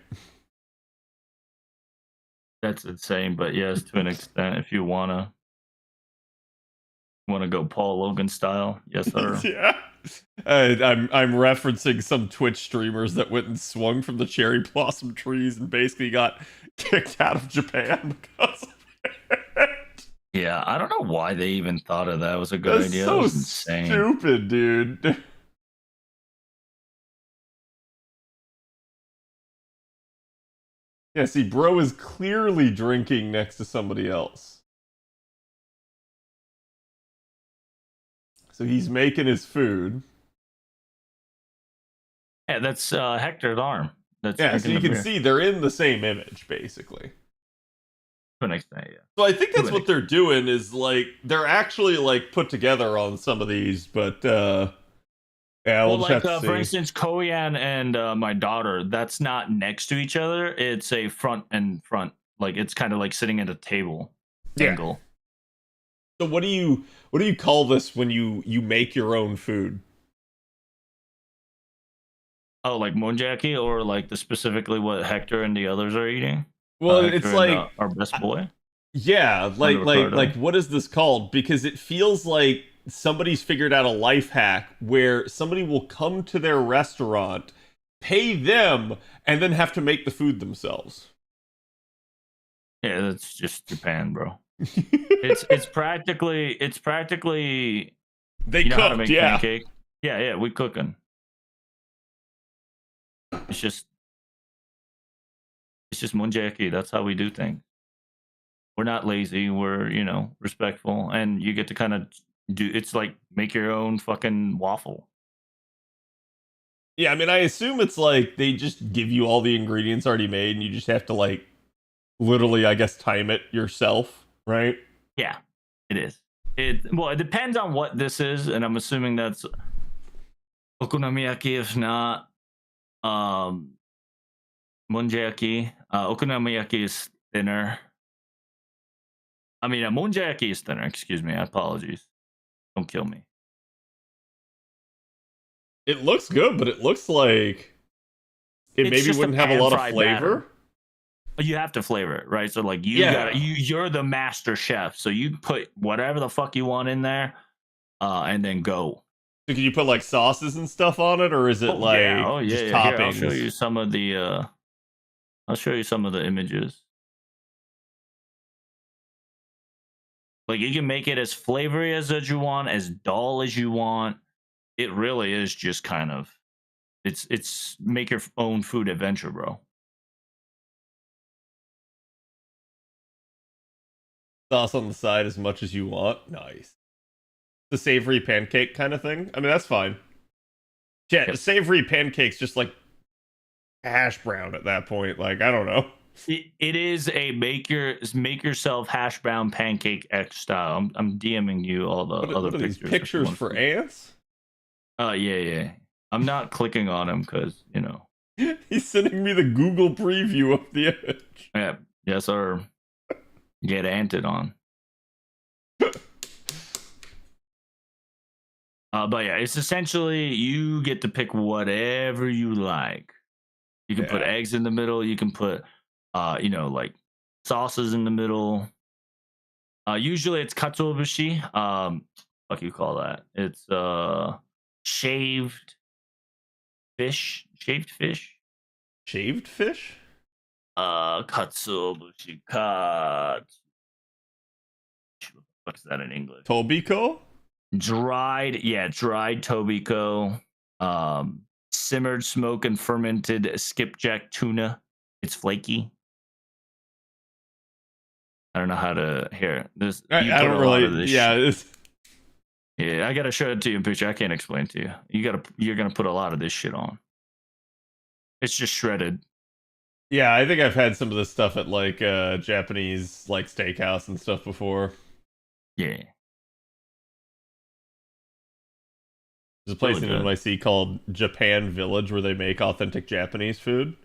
That's insane, but yes, to an extent, if you wanna go Paul Logan style, yes sir. Yeah. I'm referencing some Twitch streamers that went and swung from the cherry blossom trees and basically got kicked out of Japan because of it. Yeah, I don't know why they even thought of that. Was a good That's idea. so That was insane. stupid, dude. Yeah, see, bro is clearly drinking next to somebody else. So he's making his food. Yeah, that's Hector's arm. That's Yeah, so you can see they're in the same image, basically. To an extent, yeah. So I think that's what they're doing is like they're actually like put together on some of these, but yeah, we'll like have to see. For instance, Koyan and my daughter, that's not next to each other. It's a front and front. Like it's kind of like sitting at a table angle. So what do you call this when you make your own food? Oh, like monjaki, or like specifically what Hector and the others are eating? Well, Hector it's and, like our best boy. Yeah, like what is this called? Because it feels like somebody's figured out a life hack where somebody will come to their restaurant, pay them, and then have to make the food themselves. Yeah, that's just Japan, bro. it's practically they you know cooked, how to make yeah. pancake. Yeah, we cooking. It's just monjaki. That's how we do things. We're not lazy. We're, respectful, and you get to kind of do. It's like make your own fucking waffle. Yeah, I mean, I assume it's like they just give you all the ingredients already made, and you just have to like literally, I guess, time it yourself, right? Yeah, it is. It depends on what this is, and I'm assuming that's okonomiyaki. If not, monjaki. Okonomiyaki is thinner. I mean, monjaki is thinner. Excuse me. Apologies. Don't kill me. It looks good, but it looks like it maybe wouldn't have a lot of flavor. Batter. You have to flavor it, right? So like you're the master chef, so you put whatever the fuck you want in there, and then go. So can you put like sauces and stuff on it, or is it just toppings? Here, I'll show you some of the. I'll show you some of the images. Like you can make it as flavory as you want, as dull as you want. It really is just kind of, it's make your own food adventure, bro. Sauce on the side as much as you want. Nice. The savory pancake kind of thing. I mean, that's fine. Yeah, yep. Savory pancake's just like hash brown at that point. Like, I don't know. It is a make yourself hash brown pancake X style. I'm DMing you all the other pictures. These pictures for ants? Yeah. I'm not clicking on them because he's sending me the Google preview of the image. Yeah, yes, sir. Get anted on. But yeah, it's essentially you get to pick whatever you like. You can put eggs in the middle. You can put, like sauces in the middle. Usually it's katsuobushi. What do you call that? It's shaved fish. Shaved fish. Shaved fish. Katsuobushi. What's that in English? Tobiko? Dried tobiko. Simmered, smoked, and fermented skipjack tuna. It's flaky. I don't know how to hear this. I don't really. Yeah, yeah. I gotta show it to you in picture. I can't explain to you. You're gonna put a lot of this shit on. It's just shredded. Yeah, I think I've had some of this stuff at like Japanese like steakhouse and stuff before. Yeah. There's a place in NYC called Japan Village where they make authentic Japanese food.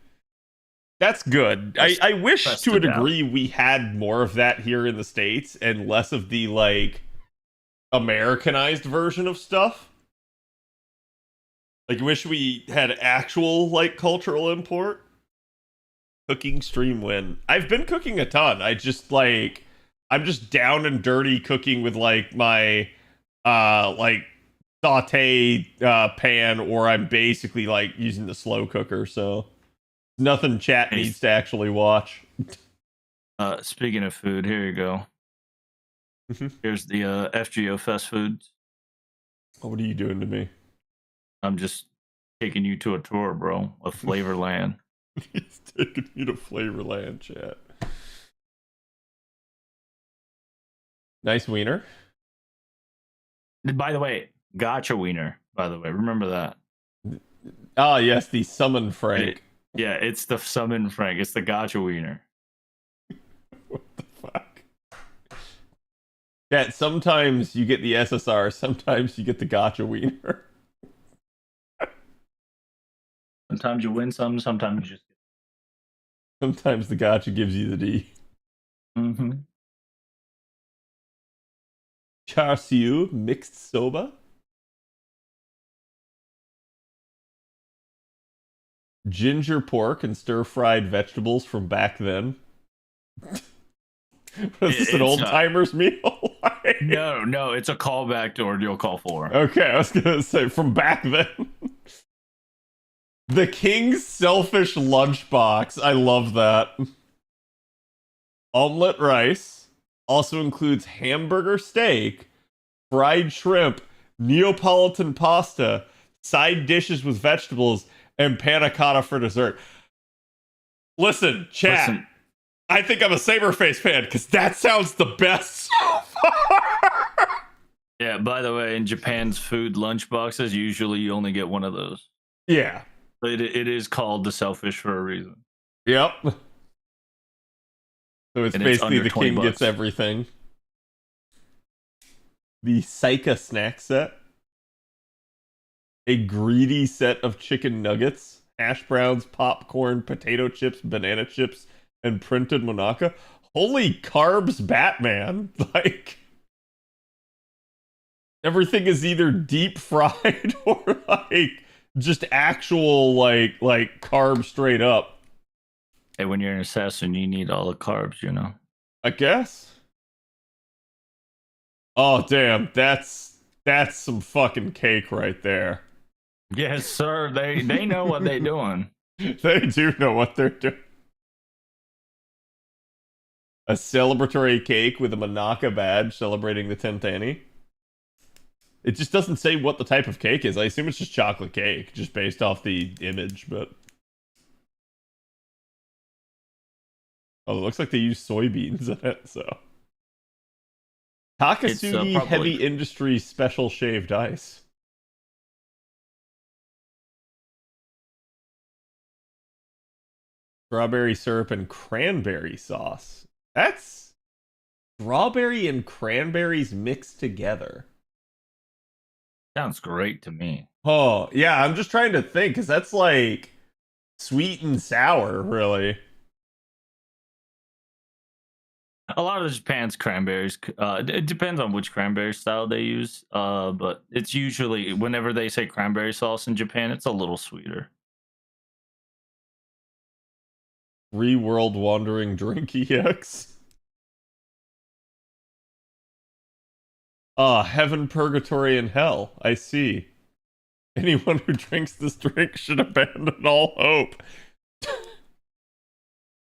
That's good. I wish to a degree we had more of that here in the States and less of the like Americanized version of stuff. Like, wish we had actual like cultural import. Cooking stream win. I've been cooking a ton. I'm just down and dirty cooking with like my like saute pan, or I'm basically like using the slow cooker, so nothing chat needs to actually watch. Speaking of food, here you go. Here's the FGO fast foods. What are you doing to me? I'm just taking you to a tour, bro, of Flavorland. He's taking you to Flavorland, chat. Nice wiener. By the way, gotcha wiener, by the way. Remember that. Ah, yes, the summon Frank. Yeah, it's the summon Frank. It's the gotcha wiener. What the fuck? Yeah, sometimes you get the SSR, sometimes you get the gotcha wiener. Sometimes you win some, sometimes you just get. Sometimes the gotcha gives you the D. Mm-hmm. Char siu mixed soba. Ginger pork and stir-fried vegetables from back then. Was this an old timer's meal? No, it's a callback to Ordeal Call 4. Okay, I was gonna say from back then. The King's Selfish Lunchbox. I love that. Omelette rice. Also includes hamburger steak, fried shrimp, Neapolitan pasta, side dishes with vegetables, and panna cotta for dessert. Listen, chat. I think I'm a Saberface fan because that sounds the best so far. Yeah, by the way, in Japan's food lunchboxes, usually you only get one of those. Yeah. It is called the Selfish for a reason. Yep. So it's basically the king gets everything. The Saika snack set. A greedy set of chicken nuggets, hash browns, popcorn, potato chips, banana chips, and printed Monaca. Holy carbs, Batman. Like, everything is either deep fried or like just actual like carb straight up. Hey, when you're an assassin, you need all the carbs, you know. I guess. Oh damn, that's some fucking cake right there. Yes, sir. They know what they're doing. They do know what they're doing. A celebratory cake with a Monaca badge celebrating the 10th Annie. It just doesn't say what the type of cake is. I assume it's just chocolate cake, just based off the image, but... Oh, it looks like they use soybeans in it, so... Takasugi Heavy Industry Special Shaved Ice. Strawberry syrup and cranberry sauce. That's... strawberry and cranberries mixed together. Sounds great to me. Oh, yeah, I'm just trying to think, because that's like sweet and sour, really. A lot of Japan's cranberries, it depends on which cranberry style they use, but it's usually, whenever they say cranberry sauce in Japan, it's a little sweeter. World Wandering Drink EX. Ah, Heaven, Purgatory, and Hell. I see. Anyone who drinks this drink should abandon all hope.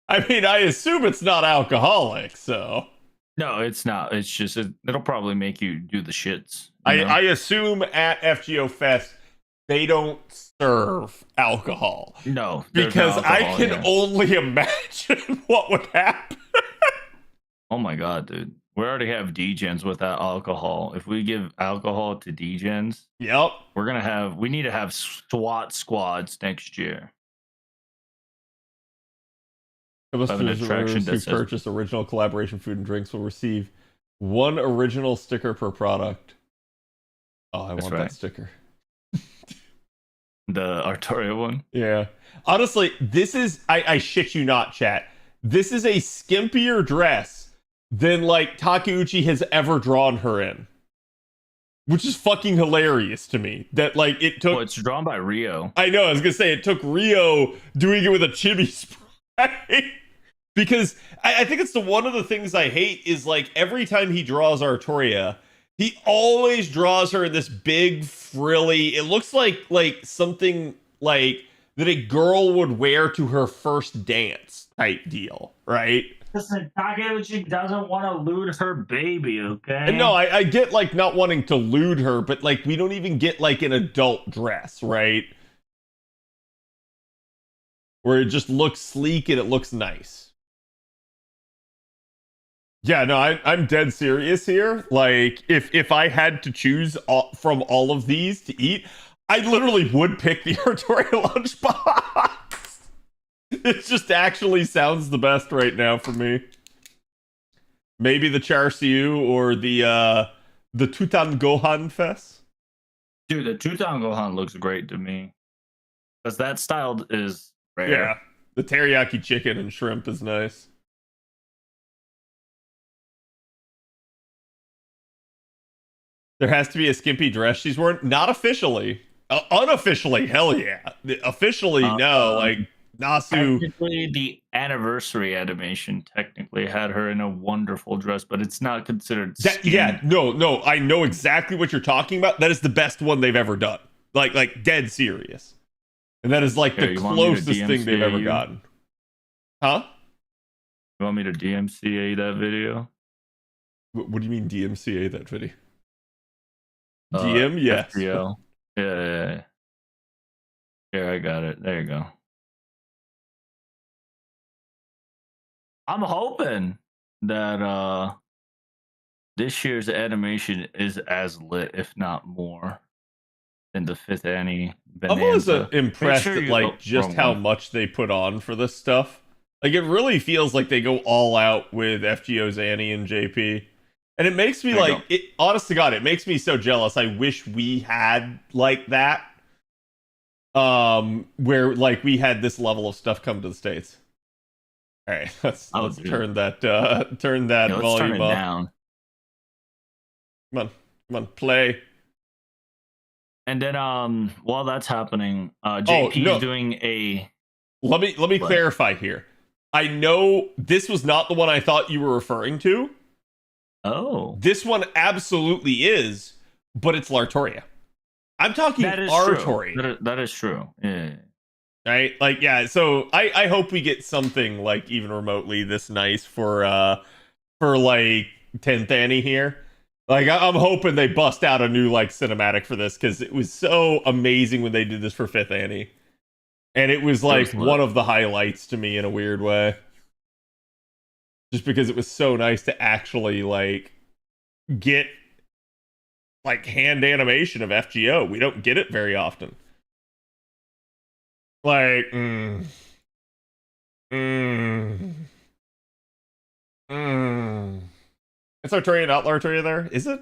I mean, I assume it's not alcoholic, so... No, it's not. It's just, it'll probably make you do the shits. You know? I assume at FGO Fest, they don't serve alcohol. No. Because no alcohol, I can only imagine what would happen. Oh my god, dude. We already have degens without alcohol. If we give alcohol to degens, yep, we need to have SWAT squads next year. Customers who purchase original collaboration food and drinks will receive one original sticker per product. Oh, I want that sticker. The Artoria one? Yeah. Honestly, this is, I shit you not, chat. This is a skimpier dress than like Takeuchi has ever drawn her in. which is fucking hilarious to me. That like it took. Well, it's drawn by Rio. I know. I was gonna say it took Rio doing it with a chibi spray. Because I think it's one of the things I hate is like every time he draws Artoria, he always draws her in this big frilly. It looks like something like that a girl would wear to her first dance type deal, right? Listen, Takeuchi doesn't want to lewd her baby, okay? And no, I get like not wanting to lewd her, but like we don't even get like an adult dress, right? Where it just looks sleek and it looks nice. Yeah, no, I'm dead serious here. Like, if I had to choose from all of these to eat, I literally would pick the Artoria lunchbox. It just actually sounds the best right now for me. Maybe the Char Siu or the Tutan Gohan Fest. Dude, the Tutan Gohan looks great to me. Because that style is rare. Yeah, the teriyaki chicken and shrimp is nice. There has to be a skimpy dress she's wearing. Not officially. Unofficially, hell yeah. Officially, no. Like, Nasu. Technically, the anniversary animation technically had her in a wonderful dress, but it's not considered. Yeah, no. I know exactly what you're talking about. That is the best one they've ever done. Like dead serious. And that is like the closest thing they've ever gotten. Huh? You want me to DMCA that video? What do you mean DMCA that video? DM, yes. FGO. Yeah. Here, I got it. There you go. I'm hoping that this year's animation is as lit, if not more, than the 5th Annie Bonanza. I'm always impressed at like just how much they put on for this stuff. Like it really feels like they go all out with FGO's Annie and JP. And it makes me like, honest to God, it makes me so jealous. I wish we had like that. Where like we had this level of stuff come to the States. All right, let's turn that volume turn it up. Down. Come on, play. And then while that's happening, JP is doing a. Let me clarify here. I know this was not the one I thought you were referring to. Oh. This one absolutely is, but it's Lartoria. I'm talking Artoria. That is true. Yeah. Right? Like, yeah, so I hope we get something like even remotely this nice for like 10th Annie here. Like I'm hoping they bust out a new like cinematic for this because it was so amazing when they did this for 5th Annie. And it was like one of the highlights to me in a weird way. Just because it was so nice to actually like get like hand animation of FGO. We don't get it very often. Like, It's Artoria, not Lartoria there? Is it?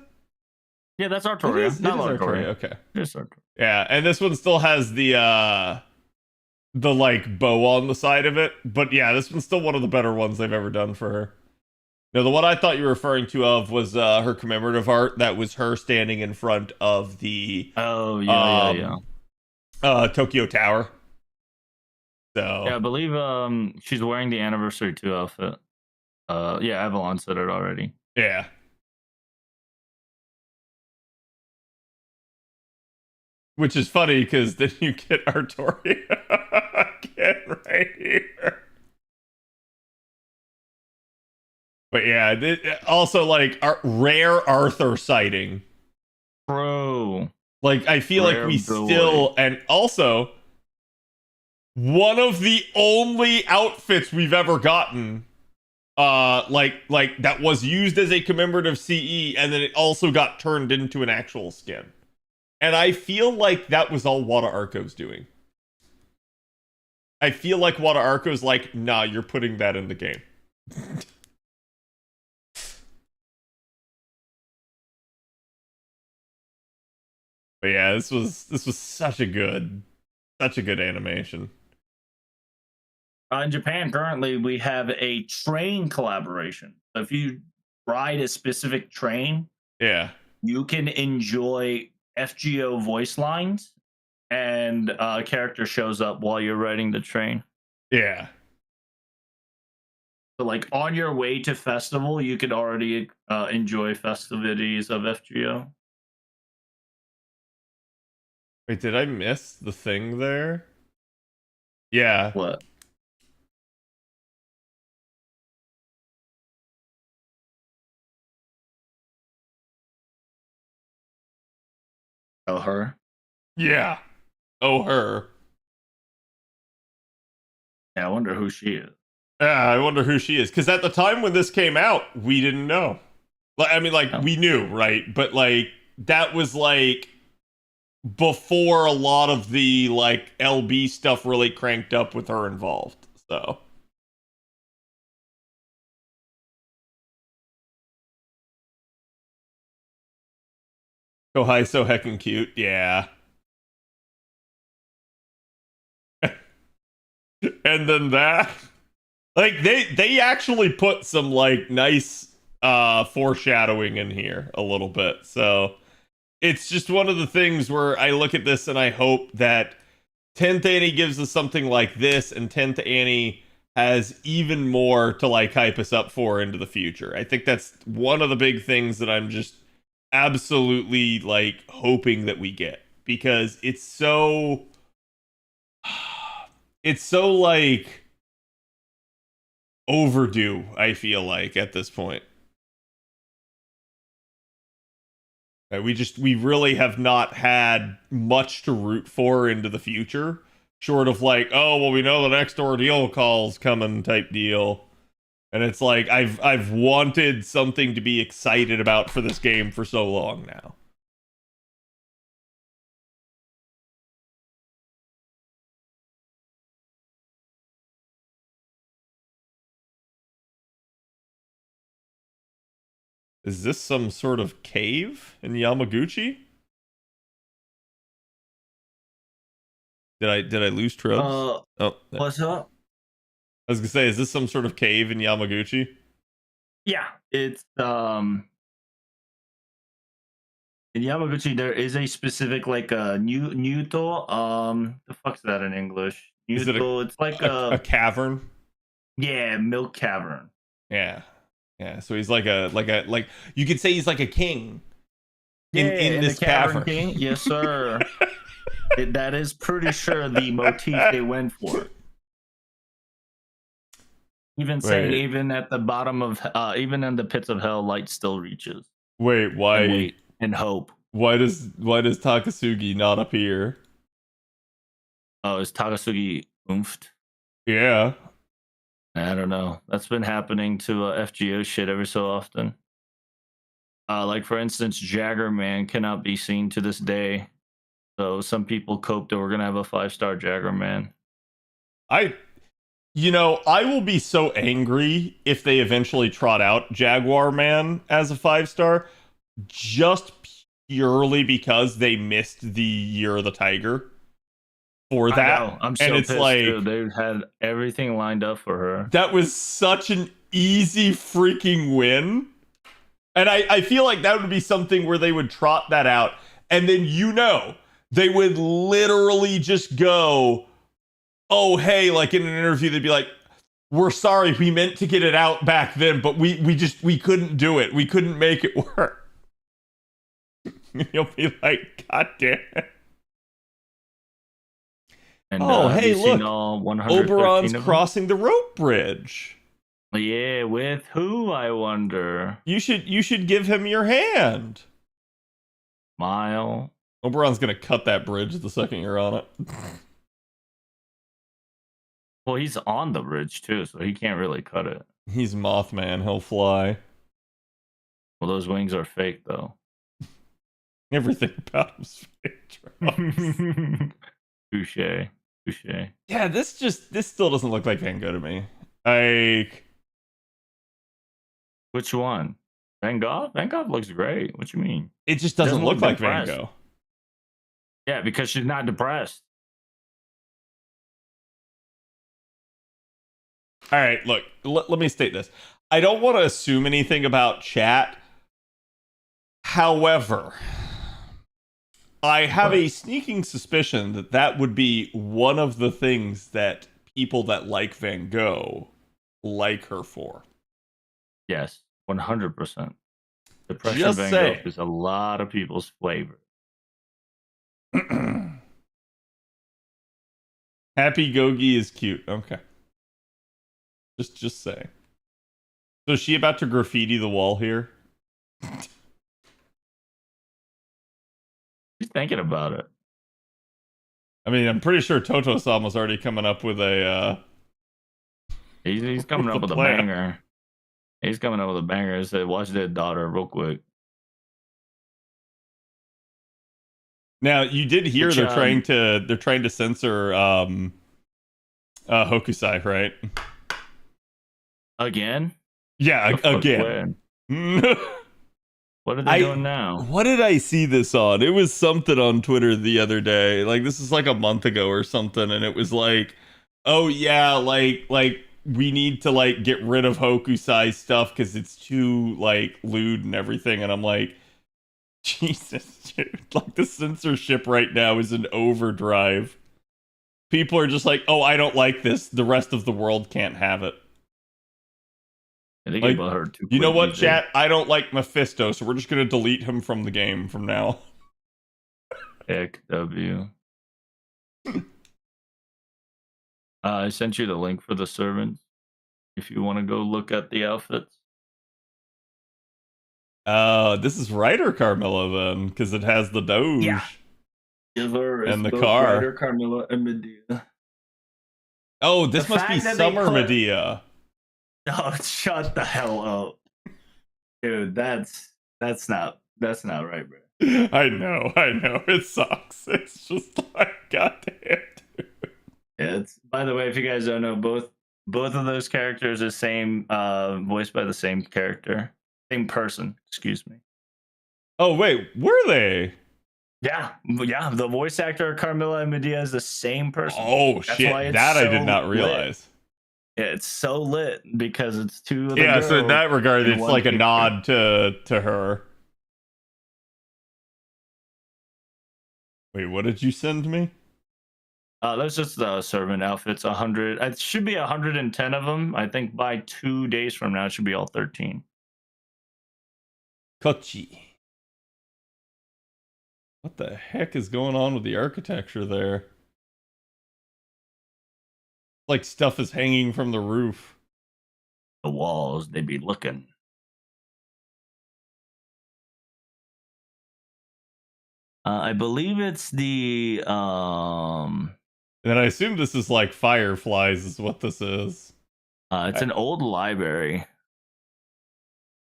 Yeah, that's Artoria. It is Artoria. Okay. It's Artoria. Yeah, and this one still has the like bow on the side of it. But yeah, this one's still one of the better ones they've ever done for her. No, the one I thought you were referring to was her commemorative art. That was her standing in front of the Tokyo Tower. So yeah, I believe she's wearing the Anniversary 2 outfit. Yeah, Avalon said it already. Yeah. Which is funny because then you get Artoria again right here. But yeah, also like rare Arthur sighting. Bro. Like I feel like we still, and also one of the only outfits we've ever gotten like that was used as a commemorative CE and then it also got turned into an actual skin. And I feel like that was all Wada Arco's doing. I feel like Wada Arco's like, nah, you're putting that in the game. But yeah, this was such a good animation. In Japan, currently, we have a train collaboration. So if you ride a specific train, yeah, you can enjoy FGO voice lines, and a character shows up while you're riding the train. Yeah. So, like, on your way to festival, you could already enjoy festivities of FGO. Wait, did I miss the thing there? Yeah. What? Oh, her? Yeah. Oh, her. Yeah, I wonder who she is. Yeah, I wonder who she is. Because at the time when this came out, we didn't know. Like, I mean, like, we knew, right? But, like, that was, like, before a lot of the, like, LB stuff really cranked up with her involved. So. Oh, hi, so heckin' cute. Yeah. And then that. Like, they actually put some, like, nice foreshadowing in here a little bit. So it's just one of the things where I look at this and I hope that 10th Annie gives us something like this, and 10th Annie has even more to, like, hype us up for into the future. I think that's one of the big things that I'm just absolutely, like, hoping that we get, because it's so like overdue, I feel like, at this point. We really have not had much to root for into the future, short of like, oh well, we know the next ordeal call's coming type deal. And it's like I've wanted something to be excited about for this game for so long now. Is this some sort of cave in Yamaguchi? Did I lose Trubs? What's up? I was gonna say, is this some sort of cave in Yamaguchi? Yeah, it's in Yamaguchi. There is a specific, like, Nyuto. The fuck's that in English? Is it Nyuto. It's like a cavern? Yeah, milk cavern. Yeah. Yeah, so he's like you could say he's like a king in this cavern. King? Yes, sir. That is pretty sure the motif they went for. Even saying, even at the bottom of, even in the pits of hell, light still reaches. Wait, why? And wait and hope. Why does Takasugi not appear? Oh, is Takasugi oofed? Yeah. I don't know. That's been happening to FGO shit every so often. Like, for instance, Jagger Man cannot be seen to this day. So some people cope that we're going to have a 5-star Jagger Man. I will be so angry if they eventually trot out Jaguar Man as a 5-star, just purely because they missed the Year of the Tiger for that. I know. I'm so pissed, too. They had everything lined up for her. That was such an easy freaking win. And I feel like that would be something where they would trot that out, and then they would literally just go, oh, hey, like in an interview, they'd be like, we're sorry, we meant to get it out back then, but we couldn't do it. We couldn't make it work. You'll be like, God damn it. And, oh, hey, look, Oberon's crossing the rope bridge. Yeah, with who, I wonder? You should give him your hand. Smile. Oberon's gonna cut that bridge the second you're on it. Well, he's on the bridge too, so he can't really cut it. He's Mothman, he'll fly. Well, those wings are fake, though. Everything about him's fake. Touche. Yeah, this still doesn't look like Van Gogh to me. Like, which one? Van Gogh? Van Gogh looks great. What you mean? It just doesn't look like Van Gogh. Yeah, because she's not depressed. All right, look, let me state this. I don't want to assume anything about chat. However, I have a sneaking suspicion that that would be one of the things that people that like Van Gogh like her for. Yes, 100%. Depression Just Van saying. Gogh is a lot of people's flavor. Happy Gogi is cute. Okay. Just saying. So is she about to graffiti the wall here? She's thinking about it. I mean, I'm pretty sure Toto-sama's already coming up with a He's coming up with a banger. He's coming up with a banger. He said, "Watch that daughter real quick." Now you did hear they're trying to censor Hokusai, right? Again? Yeah, again. What are they doing now? What did I see this on? It was something on Twitter the other day. Like, this is like a month ago or something, and it was like, oh yeah, like we need to like get rid of Hokusai stuff because it's too like lewd and everything. And I'm like, Jesus, dude, like the censorship right now is in overdrive. People are just like, oh, I don't like this. The rest of the world can't have it. I think like, about her too. You know what, chat? I don't like Mephisto, so we're just gonna delete him from the game from now. Heck W. I sent you the link for the servants if you want to go look at the outfits. This is Ryder Carmilla then, because it has the Doge. Yeah. And the car. Ryder, Carmilla, and Medea. Oh, this must be Summer Medea. Oh, shut the hell up, dude. That's not right, bro. I know. It sucks. It's just like, goddamn, dude. Yeah, it's, by the way, if you guys don't know, both of those characters are voiced by the same character, same person. Excuse me. Oh wait, were they? Yeah. The voice actor Carmilla and Medea is the same person. Oh That's shit, that I did not realize. Lit. Yeah, it's so lit because it's two of the girls. So in that regard, it's like a nod to her. Wait, what did you send me? That's just the servant outfits. 100. It should be 110 of them. I think by 2 days from now, it should be all 13. Kochi. What the heck is going on with the architecture there? Like stuff is hanging from the roof. The walls, they be looking. I believe it's the And I assume this is like Fireflies is what this is. It's an old library.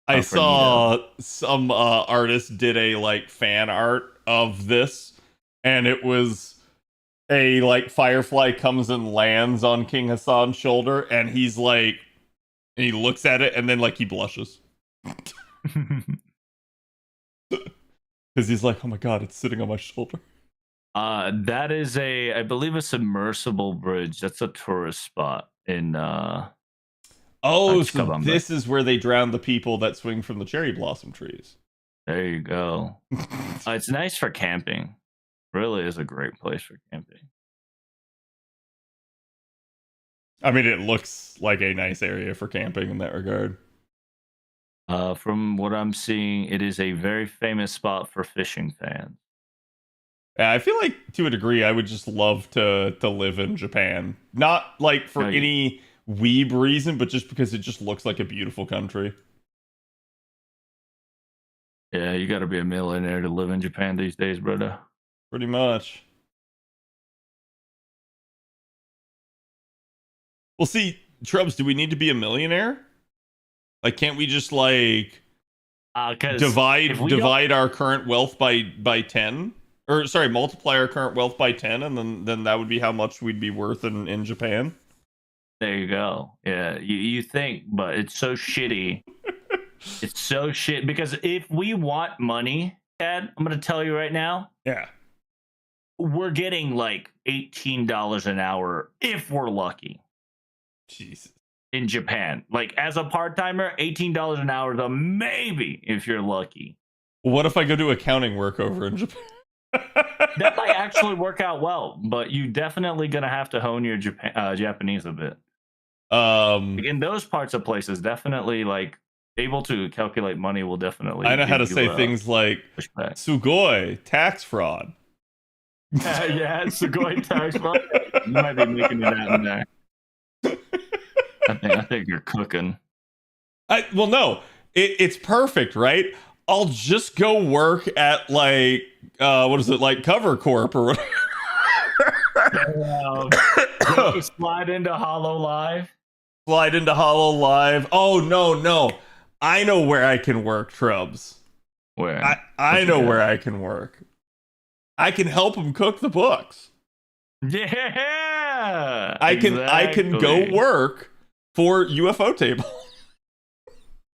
I saw some artist did a like fan art of this, and it was a like firefly comes and lands on King Hassan's shoulder, and he's like, and he looks at it, and then like he blushes because he's like, oh my god, it's sitting on my shoulder. That is I believe a submersible bridge. That's a tourist spot in Oh, so this is where they drown the people that swing from the cherry blossom trees. There you go. It's nice for camping. Really is a great place for camping. I mean, it looks like a nice area for camping in that regard. From what I'm seeing, it is a very famous spot for fishing fans. Yeah, I feel like to a degree, I would just love to live in Japan. Not like for any weeb reason, but just because it just looks like a beautiful country. Yeah, you got to be a millionaire to live in Japan these days, brother. Pretty much. Well, see, Trubs, do we need to be a millionaire? Like, can't we just like divide our current wealth by 10? Or sorry, multiply our current wealth by 10, and then that would be how much we'd be worth in Japan. There you go. Yeah, you think, but it's so shitty. It's so shit because if we want money, Dad, I'm gonna tell you right now. Yeah. We're getting like $18 an hour if we're lucky. Jesus. In Japan. Like as a part-timer, $18 an hour is a maybe if you're lucky. What if I go do accounting work over in Japan? That might actually work out well, but you definitely gonna have to hone your Japanese a bit. In those parts of places, definitely like able to calculate money will definitely. I know how to give you say a things like pushback. "sugoi," tax fraud. Yeah, sugoi tax fraud. You might be making it out in there. I think you're cooking. Well, no, it's perfect, right? I'll just go work at like what is it, like Cover Corp or whatever. Go slide into Hollow Live. Slide into Hollow Live. Oh no, I know where I can work, Trubs. Where? I know where I can work. I can help him cook the books. Yeah, I can go work for UFO Table.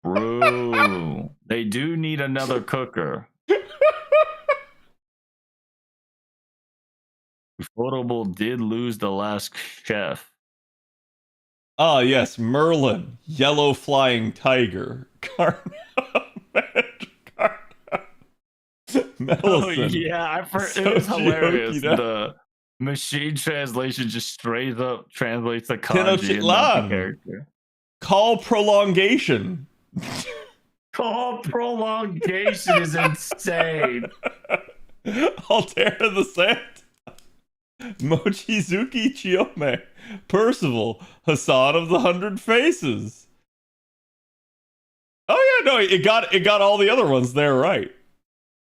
Bro, they do need another cooker. Ufotable did lose the last chef. Ah, yes, Merlin, yellow flying tiger, Carnal, Oh yeah, it was hilarious. Okina. The machine translation just straight up translates the kanji and not the character. Call prolongation. Call prolongation is insane. Altera the Sand. Mochizuki Chiyome. Percival, Hassan of the 100 Faces. Oh yeah, no, it got all the other ones there right.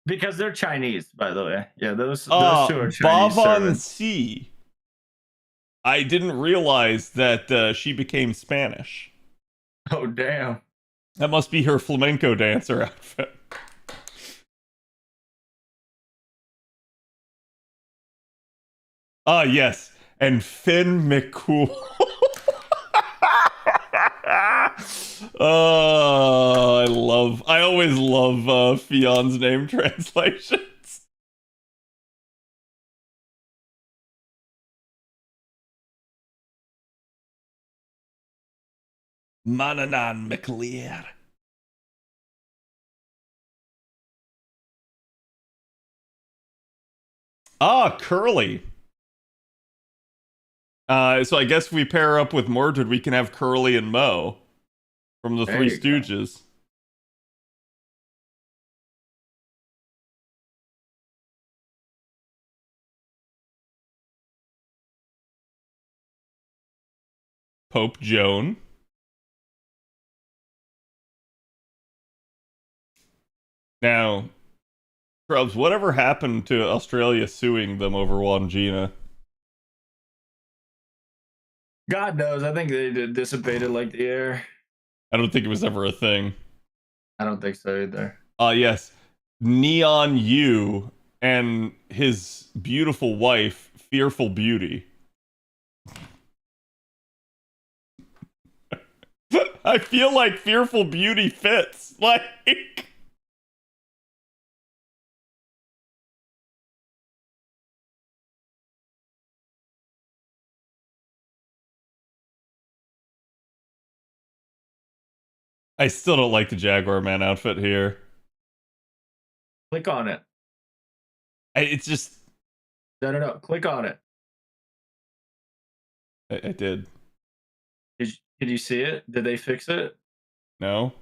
Because they're Chinese, by the way. Yeah, those two are Chinese. Bavon C. I didn't realize that she became Spanish. Oh damn. That must be her flamenco dancer outfit. Ah, yes. And Finn McCool. Oh, I always love Fion's name translations. Mananan McLear. Ah, Curly. So I guess if we pair up with Mordred, we can have Curly and Mo from the Three Stooges. Pope Joan. Now, Trubs, whatever happened to Australia suing them over Wangina? God knows. I think they dissipated like the air. I don't think it was ever a thing. I don't think so either. Yes. Neon Yu and his beautiful wife, Fearful Beauty. I feel like Fearful Beauty fits. Like... I still don't like the Jaguar Man outfit here. Click on it. It's just... No. Click on it. I did. Did you see it? Did they fix it? No.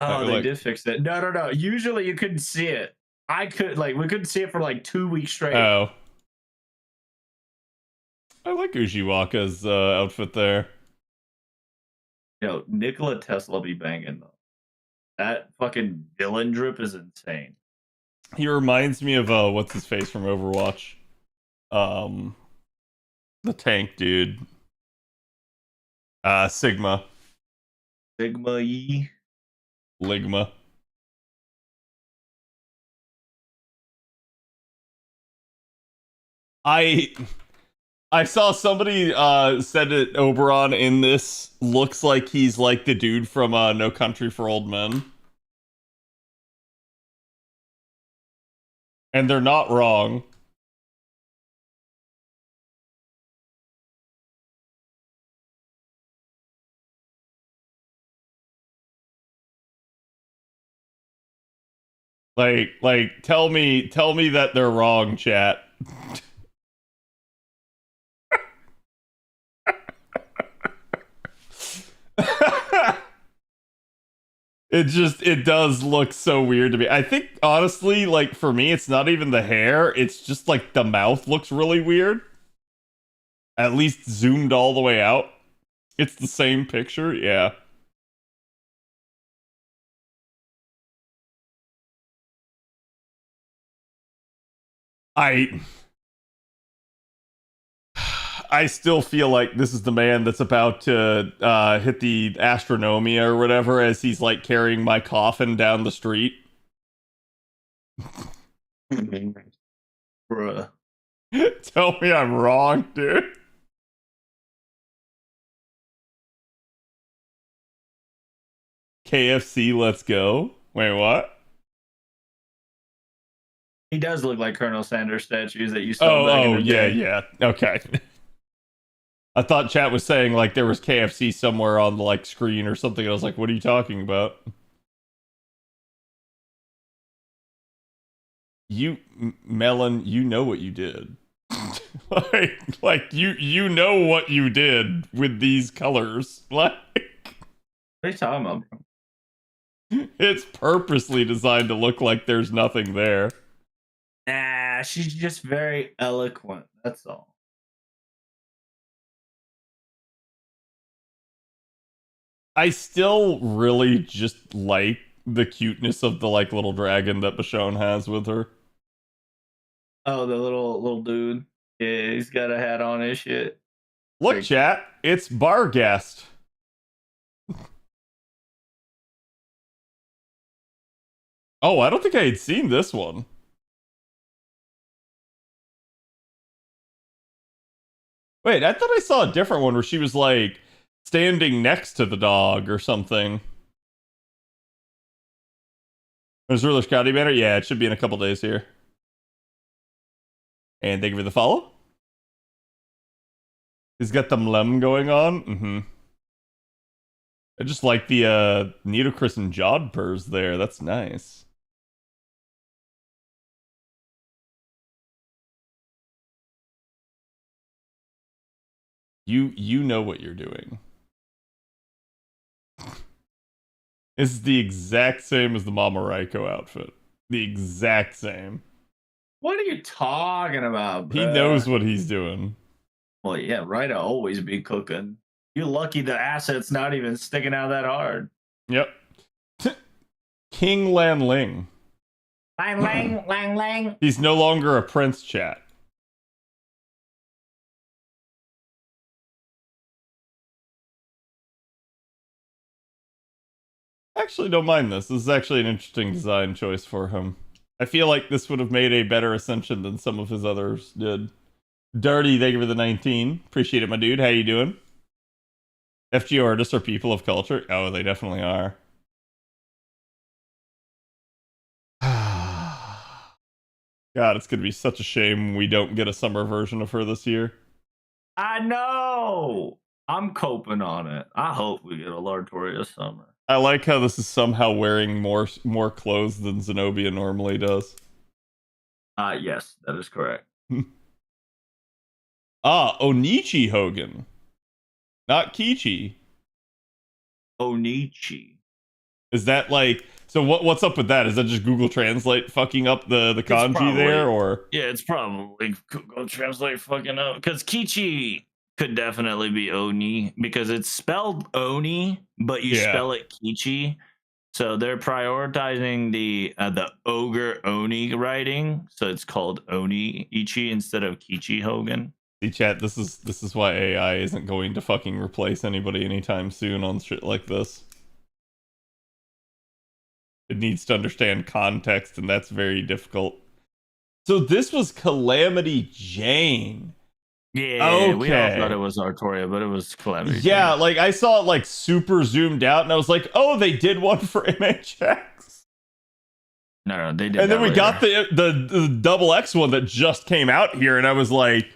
Oh, they did fix it. No. Usually you couldn't see it. We couldn't see it for like 2 weeks straight. Oh. I like Ujiwaka's outfit there. Yo, Nikola Tesla be banging though. That fucking villain drip is insane. He reminds me of what's his face from Overwatch? The tank dude. Sigma. Sigma E. Ligma. I saw somebody said it, Oberon in this looks like he's like the dude from No Country for Old Men. And they're not wrong. Tell me that they're wrong, chat. It does look so weird to me. I think honestly, like for me, it's not even the hair, it's just like the mouth looks really weird. At least zoomed all the way out. It's the same picture, yeah. I still feel like this is the man that's about to hit the astronomia or whatever as he's like carrying my coffin down the street. Bruh. Tell me I'm wrong, dude. KFC, let's go. Wait, what? He does look like Colonel Sanders statues that you saw back in the day. Yeah. Okay. I thought chat was saying like there was KFC somewhere on the like screen or something. I was like, what are you talking about? Melon, you know what you did. you know what you did with these colors. Like, what are you talking about, bro? It's purposely designed to look like there's nothing there. Nah, she's just very eloquent. That's all. I still really just like the cuteness of the like little dragon that Michonne has with her. Oh, the little dude. Yeah, he's got a hat on his shit. Look, chat, it's Barghast. Oh, I don't think I had seen this one. Wait, I thought I saw a different one where she was like standing next to the dog or something. Is Ruler Scotty Banner? Yeah, it should be in a couple days here. And thank you for the follow. He's got the mlem going on. Mm-hmm. I just like the Nitocris and Jodhpurs there. That's nice. You know what you're doing. It's the exact same as the Mama Raiko outfit. The exact same. What are you talking about, bro? He knows what he's doing. Well, yeah, right. I'll always be cooking. You're lucky the asset's not even sticking out that hard. Yep. King Lan Ling. Lang. He's no longer a prince, chat. Actually, don't mind this. This is actually an interesting design choice for him. I feel like this would have made a better ascension than some of his others did. Dirty, thank you for the 19. Appreciate it, my dude. How you doing? FGO artists are people of culture. Oh, they definitely are. God, it's going to be such a shame we don't get a summer version of her this year. I know. I'm coping on it. I hope we get a Lartoria summer. I like how this is somehow wearing more clothes than Zenobia normally does. Yes, that is correct. Onichi Hogan. Not Kichi. Onichi. Is that like... So what's up with that? Is that just Google Translate fucking up the kanji probably, there, or? Yeah, it's probably Google Translate fucking up. Because Kichi could definitely be Oni, because it's spelled Oni, but you spell it Kichi. So they're prioritizing the ogre Oni writing, so it's called Oni Ichi instead of Kichi Hogan. See, chat, this is why AI isn't going to fucking replace anybody anytime soon on shit like this. It needs to understand context, and that's very difficult. So this was Calamity Jane. Yeah, okay. We all thought it was Artoria, but it was Calamity. Yeah, Jane. Like I saw it like super zoomed out, and I was like, "Oh, they did one for MHX." No, they did. And then we got the double X one that just came out here, and I was like,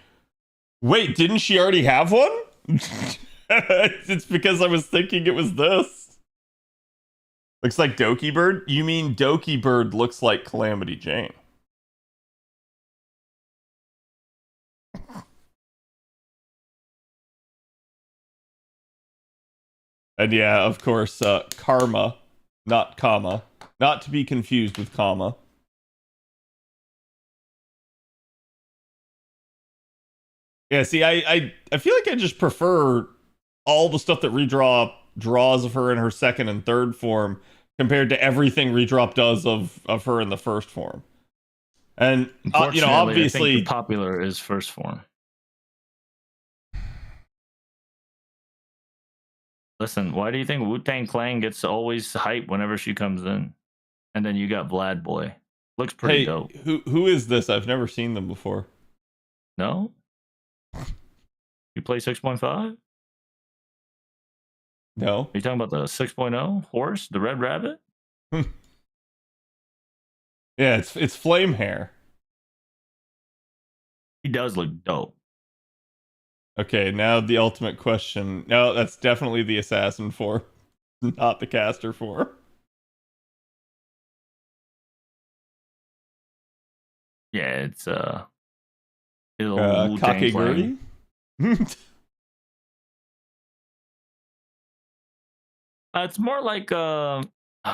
"Wait, didn't she already have one?" It's because I was thinking it was this. Looks like Doki Bird? You mean Doki Bird looks like Calamity Jane? And yeah, of course, Karma, not comma. Not to be confused with comma. Yeah, see, I feel like I just prefer all the stuff that Redraw draws of her in her second and third form compared to everything Redrop does of her in the first form. And you know, obviously, I think the popular is first form. Listen, why do you think Wu-Tang Clan gets always hype whenever she comes in? And then you got Vlad Boy. Looks pretty dope. Who is this? I've never seen them before. No? You play 6.5? No. Are you talking about the 6.0 horse, the red rabbit? Yeah, it's flame hair. He does look dope. Okay, now the ultimate question. No, that's definitely the assassin form, not the caster form. Yeah, it's Kakegurui? It's more like oh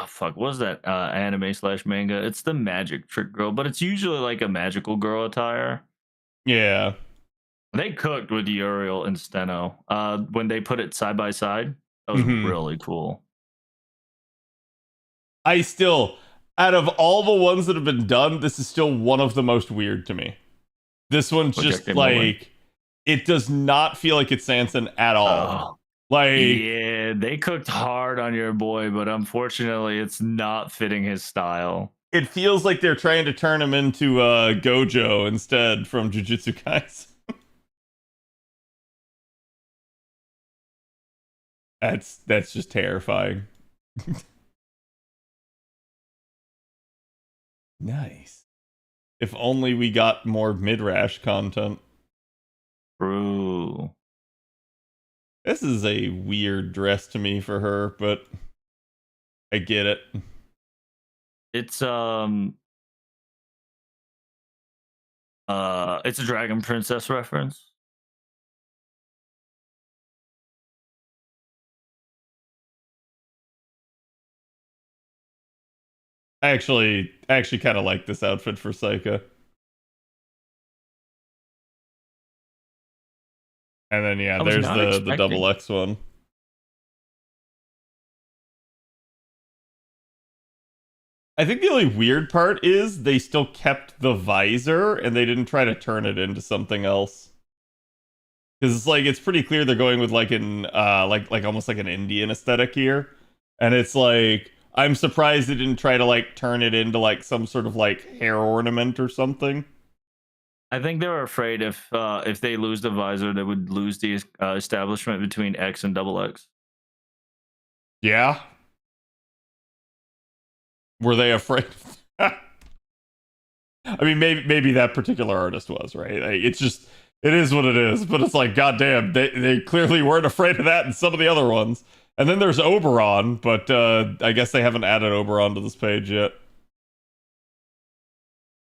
fuck, what was that anime / manga? It's the magic trick girl, but it's usually like a magical girl attire. Yeah. They cooked with Uriel and Steno when they put it side by side. That was really cool. I still, out of all the ones that have been done, this is still one of the most weird to me. This one's just like, it does not feel like it's Sanson at all. Like, yeah, they cooked hard on your boy, but unfortunately, it's not fitting his style. It feels like they're trying to turn him into Gojo instead from Jujutsu Kaisen. That's just terrifying. Nice. If only we got more Midrash content. True. This is a weird dress to me for her, but I get it. It's a Dragon Princess reference. I actually kind of like this outfit for Saika. And then yeah, there's the double X one. I think the only weird part is they still kept the visor and they didn't try to turn it into something else. Because it's like it's pretty clear they're going with like an like almost like an Indian aesthetic here. And it's like I'm surprised they didn't try to like turn it into like some sort of like hair ornament or something. I think they were afraid if they lose the visor, they would lose the establishment between X and double X. Yeah. Were they afraid? I mean, maybe that particular artist was, right? Like, it's just, it is what it is. But it's like, goddamn, they clearly weren't afraid of that in some of the other ones. And then there's Oberon, but I guess they haven't added Oberon to this page yet.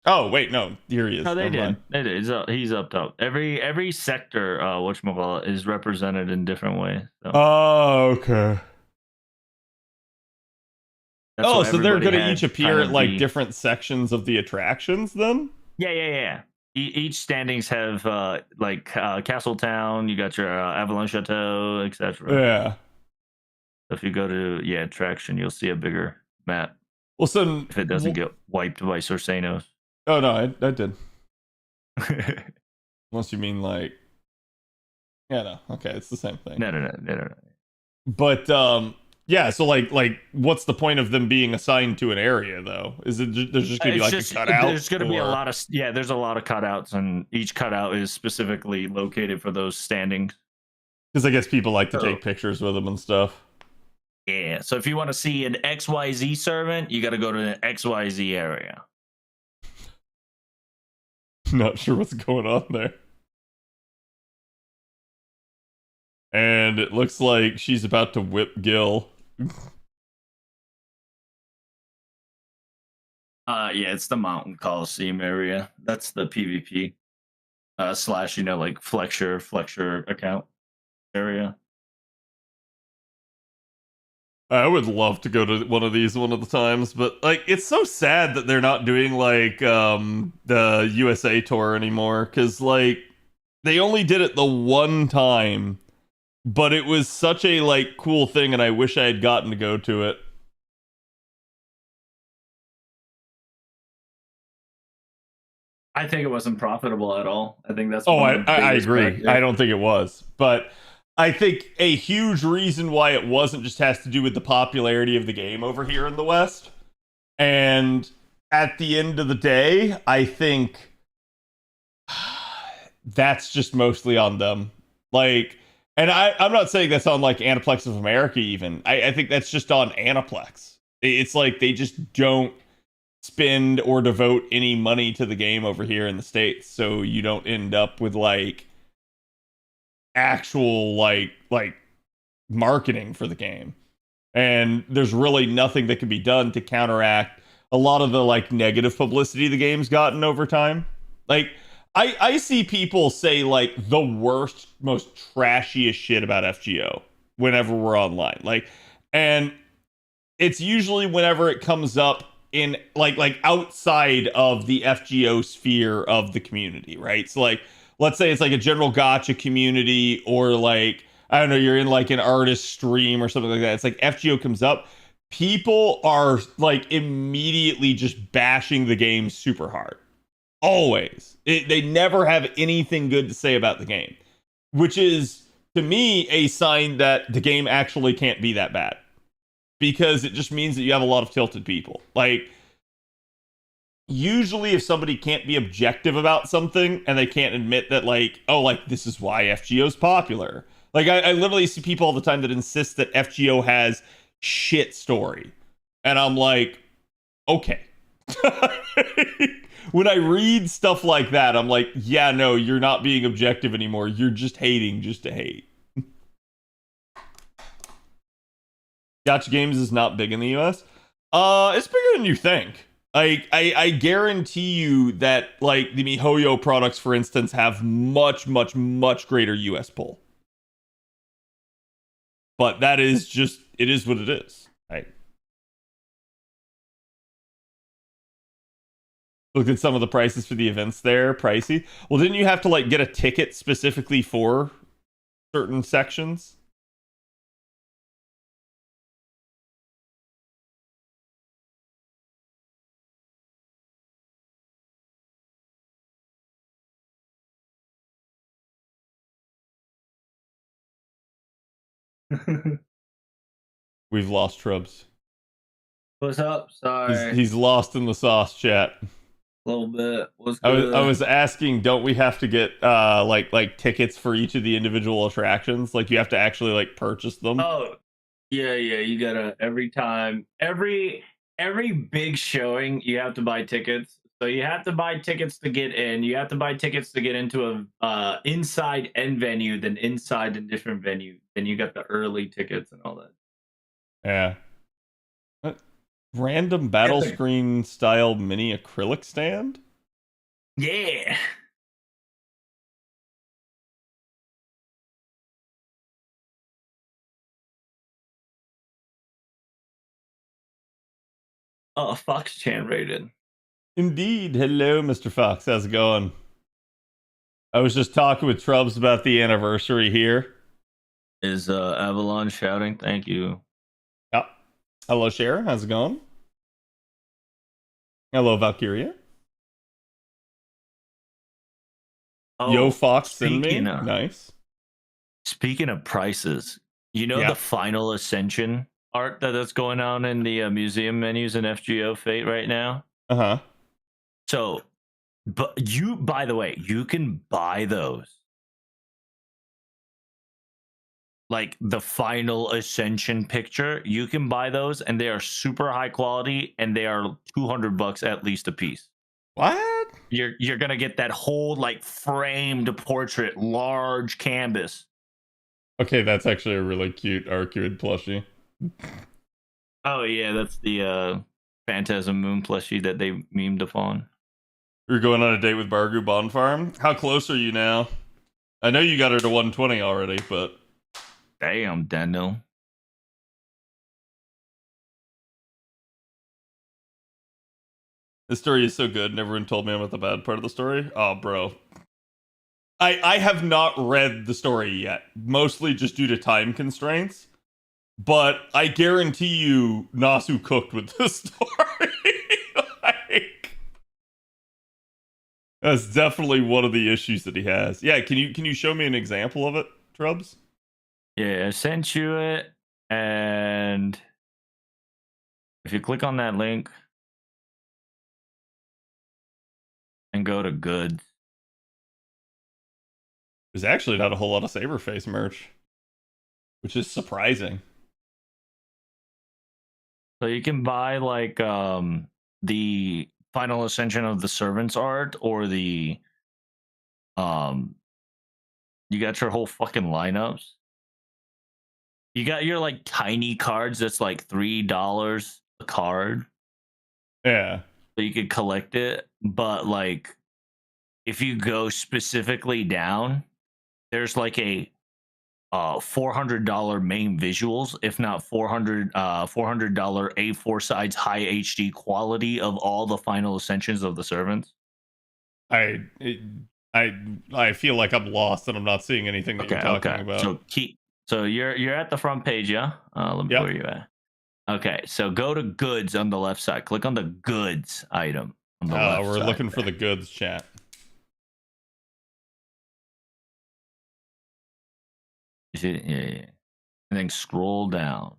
Oh wait, no, here he is. No, they did. They did. He's up top. Every sector, whatchamacallit, is represented in different ways. So. Oh, okay. So they're going to each appear at like different sections of the attractions, then? Yeah. Each standings have like Castletown. You got your Avalon Chateau, etc. Yeah. If you go to attraction, you'll see a bigger map. Well, so if it doesn't get wiped by Sorcenos. Oh no, I did. Unless you mean like, yeah, no, okay, it's the same thing. No. But yeah, so like, what's the point of them being assigned to an area though? Is it there's just gonna be like a cutout? There's gonna be a lot of there's a lot of cutouts, and each cutout is specifically located for those standings. Because I guess people like to take pictures with them and stuff. Yeah, so if you want to see an XYZ servant, you got to go to the XYZ area. Not sure what's going on there. And it looks like she's about to whip Gil. Yeah, it's the Mountain Coliseum area. That's the PvP slash, like Flexure account area. I would love to go to one of these one of the times, but like it's so sad that they're not doing like the USA tour anymore cuz like they only did it the one time, but it was such a like cool thing and I wish I had gotten to go to it. I think it wasn't profitable at all. I think that's I agree. I don't think it was. But I think a huge reason why it wasn't just has to do with the popularity of the game over here in the West. And at the end of the day, I think that's just mostly on them. Like, and I'm not saying that's on like Aniplex of America even. I think that's just on Aniplex. It's like they just don't spend or devote any money to the game over here in the States, so you don't end up with like actual like marketing for the game. And there's really nothing that can be done to counteract a lot of the like negative publicity the game's gotten over time. Like I see people say like the worst, most trashiest shit about FGO whenever we're online. Like, and it's usually whenever it comes up in like outside of the FGO sphere of the community, right? So like let's say it's like a general gotcha community, or like I don't know, you're in like an artist stream or something like that. It's like FGO comes up, people are like immediately just bashing the game super hard. Always. They never have anything good to say about the game, which is to me a sign that the game actually can't be that bad. Because it just means that you have a lot of tilted people. Like, usually if somebody can't be objective about something and they can't admit that, like, oh, like, this is why FGO's popular. Like, I literally see people all the time that insist that FGO has shit story. And I'm like, okay. When I read stuff like that, I'm like, yeah, no, you're not being objective anymore. You're just hating just to hate. Gacha games is not big in the US. It's bigger than you think. Like, I guarantee you that like the MiHoYo products, for instance, have much greater US pull. But that is just, it is what it is. Right. Looked at some of the prices for the events there, pricey. Well, didn't you have to like get a ticket specifically for certain sections? We've lost Trubs. What's up? Sorry. He's lost in the sauce, chat. A little bit. What's good? I was asking, don't we have to get like tickets for each of the individual attractions? Like you have to actually like purchase them? Oh, yeah. You gotta every big showing you have to buy tickets. So you have to buy tickets to get in. You have to buy tickets to get into a inside end venue, then inside a different venue. Then you got the early tickets and all that. Yeah. What? Random battle screen style mini acrylic stand? Yeah. Oh, Fox Chan rated. Indeed. Hello, Mr. Fox. How's it going? I was just talking with Trubs about the anniversary here. Is Avalon shouting? Thank you. Yep. Hello, Cher. How's it going? Hello, Valkyria. Oh, Yo, Fox, send me. Of, nice. Speaking of prices, you know the Final Ascension art that's going on in the museum menus in FGO Fate right now? Uh-huh. So, but you, by the way, you can buy those. Like the Final Ascension picture, you can buy those, and they are super high quality, and they are $200 at least a piece. What? You're gonna get that whole like framed portrait, large canvas. Okay, that's actually a really cute Arcuid plushie. Oh yeah, that's the Phantasm Moon plushie that they memed upon. You're going on a date with Bargu Bond Farm. How close are you now? I know you got her to 120 already, but damn, Daniel. This story is so good, and everyone told me about the bad part of the story. Oh, bro. I have not read the story yet, mostly just due to time constraints. But I guarantee you, Nasu cooked with this story. Like, that's definitely one of the issues that he has. Yeah, can you show me an example of it, Trubs? Yeah, I sent you it, and if you click on that link and go to goods, there's actually not a whole lot of Saberface merch, which is surprising. So you can buy like the Final Ascension of the Servants art, or the you got your whole fucking lineups. You got your like tiny cards that's like $3 a card. Yeah. So you could collect it, but like if you go specifically down, there's like a $400 main visuals, if not $400 A4 sides high HD quality of all the Final Ascensions of the Servants. I feel like I'm lost and I'm not seeing anything that you're talking about. So you're at the front page, yeah? Let me where you at. Okay, so go to goods on the left side. Click on the goods item on the left we're side looking there. for the goods, chat. You see, yeah. And then scroll down.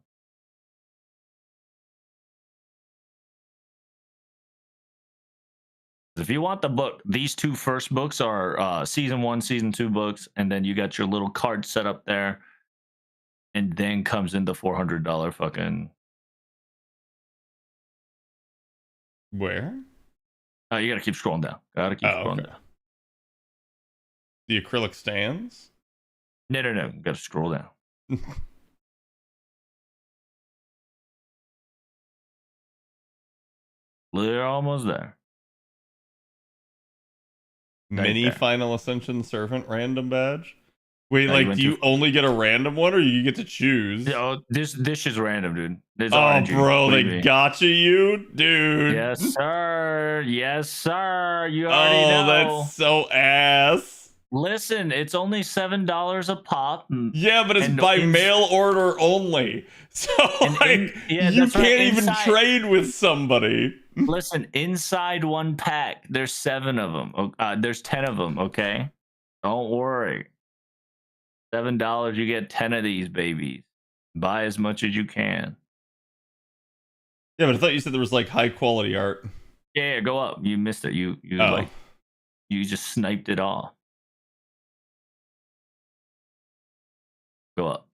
If you want the book, these two first books are season 1, season 2 books, and then you got your little card set up there, and then comes in the $400 fucking. Where? You gotta keep scrolling down. Gotta keep scrolling down. The acrylic stands? No. You gotta scroll down. We're almost there. Mini there. Final Ascension Servant random badge? Wait, No, like, do you only get a random one, or you get to choose? Oh, this is random, dude. There's oh, RNG. bro, they gotcha you? Dude. Yes, sir. Yes, sir. You already know. Oh, that's so ass. Listen, it's only $7 a pop. Yeah, but it's by mail order only. So, like, you can't even trade with somebody. Listen, inside one pack, there's 7 of them. There's 10 of them, okay? Don't worry. $7, you get 10 of these babies. Buy as much as you can. Yeah, but I thought you said there was, like, high-quality art. Yeah, go up. You missed it. You just sniped it off. Go up.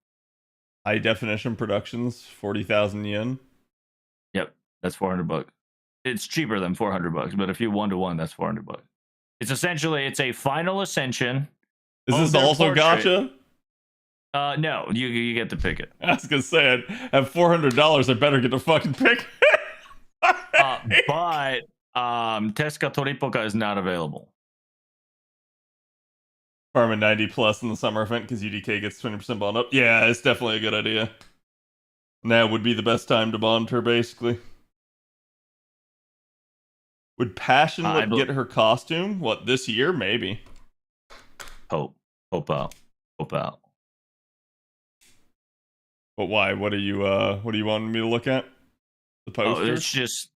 High definition productions, 40,000 yen. Yep, that's $400. It's cheaper than $400, but if you 1-to-1, that's $400. It's essentially it's a Final Ascension. Is this also gacha? No, you get to pick it. I was gonna say, at $400, I better get to fucking pick it. But Teska Toripoka is not available. Farming 90 plus in the summer event because UDK gets 20% bond up. Yeah, it's definitely a good idea. Now would be the best time to bond her, basically. Would Passion get her costume? What, this year? Maybe. Hope out. But why? What are you wanting me to look at? The poster? It's just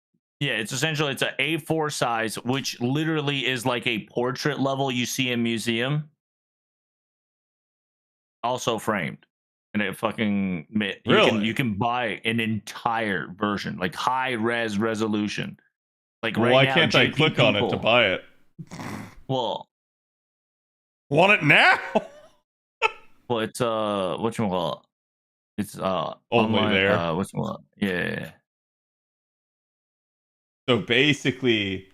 it's essentially it's an A4 size, which literally is like a portrait level you see in museum. Also framed. And it fucking you can buy an entire version, like high res resolution. Like why can't I click on it to buy it? Well, want it now? Well, it's whatchamacallit? It's only online, there. Whatchamacallit? Yeah. So basically,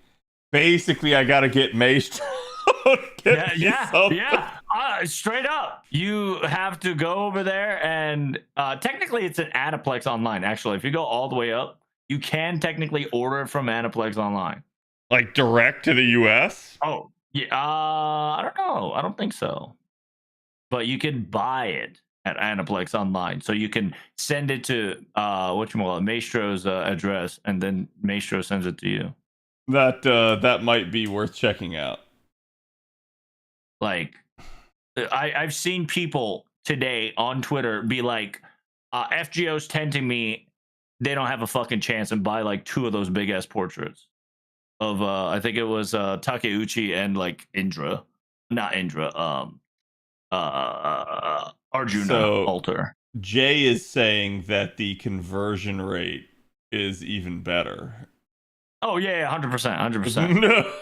I gotta get maced. Straight up. You have to go over there, and technically it's an Aniplex online. Actually, if you go all the way up, You can technically order it from Aniplex online. Like direct to the US? Oh, yeah. I don't know. I don't think so. But you can buy it at Aniplex online. So you can send it to Maestro's address, and then Maestro sends it to you. That might be worth checking out. Like, I've seen people today on Twitter be like, FGO's tempting me. They don't have a fucking chance, and buy like 2 of those big ass portraits of I think it was Takeuchi and like Indra, not Indra, Arjuna So, altar. Jay is saying that the conversion rate is even better. Oh yeah, 100%, 100%. No.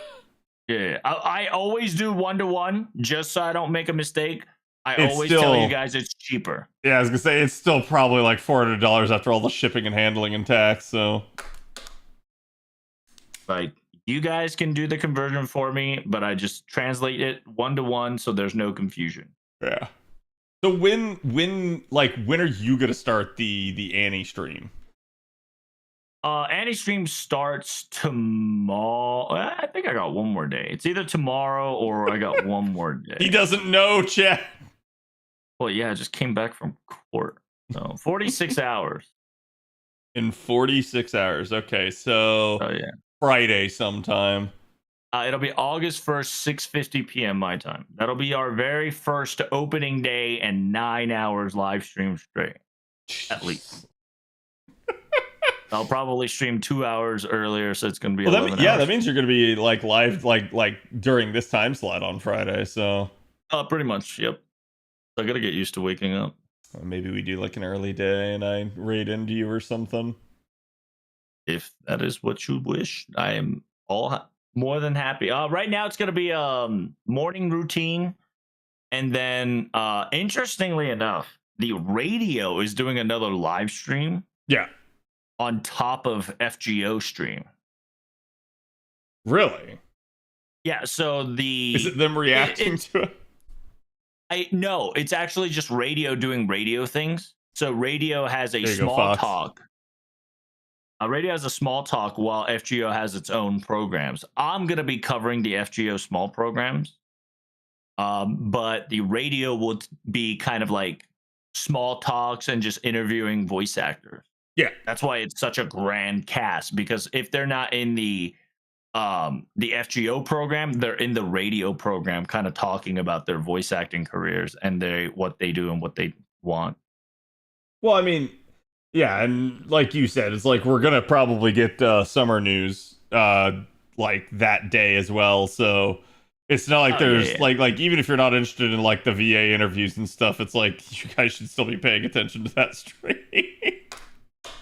Yeah, I always do 1-to-1 just so I don't make a mistake. It's always still- tell you guys it's cheaper. Yeah, I was gonna say it's still probably like $400 after all the shipping and handling and tax. So, Like, you guys can do the conversion for me, but I just translate it 1-to-1 so there's no confusion. yeah. So when are you gonna start the Annie stream? Annie stream starts tomorrow. I think I got one more day. It's either tomorrow or I got one more day. He doesn't know, chat. Well, yeah, I just came back from court. So 46 hours. In 46 hours. Okay, so Oh yeah. Friday sometime. It'll be August 1st, 6:50 p.m. my time. That'll be our very first opening day and 9 hours live stream straight. At least. I'll probably stream 2 hours earlier, so it's going to be 11 hours. That means you're going to be like live like during this time slot on Friday. So pretty much, yep. I got to get used to waking up. maybe we do like an early day and I raid into you or something. If that is what you wish, I am more than happy. Right now, it's going to be morning routine. And then, interestingly enough, the radio is doing another live stream. Yeah. On top of FGO stream. Really? Yeah, so Is it them reacting to it? No, it's actually just radio doing radio things. So radio has a small talk. Radio has a small talk while FGO has its own programs. I'm going to be covering the FGO small programs. But the radio will be kind of like small talks and just interviewing voice actors. Yeah. That's why it's such a grand cast, because if they're not in the FGO program, they're in the radio program kind of talking about their voice acting careers and what they do and what they want. Well, I mean, yeah, and like you said, it's like we're going to probably get summer news like that day as well. So it's not like there's like even if you're not interested in like the VA interviews and stuff, it's like you guys should still be paying attention to that stream.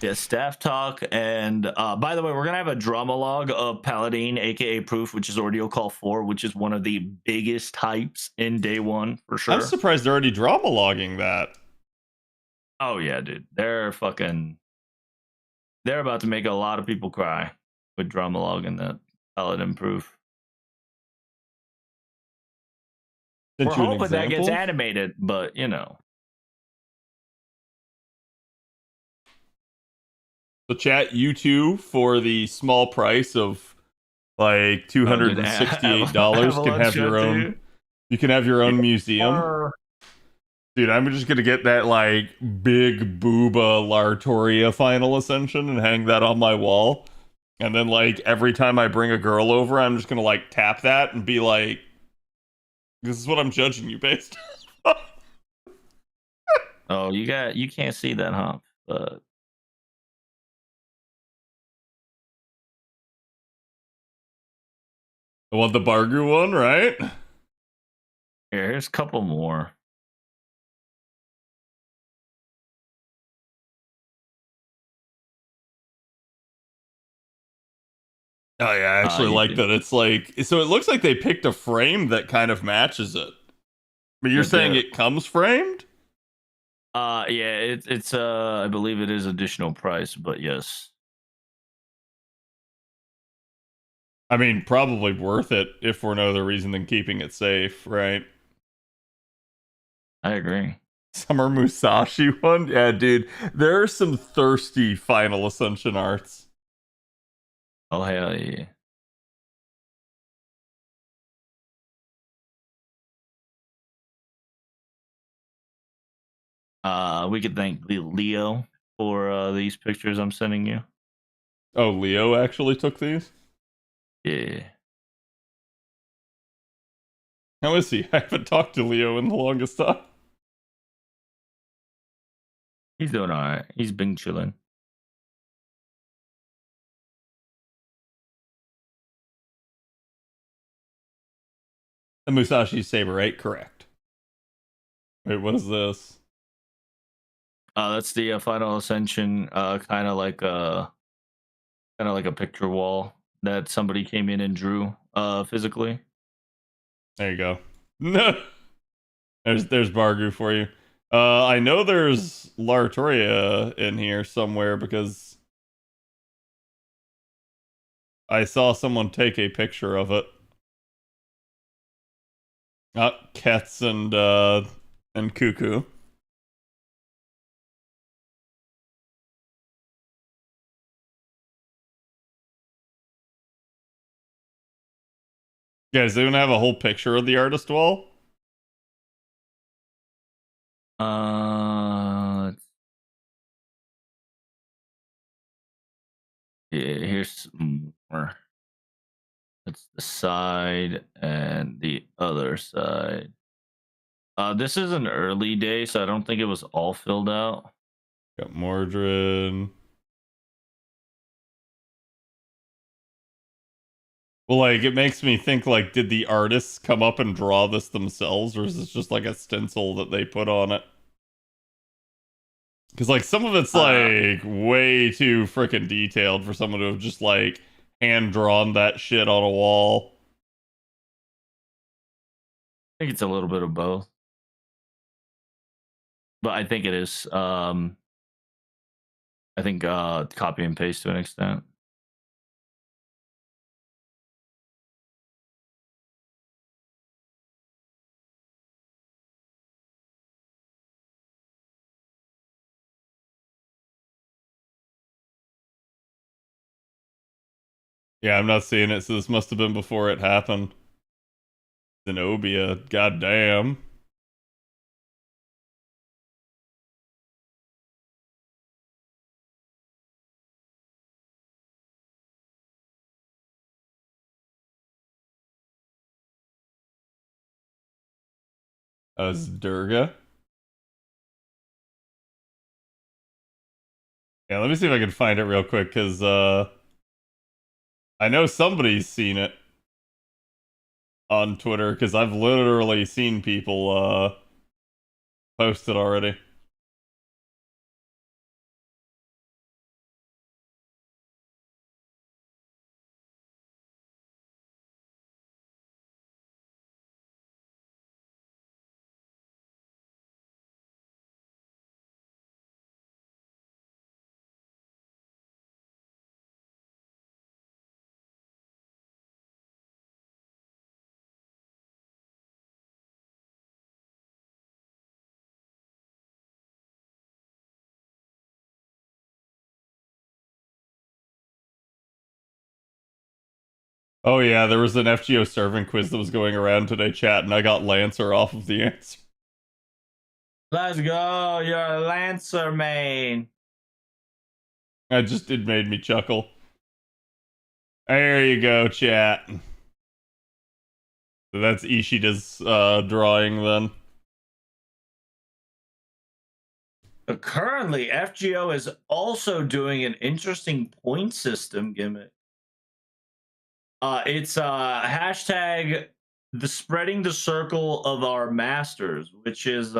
Yeah, staff talk, and by the way, we're gonna have a drama-log of Paladin, aka Proof, which is Ordeal Call 4, which is one of the biggest hypes in day one for sure. I'm surprised they're already drama logging that. Oh yeah, dude, they're about to make a lot of people cry with drama logging that Paladin Proof. We're hoping that gets animated, but you know. So chat, you two, for the small price of like $268 can have your own. You can have your own museum. Dude, I'm just gonna get that like big booba Lartoria Final Ascension and hang that on my wall. And then like every time I bring a girl over, I'm just gonna like tap that and be like, "This is what I'm judging you based." Oh, you can't see that, huh? But I want the Bargu one, right? here's a couple more. Oh yeah, I actually like that. It's like, so it looks like they picked a frame that kind of matches it. But you're saying it comes framed? Yeah, it's I believe it is additional price, but yes. I mean, probably worth it if for no other reason than keeping it safe, right? I agree. Summer Musashi one? Yeah, dude. There are some thirsty Final Ascension arts. Oh hell yeah. We could thank Leo for these pictures I'm sending you. Oh, Leo actually took these? Yeah. How is he? I haven't talked to Leo in the longest time. He's doing alright. He's been chilling. The Musashi Saber 8, correct. Wait, what is this? That's the Final Ascension, kind of like a picture wall that somebody came in and drew physically. There you go. No. There's Bargu for you. I know there's Lartoria in here somewhere because I saw someone take a picture of it. Kets and Cuckoo. Guys, they don't have a whole picture of the artist wall? Yeah, here's more. That's the side and the other side. This is an early day, so I don't think it was all filled out. Got Mordred. Well, like, it makes me think, like, did the artists come up and draw this themselves, or is this just, like, a stencil that they put on it? Because, like, some of it's, like, way too freaking detailed for someone to have just, like, hand-drawn that shit on a wall. I think it's a little bit of both. But I think it is, I think, copy and paste to an extent. Yeah, I'm not seeing it, so this must have been before it happened. Zenobia, goddamn. As Durga. Yeah, let me see if I can find it real quick, because, I know somebody's seen it on Twitter, because I've literally seen people, post it already. Oh yeah, there was an FGO servant quiz that was going around today, chat, and I got Lancer off of the answer. Let's go, you're a Lancer main. It made me chuckle. There you go, chat. So that's Ishida's drawing then. Currently, FGO is also doing an interesting point system gimmick. It's hashtag the spreading the circle of our masters, which is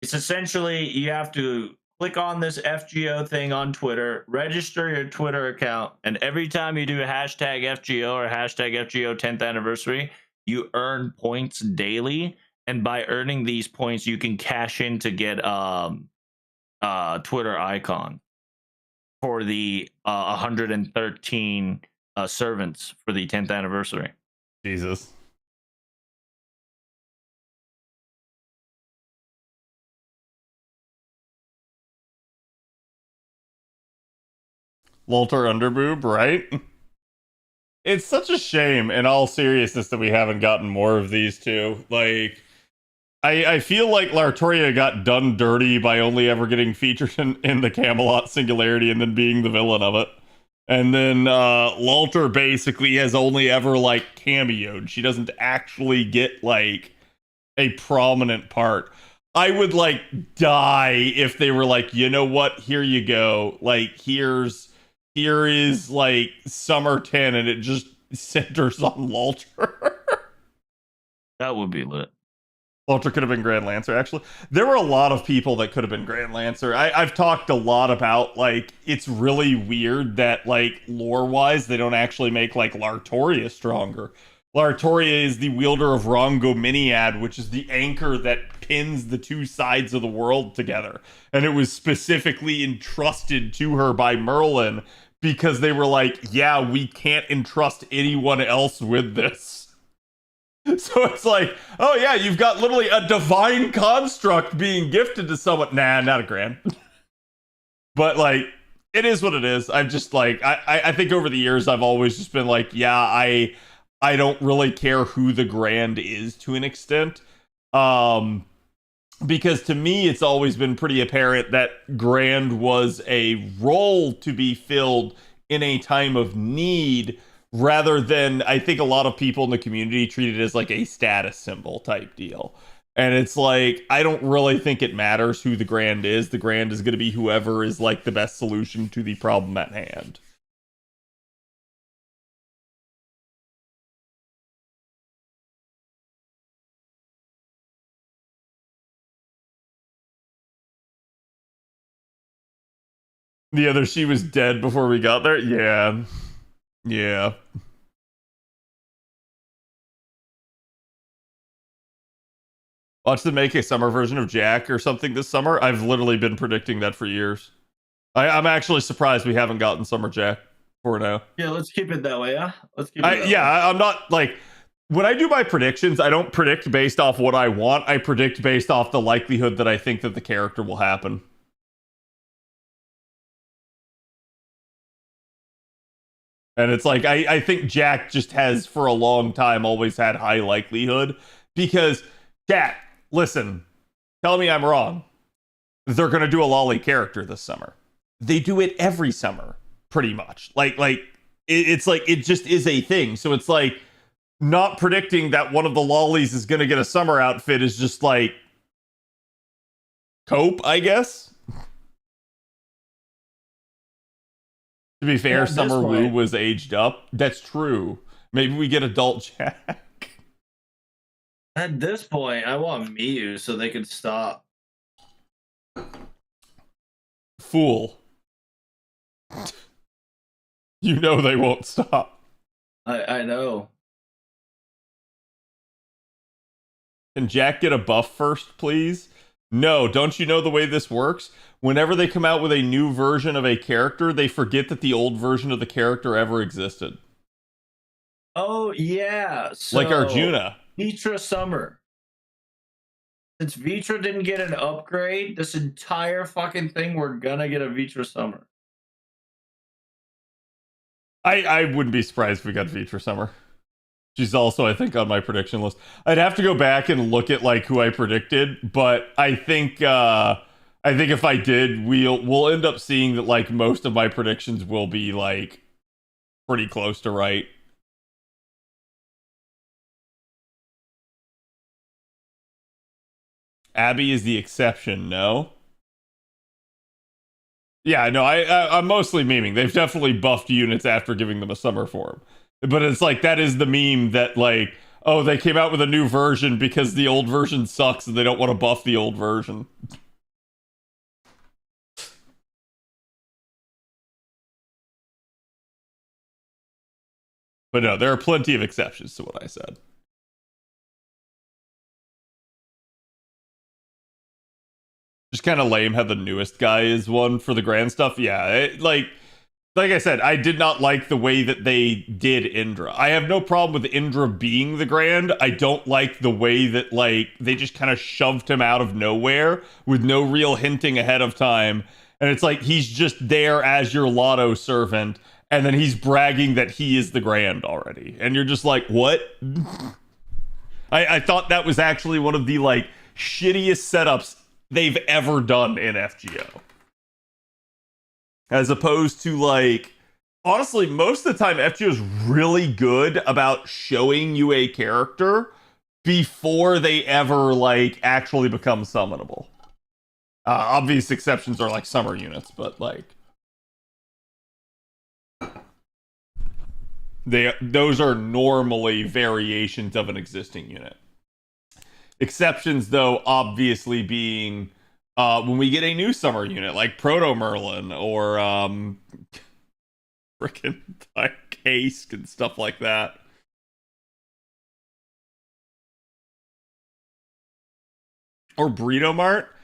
it's essentially you have to click on this FGO thing on Twitter, register your Twitter account, and every time you do a hashtag FGO or hashtag FGO 10th anniversary, you earn points daily. And by earning these points, you can cash in to get Twitter icon for the 113 servants for the 10th anniversary. Jesus. Walter Underboob, right? It's such a shame, in all seriousness, that we haven't gotten more of these two. Like, I feel like Lartoria got done dirty by only ever getting featured in the Camelot Singularity and then being the villain of it. And then Lalter basically has only ever, like, cameoed. She doesn't actually get, like, a prominent part. I would, like, die if they were like, you know what, here you go. Like, here is, like, Summer 10, and it just centers on Lalter. That would be lit. Lalter could have been Grand Lancer, actually. There were a lot of people that could have been Grand Lancer. I've talked a lot about, like, it's really weird that, like, lore-wise, they don't actually make, like, Lartoria stronger. Lartoria is the wielder of Rongominiad, which is the anchor that pins the two sides of the world together. And it was specifically entrusted to her by Merlin because they were like, yeah, we can't entrust anyone else with this. So it's like, oh yeah, you've got literally a divine construct being gifted to someone. Nah, not a grand. But like, it is what it is. I've just like, I think over the years I've always just been like, yeah, I don't really care who the grand is to an extent. Because to me it's always been pretty apparent that grand was a role to be filled in a time of need, rather than, I think a lot of people in the community treat it as like a status symbol type deal. And it's like, I don't really think it matters who the grand is. The grand is going to be whoever is like the best solution to the problem at hand. The other, she was dead before we got there? Yeah. Yeah. Watch them make a summer version of Jack or something this summer. I've literally been predicting that for years. I'm actually surprised we haven't gotten Summer Jack for now. Yeah, let's keep it that way, yeah? Let's keep it that way. I'm not, like, when I do my predictions, I don't predict based off what I want. I predict based off the likelihood that I think that the character will happen. And it's like, I think Jack just has, for a long time, always had high likelihood. Because, Cat, listen, tell me I'm wrong. They're going to do a lolly character this summer. They do it every summer, pretty much. It's like, it just is a thing. So it's like, not predicting that one of the lollies is going to get a summer outfit is just like, cope, I guess. To be fair, Summer Woo was aged up. That's true. Maybe we get adult Jack. At this point, I want Miyu so they can stop. Fool. You know they won't stop. I know. Can Jack get a buff first, please? No, don't you know the way this works? Whenever they come out with a new version of a character, they forget that the old version of the character ever existed. Oh, yeah. So, like Arjuna. Vitra Summer. Since Vitra didn't get an upgrade, this entire fucking thing, we're gonna get a Vitra Summer. I wouldn't be surprised if we got Vitra Summer. She's also, I think, on my prediction list. I'd have to go back and look at like who I predicted, but I think if I did, we'll end up seeing that like most of my predictions will be like pretty close to right. Abby is the exception, no? Yeah, no, I'm mostly memeing. They've definitely buffed units after giving them a summer form. But it's like, that is the meme that like, oh, they came out with a new version because the old version sucks and they don't want to buff the old version. But no, there are plenty of exceptions to what I said. Just kind of lame how the newest guy is one for the grand stuff. Yeah, like I said, I did not like the way that they did Indra. I have no problem with Indra being the grand. I don't like the way that like they just kind of shoved him out of nowhere with no real hinting ahead of time. And it's like he's just there as your lotto servant, and then he's bragging that he is the Grand already. And you're just like, what? I thought that was actually one of the like shittiest setups they've ever done in FGO. As opposed to like, honestly, most of the time FGO is really good about showing you a character before they ever like actually become summonable. Obvious exceptions are like summer units, but like those are normally variations of an existing unit. Exceptions, though, obviously being when we get a new summer unit like Proto Merlin or frickin' Case and stuff like that. Or Burrito Mart.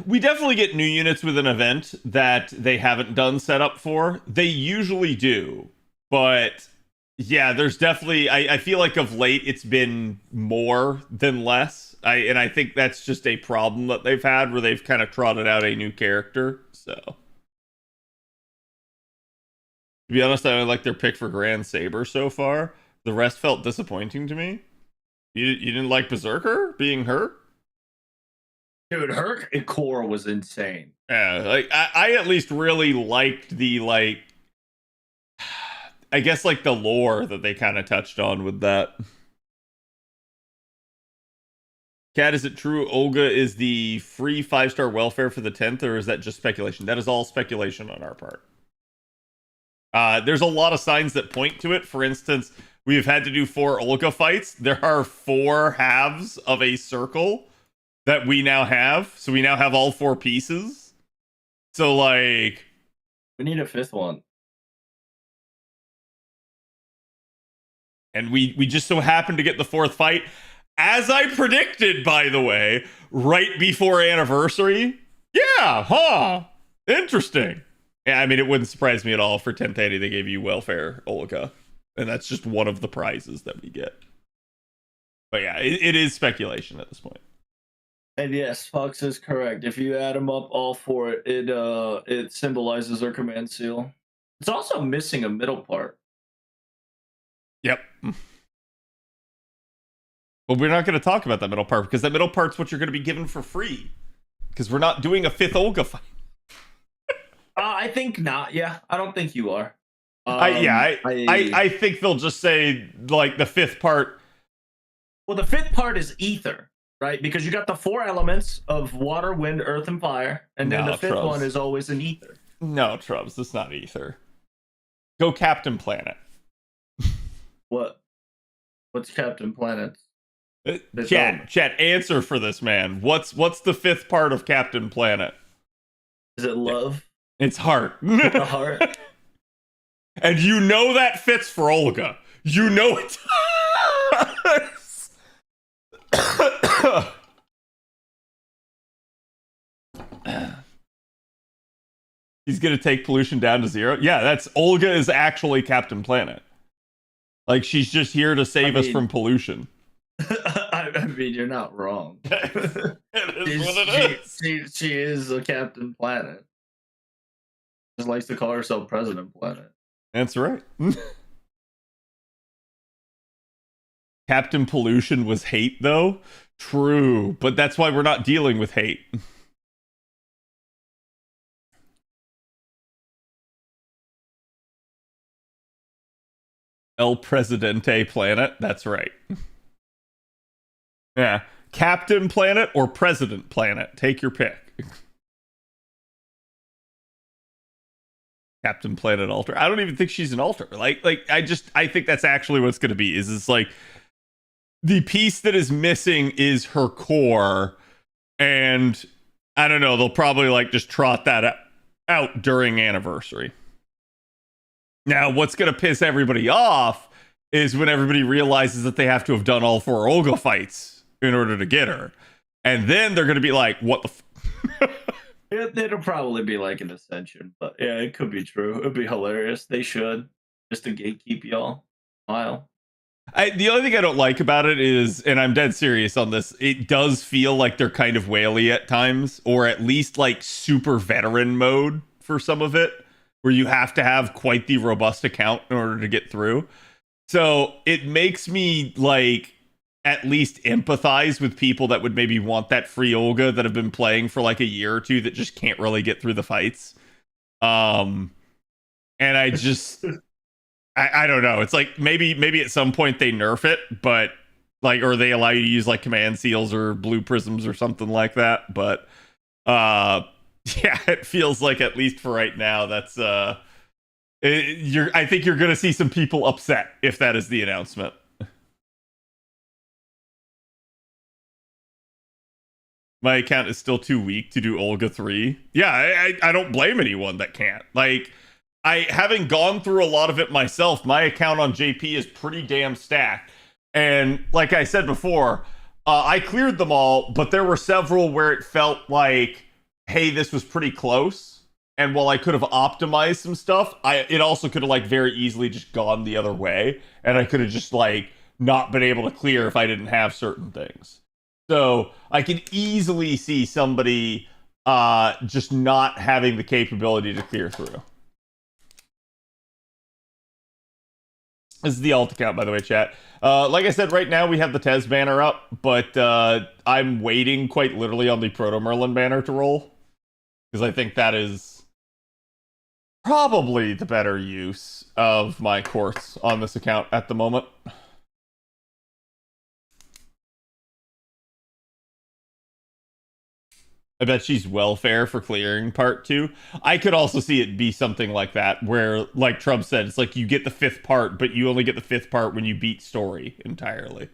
We definitely get new units with an event that they haven't done setup for. They usually do, but yeah, there's definitely. I feel like of late it's been more than less. I think that's just a problem that they've had where they've kind of trotted out a new character. So, to be honest, I like their pick for Grand Saber so far. The rest felt disappointing to me. You didn't like Berserker being hurt? Dude, her core was insane. Yeah, like I at least really liked the like, I guess like the lore that they kind of touched on with that. Cat, is it true Olga is the free 5-star welfare for the 10th, or is that just speculation? That is all speculation on our part. There's a lot of signs that point to it. For instance, we've had to do 4 Olga fights. There are 4 halves of a circle that we now have. So we now have all 4 pieces. So like, we need a 5th one. And we just so happened to get the 4th fight, as I predicted, by the way, right before anniversary. Yeah, huh? Interesting. Yeah, I mean, it wouldn't surprise me at all for 1080 they gave you welfare Olga. And that's just one of the prizes that we get. But yeah, it is speculation at this point. And yes, Fox is correct. If you add them up all 4, it symbolizes their command seal. It's also missing a middle part. Yep. But we're not going to talk about that middle part because that middle part's what you're going to be given for free. Because we're not doing a 5th Olga fight. I think not. Yeah, I don't think you are. I think they'll just say like the 5th part. Well, the 5th part is ether, right? Because you got the 4 elements of water, wind, earth, and fire, and then the 5th one is always an ether. No, Trubs, that's not ether. Go Captain Planet. What? What's Captain Planet? Chat, answer for this man. What's the 5th part of Captain Planet? Is it love? It's heart. The heart. And you know that fits for Olga. You know it does. He's gonna take pollution down to 0. Yeah, that's Olga is actually Captain Planet. Like she's just here to save us from pollution. I mean, you're not wrong. It is what it is. She is a Captain Planet. Just likes to call herself President Planet. That's right. Captain Pollution was hate, though. True, but that's why we're not dealing with hate. El Presidente Planet. That's right. Yeah. Captain Planet or President Planet. Take your pick. Captain Planet Alter. I don't even think she's an alter. Like I think that's actually what it's going to be. Is it's like the piece that is missing is her core, and I don't know. They'll probably like just trot that out during anniversary. Now, what's going to piss everybody off is when everybody realizes that they have to have done all 4 Olga fights in order to get her, and then they're going to be like, "What the?" It'll probably be like an ascension, but yeah, it could be true. It'd be hilarious. They should just to gatekeep y'all. Smile. The only thing I don't like about it is, and I'm dead serious on this, it does feel like they're kind of whaley at times, or at least like super veteran mode for some of it, where you have to have quite the robust account in order to get through. So it makes me like at least empathize with people that would maybe want that free Olga that have been playing for like a year or two that just can't really get through the fights. And I just I don't know. It's like maybe at some point they nerf it, but like, or they allow you to use like command seals or blue prisms or something like that. But yeah, it feels like at least for right now, that's I think you're gonna see some people upset if that is the announcement. My account is still too weak to do Olga 3. Yeah, I don't blame anyone that can't. Like, having gone through a lot of it myself, my account on JP is pretty damn stacked. And like I said before, I cleared them all, but there were several where it felt like, hey, this was pretty close. And while I could have optimized some stuff, it also could have like very easily just gone the other way. And I could have just like not been able to clear if I didn't have certain things. So I can easily see somebody just not having the capability to clear through. This is the alt account, by the way, chat. Like I said, right now we have the Tez banner up, but I'm waiting quite literally on the Proto Merlin banner to roll. Because I think that is probably the better use of my quartz on this account at the moment. I bet she's welfare for clearing part 2. I could also see it be something like that, where, like Trump said, it's like you get the 5th part, but you only get the 5th part when you beat story entirely.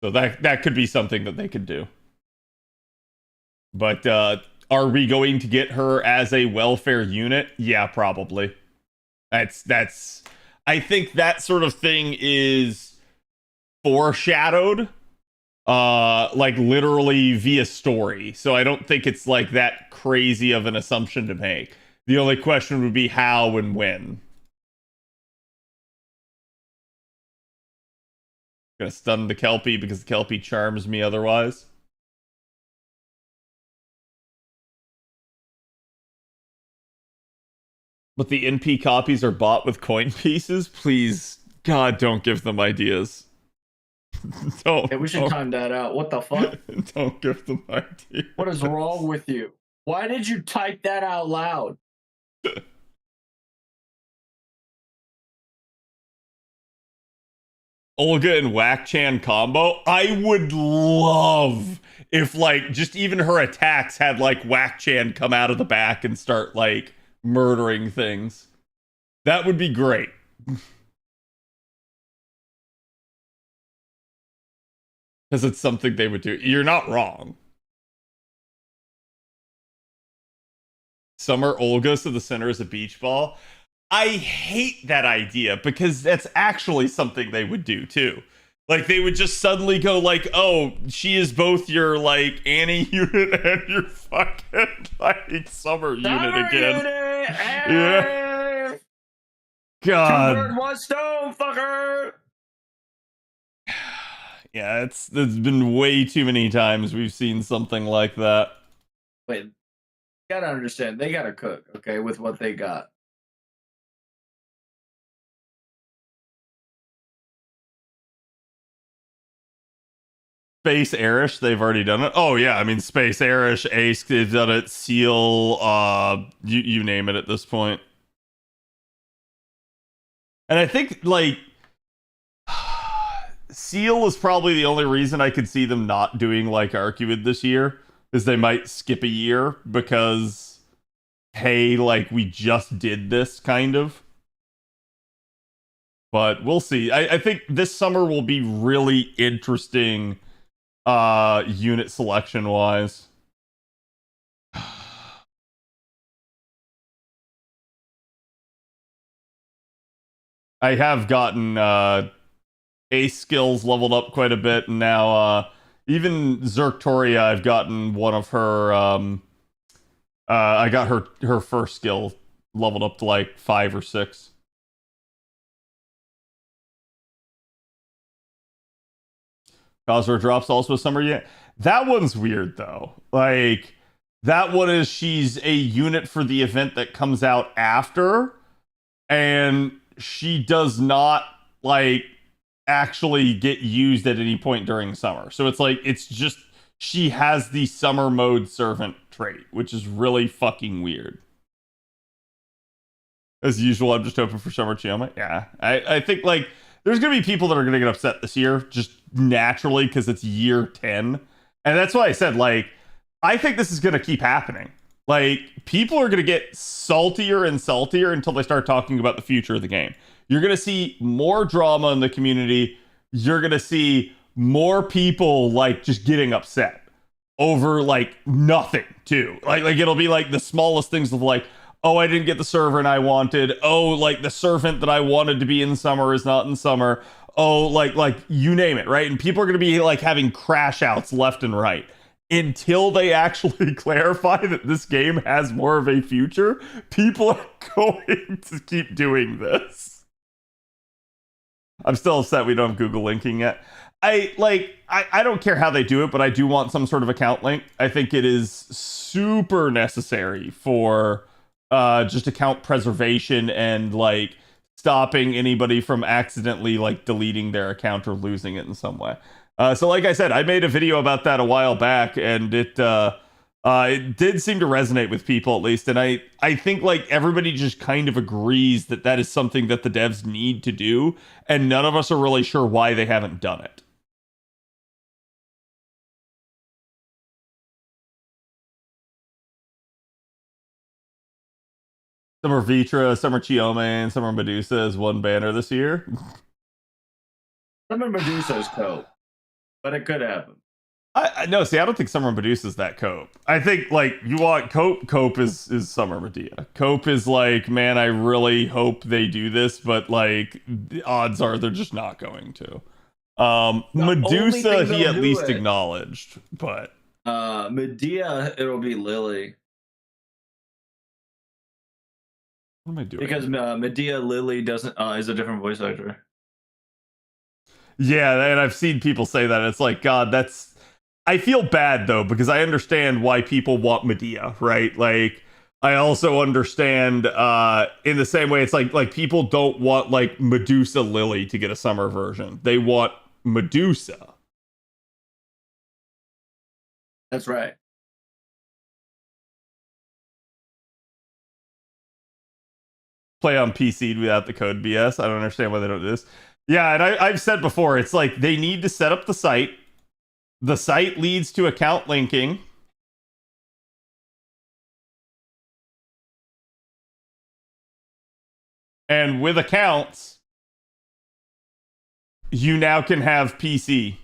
So that could be something that they could do. But are we going to get her as a welfare unit? Yeah, probably. That's I think that sort of thing is foreshadowed like literally via story. So I don't think it's like that crazy of an assumption to make. The only question would be how and when. Gonna stun the Kelpie because the Kelpie charms me otherwise. But the NP copies are bought with coin pieces? Please, God, don't give them ideas. Don't. Yeah, we should time that out. What the fuck? Don't give them ideas. What is wrong with you? Why did you type that out loud? Olga and Whack Chan combo. I would love if, like, just even her attacks had, like, Whack Chan come out of the back and start, like, murdering things. That would be great. Because it's something they would do. You're not wrong. Summer Olga so the center is a beach ball. I hate that idea because that's actually something they would do too. Like they would just suddenly go like, "Oh, she is both your like Annie unit and your fucking like summer unit again." Yeah. God. 2 birds, 1 stone, fucker. Yeah, there's been way too many times we've seen something like that. Wait, you gotta understand, they gotta cook, okay, with what they got. Space Airish, they've already done it. Oh yeah, I mean Space Airish, Ace, they've done it. Seal, you name it at this point. And I think like Seal is probably the only reason I could see them not doing like Arcuid this year, is they might skip a year because hey, like we just did this kind of. But we'll see. I think this summer will be really interesting unit selection wise. I have gotten ace skills leveled up quite a bit, and now even Zerktoria, I've gotten one of her I got her first skill leveled up to like 5 or 6. Cosra drops also a summer unit. That one's weird though. Like that one is she's a unit for the event that comes out after, and she does not like actually get used at any point during summer. So it's like it's just she has the summer mode servant trait, which is really fucking weird. As usual, I'm just hoping for summer Chioma. Yeah, I think like there's gonna be people that are gonna get upset this year just naturally because it's year 10, and that's why I said like I think this is gonna keep happening. Like people are gonna get saltier and saltier until they start talking about the future of the game. You're gonna see more drama in the community. You're gonna see more people like just getting upset over like nothing too. Like it'll be like the smallest things of like, oh, I didn't get the servant I wanted. Oh, like the servant that I wanted to be in summer is not in summer. Oh, like you name it, right? And people are going to be like having crash outs left and right until they actually clarify that this game has more of a future. People are going to keep doing this. I'm still upset we don't have Google linking yet. I don't care how they do it, but I do want some sort of account link. I think it is super necessary for just account preservation and like stopping anybody from accidentally like deleting their account or losing it in some way. So like I said, I made a video about that a while back, and it did seem to resonate with people at least. And I think like everybody just kind of agrees that that is something that the devs need to do, and none of us are really sure why they haven't done it. Some are Vitra, some are Chioma, and some are Medusa as one banner this year. Summer Medusa's cope, but it could happen. I no, see, I don't think Summer Medusa's that cope. I think like you want cope. Cope is Summer Medea. Cope is like, man, I really hope they do this, but like the odds are they're just not going to. Medusa, he at least acknowledged, but Medea, it'll be Lily. What am I doing? Because Medea Lily doesn't is a different voice actor. Yeah, and I've seen people say that. It's like, God, that's. I feel bad though because I understand why people want Medea, right? Like, I also understand in the same way it's like people don't want like Medusa Lily to get a summer version. They want Medusa. That's right. Play on PC without the code BS. I don't understand why they don't do this. Yeah, and I've said before, it's like they need to set up the site. The site leads to account linking. And with accounts, you now can have PC.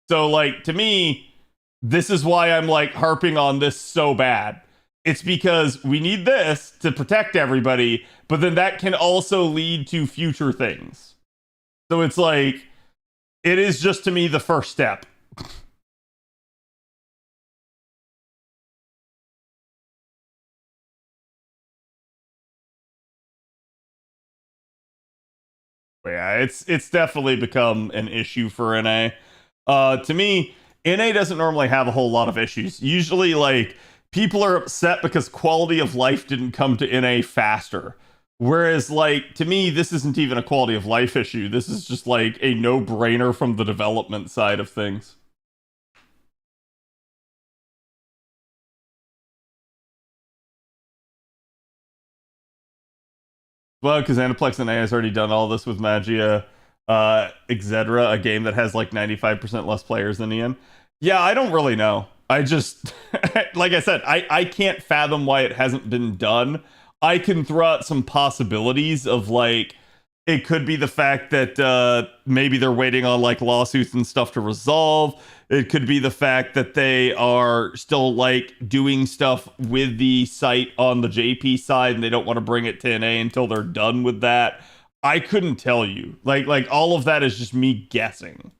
So, like, to me, this is why I'm, like, harping on this so bad. It's because we need this to protect everybody, but then that can also lead to future things. So it's like, it is just to me the first step. Yeah, it's definitely become an issue for NA. To me, NA doesn't normally have a whole lot of issues. Usually, like, people are upset because quality of life didn't come to NA faster. Whereas, like, to me, this isn't even a quality of life issue. This is just, like, a no-brainer from the development side of things. Well, because Aniplex and A has already done all this with Magia, etc., a game that has, like, 95% less players than Ian. Yeah, I don't really know. I just, like I said, I can't fathom why it hasn't been done. I can throw out some possibilities of like, it could be the fact that maybe they're waiting on like lawsuits and stuff to resolve. It could be the fact that they are still like doing stuff with the site on the JP side and they don't want to bring it to NA until they're done with that. I couldn't tell you. Like all of that is just me guessing.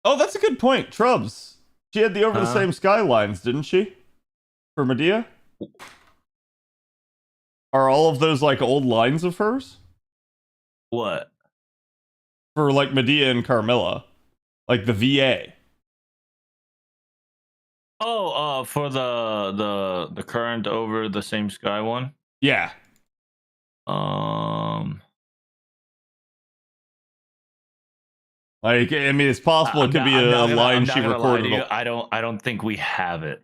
Oh, that's a good point. Trubs. She had the over the same skylines, didn't she? For Medea? Are all of those like old lines of hers? What? For like Medea and Carmilla, like the VA. Oh, for the current over the same sky one. Yeah. Like, I mean, it's possible it could be a line she recorded. I don't think we have it.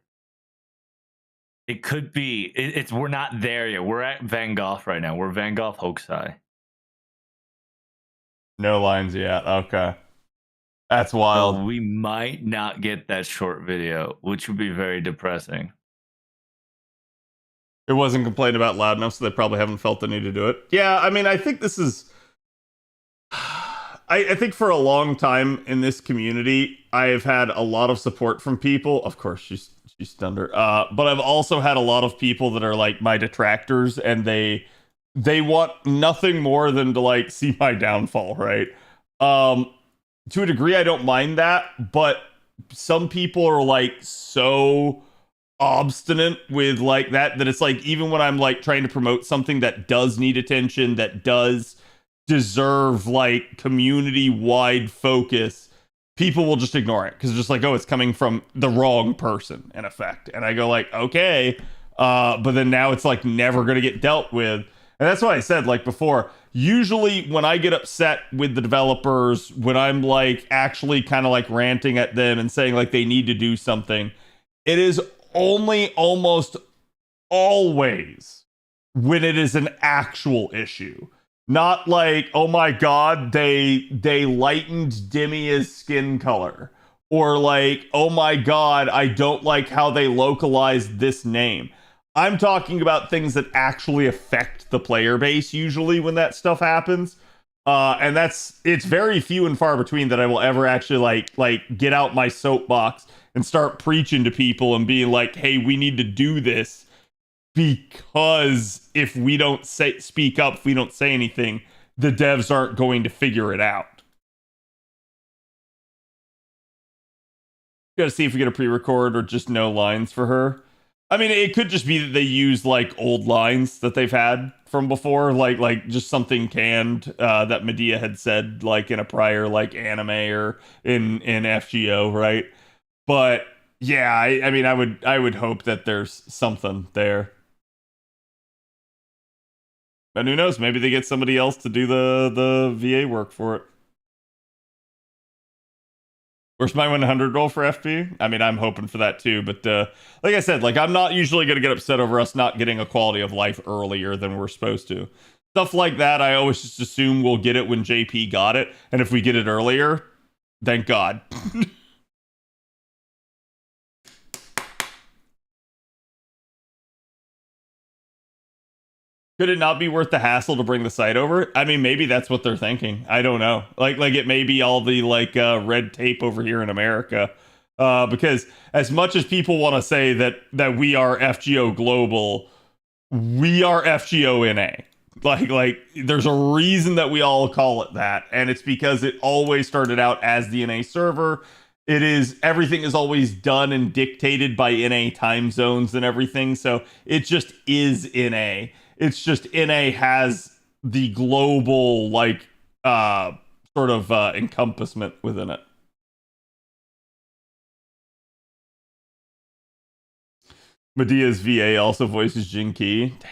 It could be. It's we're not there yet. We're at Van Gogh right now. We're Van Gogh Hokusai. No lines yet. Okay. That's wild. So we might not get that short video, which would be very depressing. It wasn't complained about loud enough, so they probably haven't felt the need to do it. Yeah, I mean, I think this is... I think for a long time in this community, I have had a lot of support from people. Of course, she's stunned her. But I've also had a lot of people that are like my detractors, and they want nothing more than to like see my downfall, right? To a degree, I don't mind that, but some people are like so obstinate with like that it's like even when I'm like trying to promote something that does need attention, that does deserve like community-wide focus, people will just ignore it because it's just like, oh, it's coming from the wrong person in effect. And I go like, okay, but then now it's like never gonna get dealt with. And that's why I said like before, usually when I get upset with the developers, when I'm like actually kind of like ranting at them and saying like they need to do something, it is only almost always when it is an actual issue. Not like, oh my god, they lightened Demia's skin color. Or like, oh my god, I don't like how they localized this name. I'm talking about things that actually affect the player base usually when that stuff happens. And it's very few and far between that I will ever actually like get out my soapbox and start preaching to people and being like, hey, we need to do this, because if we don't speak up, if we don't say anything, the devs aren't going to figure it out. Gotta see if we get a pre-record or just no lines for her. I mean, it could just be that they use like old lines that they've had from before, like just something canned that Medea had said like in a prior like anime or in FGO, right? But yeah, I mean, I would hope that there's something there. And who knows? Maybe they get somebody else to do the VA work for it. Where's my 100 roll for FP? I mean, I'm hoping for that too. But like I said, like I'm not usually going to get upset over us not getting a quality of life earlier than we're supposed to. Stuff like that, I always just assume we'll get it when JP got it. And if we get it earlier, thank God. Could it not be worth the hassle to bring the site over? I mean, maybe that's what they're thinking. I don't know. Like it may be all the like red tape over here in America. Because as much as people want to say that we are FGO global, we are FGO NA. Like there's a reason that we all call it that, and it's because it always started out as the NA server. Everything is always done and dictated by NA time zones and everything, so it just is NA. It's just NA has the global like sort of encompassment within it. Medea's VA also voices Jin Ki. Damn.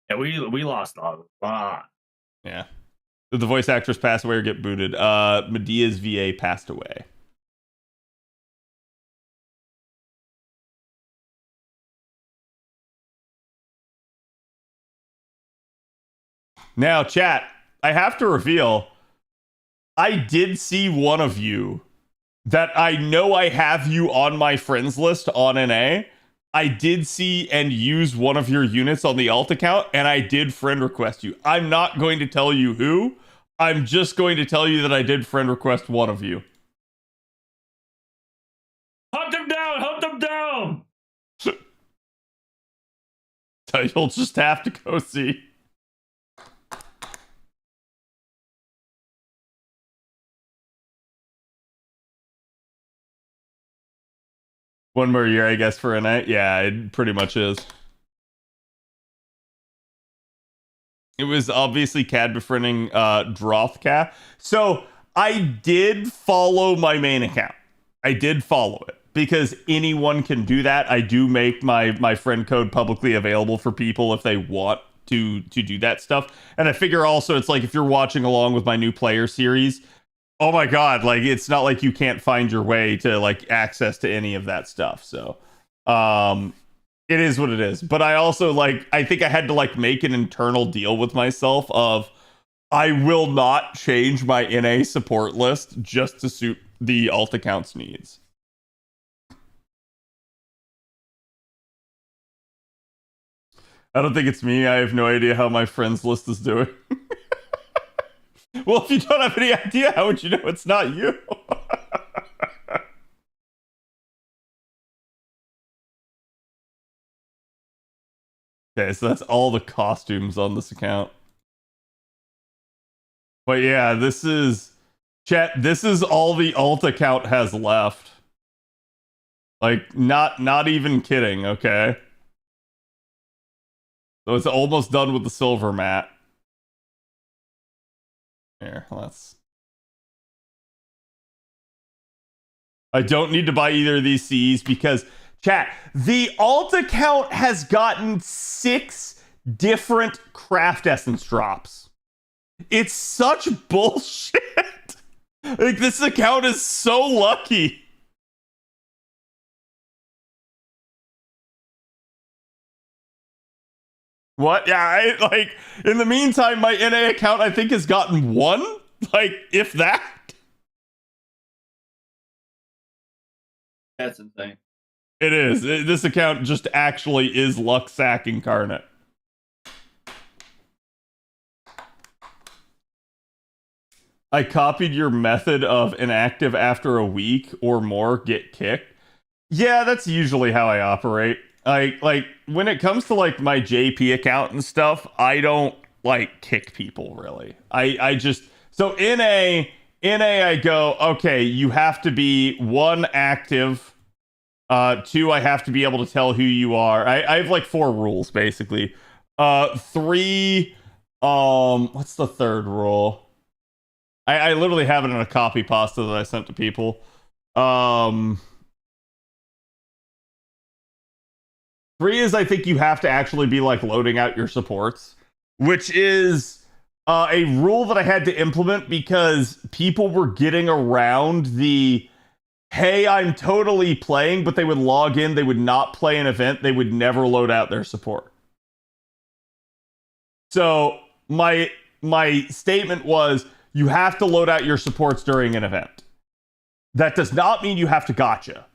Yeah, we lost a lot. Yeah. Did the voice actress pass away or get booted? Medea's VA passed away. Now, chat, I have to reveal, I did see one of you that I know I have you on my friends list on NA. I did see and use one of your units on the alt account, and I did friend request you. I'm not going to tell you who. I'm just going to tell you that I did friend request one of you. Hunt him down! Hunt him down! So you'll just have to go see. One more year, I guess, for a night. Yeah, it pretty much is. It was obviously Cad befriending Drothka. So I did follow my main account. I did follow it because anyone can do that. I do make my friend code publicly available for people if they want to do that stuff. And I figure also it's like if you're watching along with my new player series, oh my god, like it's not like you can't find your way to like access to any of that stuff. So it is what it is. But I also like I think I had to like make an internal deal with myself of I will not change my NA support list just to suit the alt account's needs. I don't think it's me. I have no idea how my friends list is doing. Well, if you don't have any idea, how would you know it's not you? Okay, so that's all the costumes on this account. But yeah, this is chat. This is all the alt account has left. Like, not even kidding. Okay, so it's almost done with the silver mat. Here, let's. I don't need to buy either of these Cs because chat. The alt account has gotten 6 different craft essence drops. It's such bullshit. Like, this account is so lucky. What? Yeah, like, in the meantime, my NA account, I think, has gotten 1. Like, if that. That's insane. It is. This account just actually is Lucksack incarnate. I copied your method of inactive after a week or more get kicked. Yeah, that's usually how I operate. Like when it comes to like my JP account and stuff, I don't like kick people really. I just so in a I go, okay, you have to be 1 active, 2 I have to be able to tell who you are. I have like 4 rules basically. 3 what's the third rule? I literally have it in a copy pasta that I sent to people. 3 is I think you have to actually be like loading out your supports, which is a rule that I had to implement because people were getting around the hey, I'm totally playing, but they would log in, they would not play an event, they would never load out their support. So my statement was you have to load out your supports during an event. That does not mean you have to gotcha.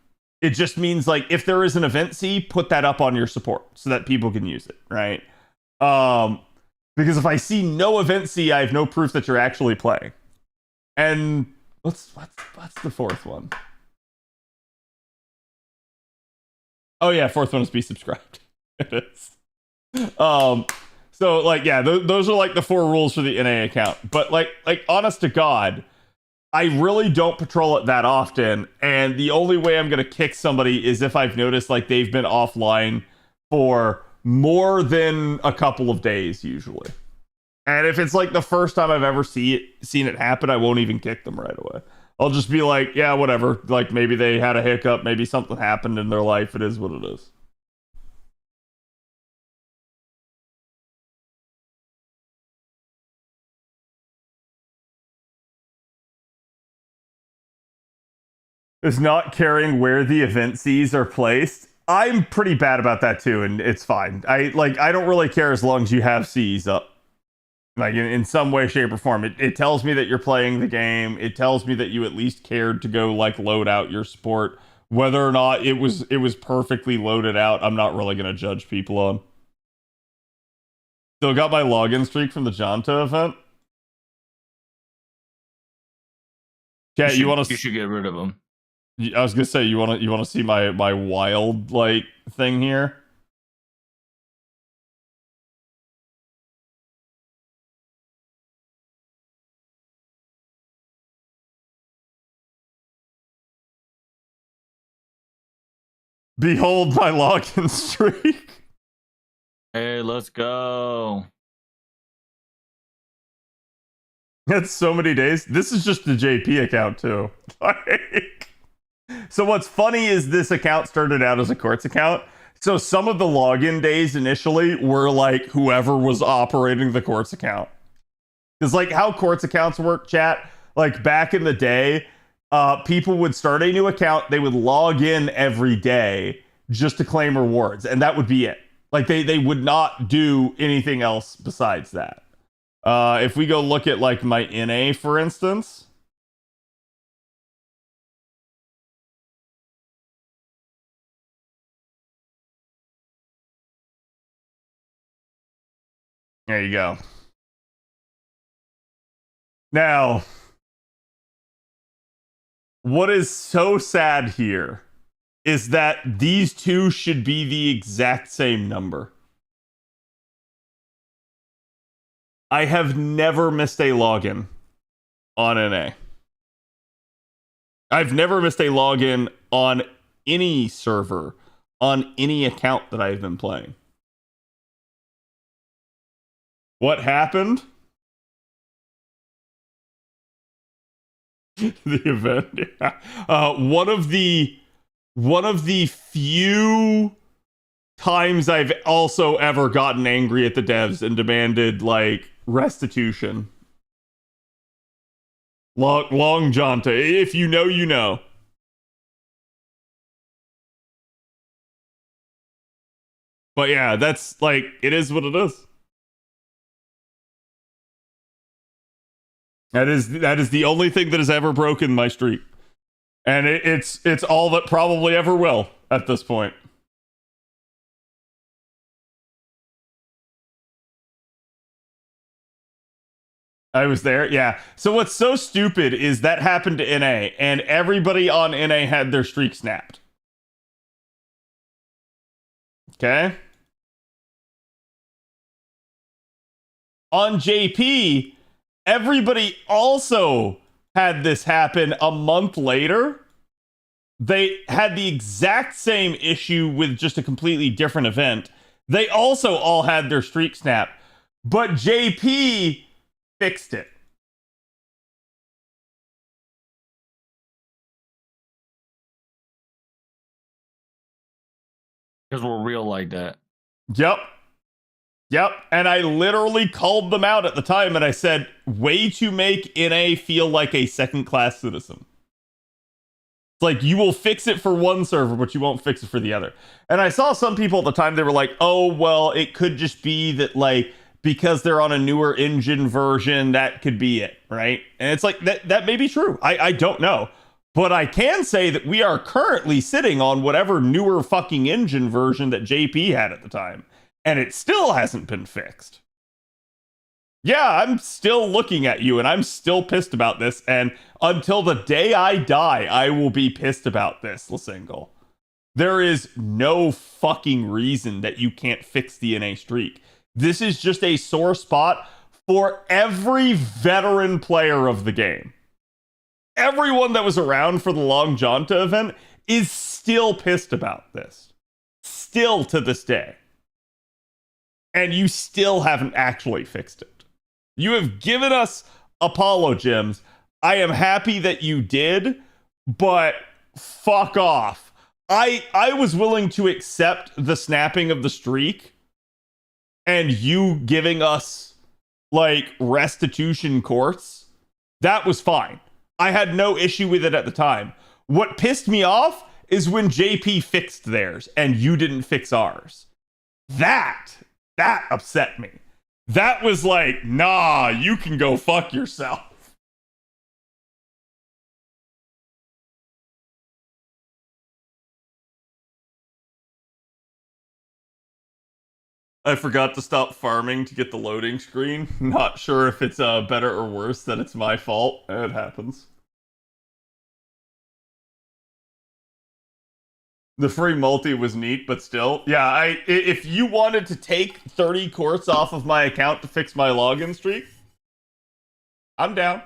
It just means like if there is an event C, put that up on your support so that people can use it, right? Because if I see no event C, I have no proof that you're actually playing. And what's the 4th one? Oh yeah, 4th one is be subscribed. It is. So like yeah, those are like the 4 rules for the NA account. But like honest to God, I really don't patrol it that often, and the only way I'm gonna kick somebody is if I've noticed like they've been offline for more than a couple of days usually. And if it's like the first time I've ever seen it happen, I won't even kick them right away. I'll just be like, yeah, whatever. Like maybe they had a hiccup, maybe something happened in their life. It is what it is. Is not caring where the event Cs are placed. I'm pretty bad about that too, and it's fine. I don't really care as long as you have Cs up. Like in some way, shape, or form. It tells me that you're playing the game. It tells me that you at least cared to go like load out your support. Whether or not it was perfectly loaded out, I'm not really gonna judge people on. Still got my login streak from the Jonta event. Chat, you want to? You should get rid of them. I was gonna say you want to see my wild like thing here. Behold my login streak. Hey, let's go. That's so many days. This is just the JP account too. Like, so what's funny is this account started out as a Quartz account. So some of the login days initially were like whoever was operating the Quartz account. Because like how Quartz accounts work, chat, like back in the day, people would start a new account, they would log in every day just to claim rewards, and that would be it. Like they would not do anything else besides that. If we go look at like my NA, for instance. There you go. Now, what is so sad here is that these two should be the exact same number. I have never missed a login on NA. I've never missed a login on any server, on any account that I've been playing. What happened? The event. Yeah. One of the few times I've also ever gotten angry at the devs and demanded like restitution. Long Jonta. If you know, you know. But yeah, that's like, it is what it is. That is the only thing that has ever broken my streak. And it's all that probably ever will at this point. I was there, yeah. So what's so stupid is that happened to NA, and everybody on NA had their streak snapped. Okay? On JP, everybody also had this happen a month later. They had the exact same issue with just a completely different event. They also all had their streak snapped, but JP fixed it. Because we're real like that. Yep. And I literally called them out at the time and I said, way to make NA feel like a second-class citizen. It's like, you will fix it for one server, but you won't fix it for the other. And I saw some people at the time, they were like, oh, well, it could just be that, like, because they're on a newer engine version, that could be it, right? And it's like, that may be true. I don't know. But I can say that we are currently sitting on whatever newer fucking engine version that JP had at the time. And it still hasn't been fixed. Yeah, I'm still looking at you and I'm still pissed about this. And until the day I die, I will be pissed about this, Lasingle. There is no fucking reason that you can't fix the NA streak. This is just a sore spot for every veteran player of the game. Everyone that was around for the Long Jonta event is still pissed about this. Still to this day. And you still haven't actually fixed it. You have given us Apollo gems. I am happy that you did, but fuck off. I was willing to accept the snapping of the streak and you giving us like restitution quartz. That was fine. I had no issue with it at the time. What pissed me off is when JP fixed theirs and you didn't fix ours. That upset me. That was like, nah, you can go fuck yourself. I forgot to stop farming to get the loading screen. Not sure if it's better or worse that it's my fault. It happens. The free multi was neat, but still. Yeah, if you wanted to take 30 quartz off of my account to fix my login streak, I'm down.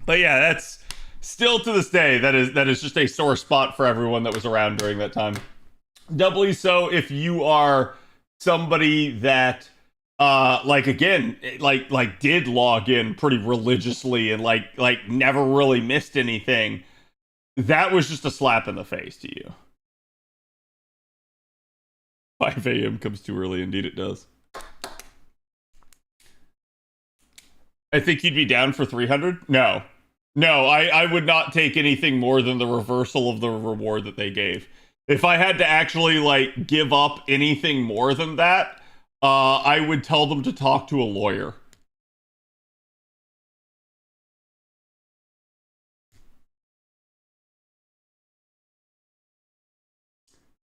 But yeah, that's still to this day, that is just a sore spot for everyone that was around during that time. Doubly so if you are somebody that like again like did log in pretty religiously and like never really missed anything, that was just a slap in the face to you. 5 a.m. comes too early. Indeed it does. I think you'd be down for 300. No, I would not take anything more than the reversal of the reward that they gave. If I had to actually like give up anything more than that, I would tell them to talk to a lawyer.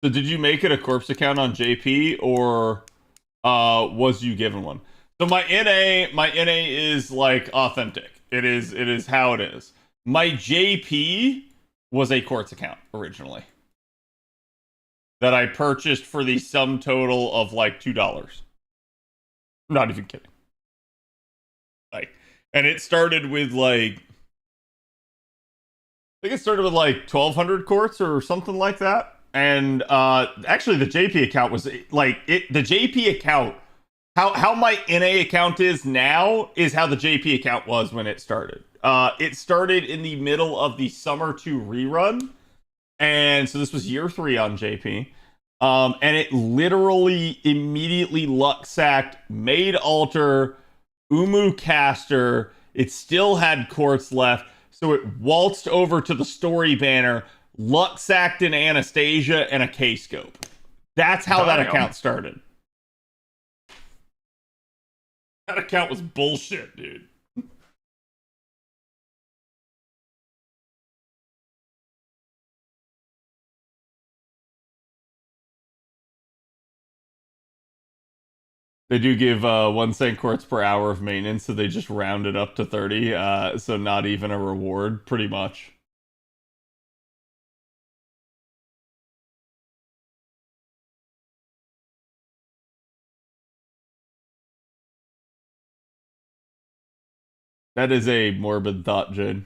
So did you make it a corpse account on JP, or was you given one? So my NA is like authentic. It is how it is. My JP was a quartz account originally that I purchased for the sum total of like $2. Not even kidding. Like, and it started with like, I think it started with like 1,200 quartz or something like that. And actually, the JP account was like the JP account. How my NA account is now is how the JP account was when it started. It started in the middle of the Summer 2 rerun, and so this was year 3 on JP. And it literally immediately luck sacked, made altar, Umu caster. It still had quartz left, so it waltzed over to the story banner, luck sacked in Anastasia and a K-scope. That's how that account started. That account was bullshit, dude. They do give 1 cent quartz per hour of maintenance, so they just round it up to 30. So not even a reward, pretty much. That is a morbid thought, Jade.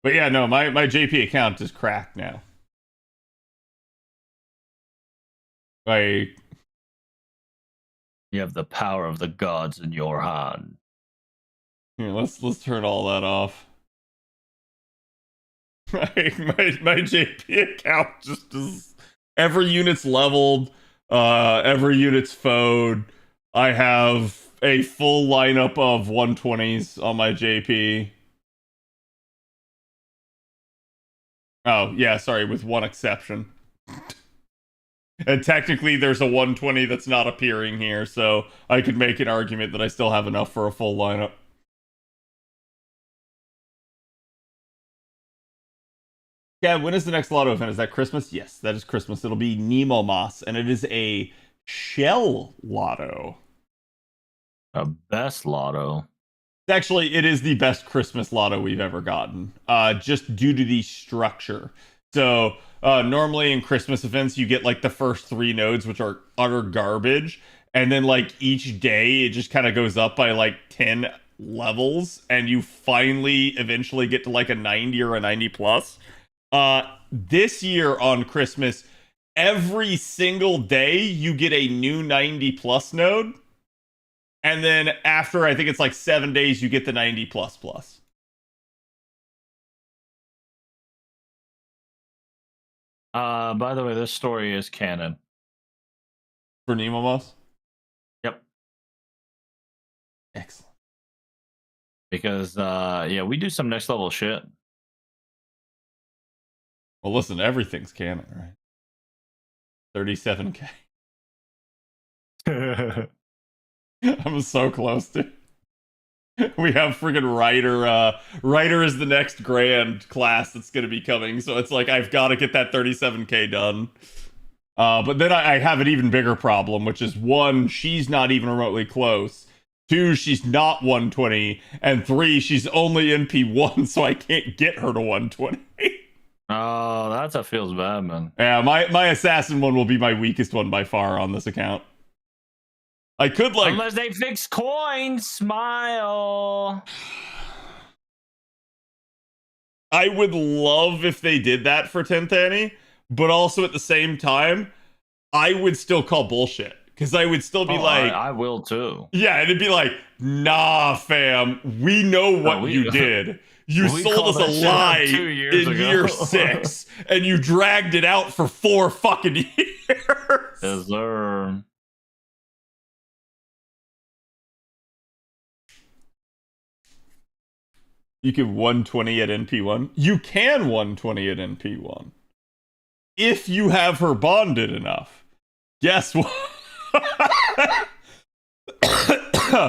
But yeah, no, my JP account is cracked now. Like, you have the power of the gods in your hand. Here, let's turn all that off. my JP account just is every unit's leveled, every unit's FO'd. I have a full lineup of 120s on my JP. Oh, yeah, sorry, with one exception. And technically there's a 120 that's not appearing here, so I could make an argument that I still have enough for a full lineup. Yeah, when is the next Lotto event? Is that Christmas? Yes, that is Christmas. It'll be Nemo Moss, and it is a shell Lotto. A best Lotto. Actually, it is the best Christmas Lotto we've ever gotten, just due to the structure. So, normally in Christmas events, you get like the first 3 nodes, which are utter garbage, and then like each day, it just kind of goes up by like 10 levels, and you finally eventually get to like a 90 or a 90 plus. This year on Christmas, every single day you get a new 90 plus node, and then after I think it's like 7 days you get the 90 plus plus. By the way, this story is canon For Nemo Moss? Yep. Excellent. Because yeah, we do some next level shit. Well, listen, everything's canon, right? 37k. I'm so close to. We have friggin' Ryder. Ryder is the next grand class that's going to be coming, so it's like I've got to get that 37k done. But then I have an even bigger problem, which is 1, she's not even remotely close. 2, she's not 120, and 3, she's only NP1, so I can't get her to 120. Oh, that feels bad, man. Yeah, my assassin one will be my weakest one by far on this account. I could like unless they fix coins, smile. I would love if they did that for 10th Annie, but also at the same time, I would still call bullshit. Because I would still be like... I will too. Yeah, and it'd be like, nah, fam, we know what you did. You sold us a lie in year 6, and you dragged it out for 4 fucking years. Yes, sir. You can 120 at NP1. You can 120 at NP1. If you have her bonded enough. Guess what?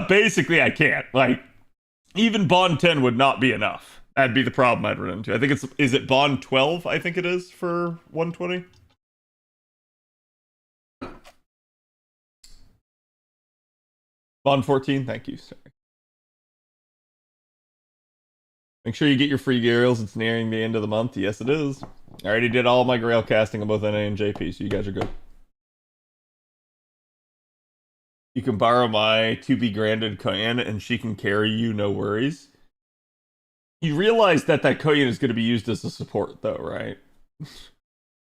Basically, I can't. Like, even bond 10 would not be enough. That'd be the problem I'd run into. I think is it bond 12? I think it is for 120. Bond 14, thank you. Sorry. Make sure you get your free Grails. It's nearing the end of the month. Yes, it is. I already did all my Grail casting on both NA and JP, so you guys are good. You can borrow my to-be-granted Koyan, and she can carry you, no worries. You realize that Koyan is going to be used as a support, though, right?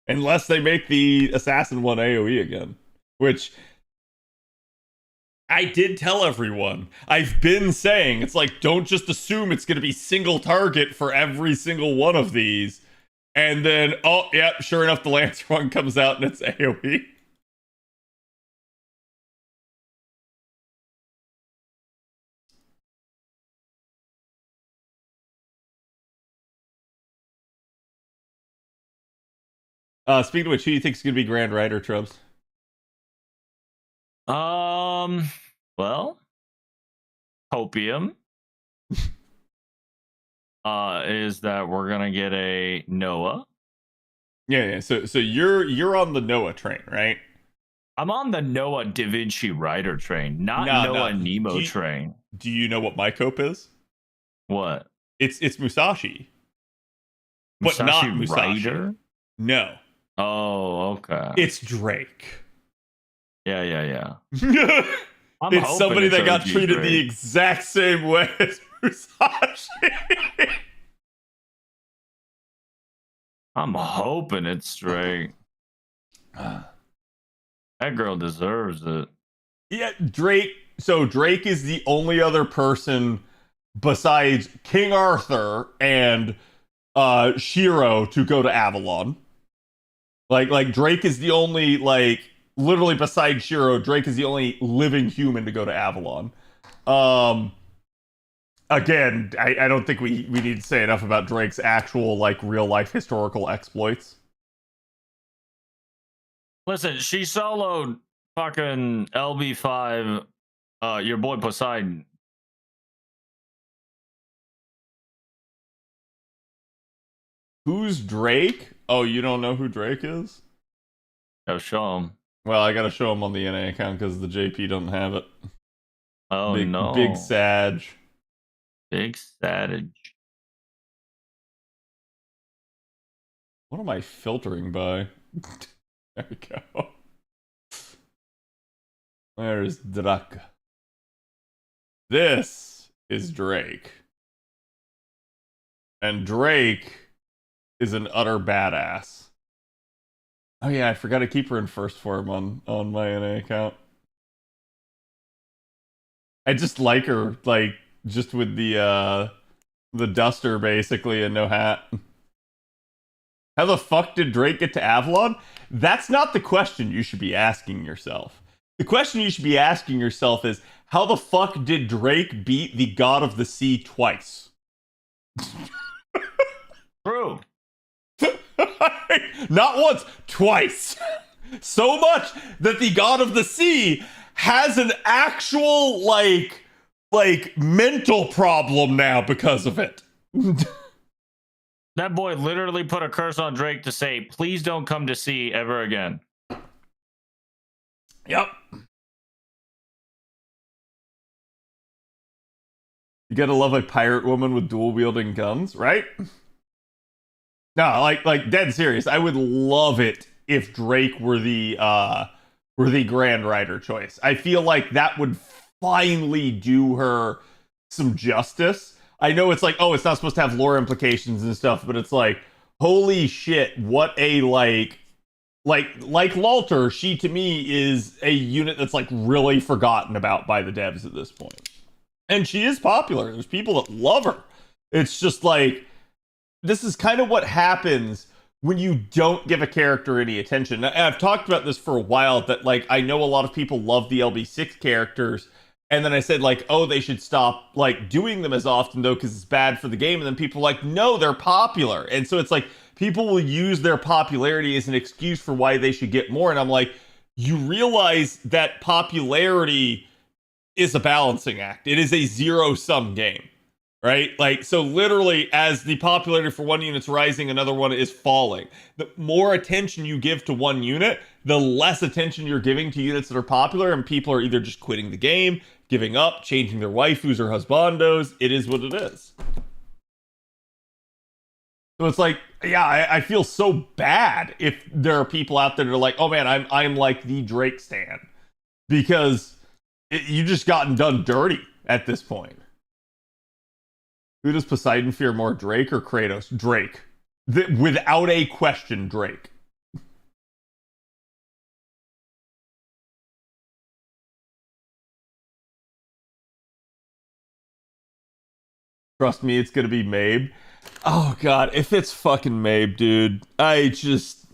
Unless they make the Assassin one AoE again. Which... I did tell everyone. I've been saying, it's like, don't just assume it's going to be single target for every single one of these. And then, oh, yeah, sure enough, the Lancer one comes out and it's AoE. Speaking of which, who do you think is going to be Grand Rider, Trubs? Well, Hopium is that we're gonna get a Noah. Yeah. So you're on the Noah train, right? I'm on the Noah Da Vinci Rider train, not Noah Nemo train. Do you know what my cope is? What? It's Musashi. But not Musashi. Rider? No. Oh, okay. It's Drake. Yeah. It's somebody that got treated the exact same way as Musashi. I'm hoping it's Drake. That girl deserves it. Yeah, Drake. So Drake is the only other person besides King Arthur and Shiro to go to Avalon. Like Drake is the only, like, literally besides Shiro, Drake is the only living human to go to Avalon. Again, I don't think we need to say enough about Drake's actual, like, real life historical exploits. Listen, she soloed fucking LB5, your boy Poseidon. Who's Drake? Oh, you don't know who Drake is? Go show him. Well, I gotta show him on the NA account because the JP doesn't have it. Oh, no. Big Sag. Big Savage. What am I filtering by? There we go. Where's Drake? This is Drake. And Drake is an utter badass. Oh yeah, I forgot to keep her in first form on my NA account. I just like her, like, just with the duster basically and no hat. How the fuck did Drake get to Avalon? That's not the question you should be asking yourself. The question you should be asking yourself is, how the fuck did Drake beat the God of the Sea twice? True. Not once, twice. So much that the God of the Sea has an actual, like mental problem now because of it. That boy literally put a curse on Drake to say, please don't come to sea ever again. Yep. You gotta love a pirate woman with dual wielding guns, right? No, like dead serious. I would love it if Drake were the Grand Rider choice. I feel like that would finally do her some justice. I know it's like, oh, it's not supposed to have lore implications and stuff, but it's like, holy shit, what a, like, like Lalter, she to me is a unit that's like really forgotten about by the devs at this point. And she is popular. There's people that love her. It's just like, this is kind of what happens when you don't give a character any attention. I've talked about this for a while, that like I know a lot of people love the LB6 characters, and then I said like, oh, they should stop like doing them as often though because it's bad for the game. And then people are like, no, they're popular. And so it's like people will use their popularity as an excuse for why they should get more. And I'm like, you realize that popularity is a balancing act. It is a zero-sum game. Right? Like, so literally, as the popularity for one unit's rising, another one is falling. The more attention you give to one unit, the less attention you're giving to units that are popular, and people are either just quitting the game, giving up, changing their waifus or husbandos. It is what it is. So it's like, yeah, I feel so bad if there are people out there that are like, oh man, I'm like the Drake stan. Because you just gotten done dirty at this point. Who does Poseidon fear more, Drake or Kratos? Drake. Without a question, Drake. Trust me, it's gonna be Mabe. Oh god, if it's fucking Mabe, dude, I just...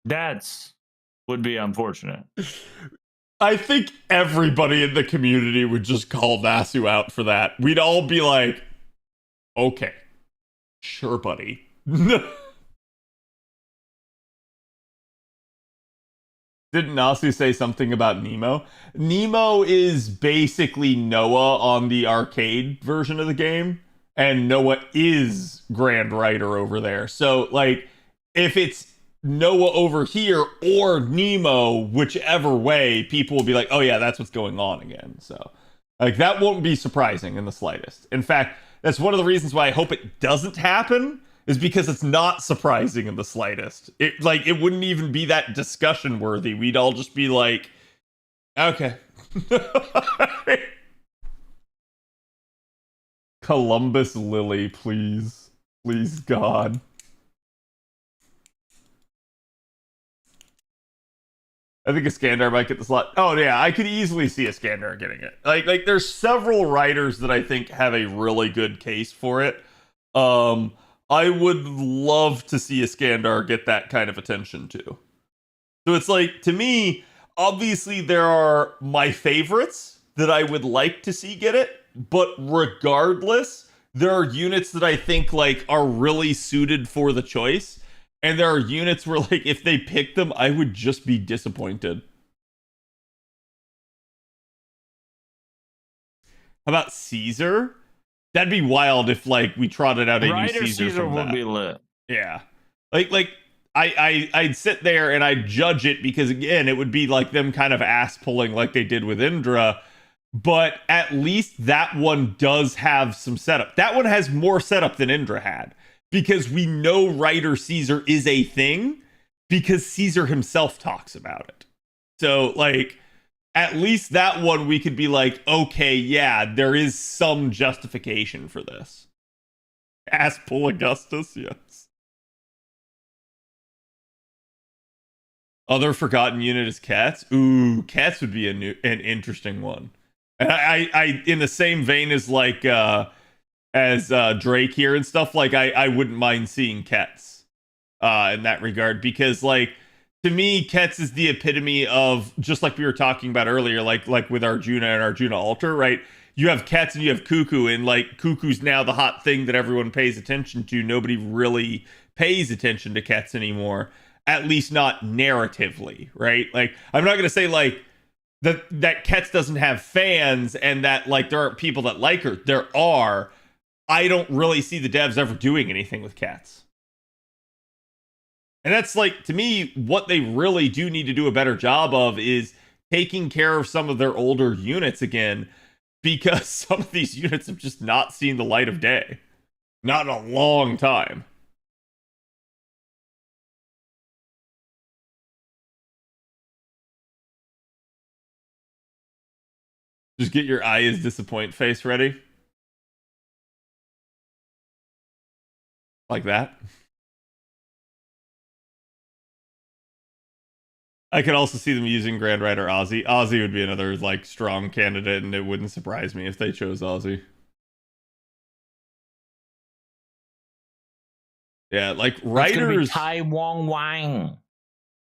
That's would be unfortunate. I think everybody in the community would just call Nasu out for that. We'd all be like, okay, sure, buddy. Didn't Nasu say something about Nemo? Nemo is basically Noah on the arcade version of the game, and Noah is Grand Rider over there. So, like, if it's Noah over here or Nemo, whichever way, people will be like, oh yeah, that's what's going on again. So like that won't be surprising in the slightest. In fact, that's one of the reasons why I hope it doesn't happen, is because it's not surprising in the slightest. It wouldn't even be that discussion worthy. We'd all just be like, okay. Columbus Lily, please. Please, God. I think Iskandar might get the slot. Oh yeah, I could easily see Iskandar getting it. Like there's several writers that I think have a really good case for it. I would love to see Iskandar get that kind of attention too. So it's like, to me, obviously there are my favorites that I would like to see get it, but regardless, there are units that I think like are really suited for the choice. And there are units where, like, if they pick them, I would just be disappointed. How about Caesar? That'd be wild if, like, we trotted out a new Caesar from that. Would be lit. Yeah. Like I'd sit there and I'd judge it because, again, it would be like them kind of ass-pulling like they did with Indra. But at least that one does have some setup. That one has more setup than Indra had. Because we know Writer Caesar is a thing, because Caesar himself talks about it. So, like, at least that one we could be like, okay, yeah, there is some justification for this. Ask Pull Augustus, yes. Other forgotten unit is Cats. Ooh, Cats would be an interesting one. And I in the same vein as like as Drake here and stuff, like I wouldn't mind seeing Kets in that regard, because like to me Kets is the epitome of, just like we were talking about earlier, like with Arjuna and Arjuna Alter, right? You have Kets and you have Cuckoo, and like Cuckoo's now the hot thing that everyone pays attention to. Nobody really pays attention to Kets anymore, at least not narratively, right? Like I'm not gonna say like that Kets doesn't have fans and that like there aren't people that like her. There are. I don't really see the devs ever doing anything with Cats. And that's like, to me, what they really do need to do a better job of is taking care of some of their older units again, because some of these units have just not seen the light of day. Not in a long time. Just get your eye is disappoint face ready. like that. I could also see them using Grand Rider Ozzy. Ozzy would be another like strong candidate, and it wouldn't surprise me if they chose Ozzy. Yeah, like writers. Tai Wong Wang.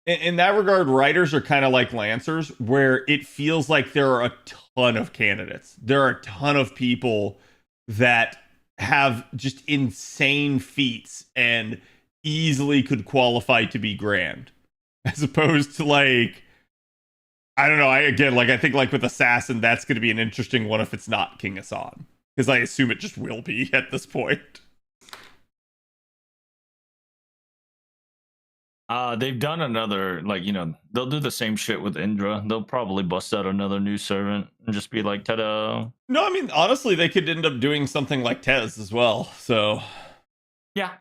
In that regard, writers are kind of like Lancers, where it feels like there are a ton of candidates. There are a ton of people that have just insane feats and easily could qualify to be Grand. As opposed to like, I don't know. I think like with Assassin, that's going to be an interesting one if it's not King Hassan, because I assume it just will be at this point. They've done another, like, they'll do the same shit with Indra. They'll probably bust out another new servant and just be like, ta-da. No, I mean, honestly, they could end up doing something like Tez as well, so. Yeah.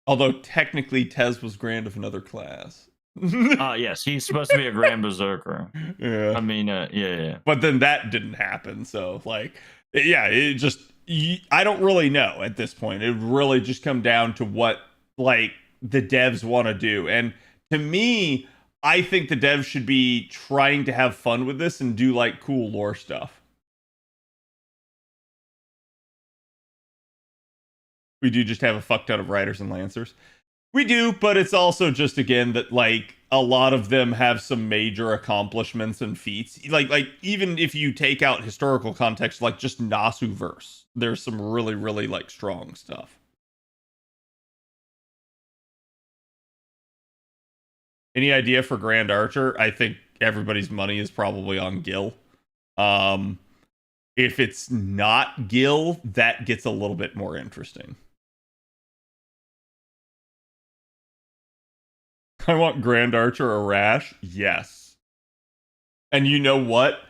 Although, technically, Tez was Grand of another class. Yes, he's supposed to be a Grand Berserker. Yeah. I mean, yeah. But then that didn't happen, so, like, yeah, it just, I don't really know at this point. It would really just come down to what, like, the devs want to do. And to me, I think the devs should be trying to have fun with this and do, like, cool lore stuff. We do just have a fuck ton of Riders and Lancers. We do, but it's also just, again, that, like, a lot of them have some major accomplishments and feats. Like even if you take out historical context, like just Nasuverse, there's some really, really, like, strong stuff. Any idea for Grand Archer? I think everybody's money is probably on Gil. If it's not Gil, that gets a little bit more interesting. I want Grand Archer Arash. Yes. And you know what?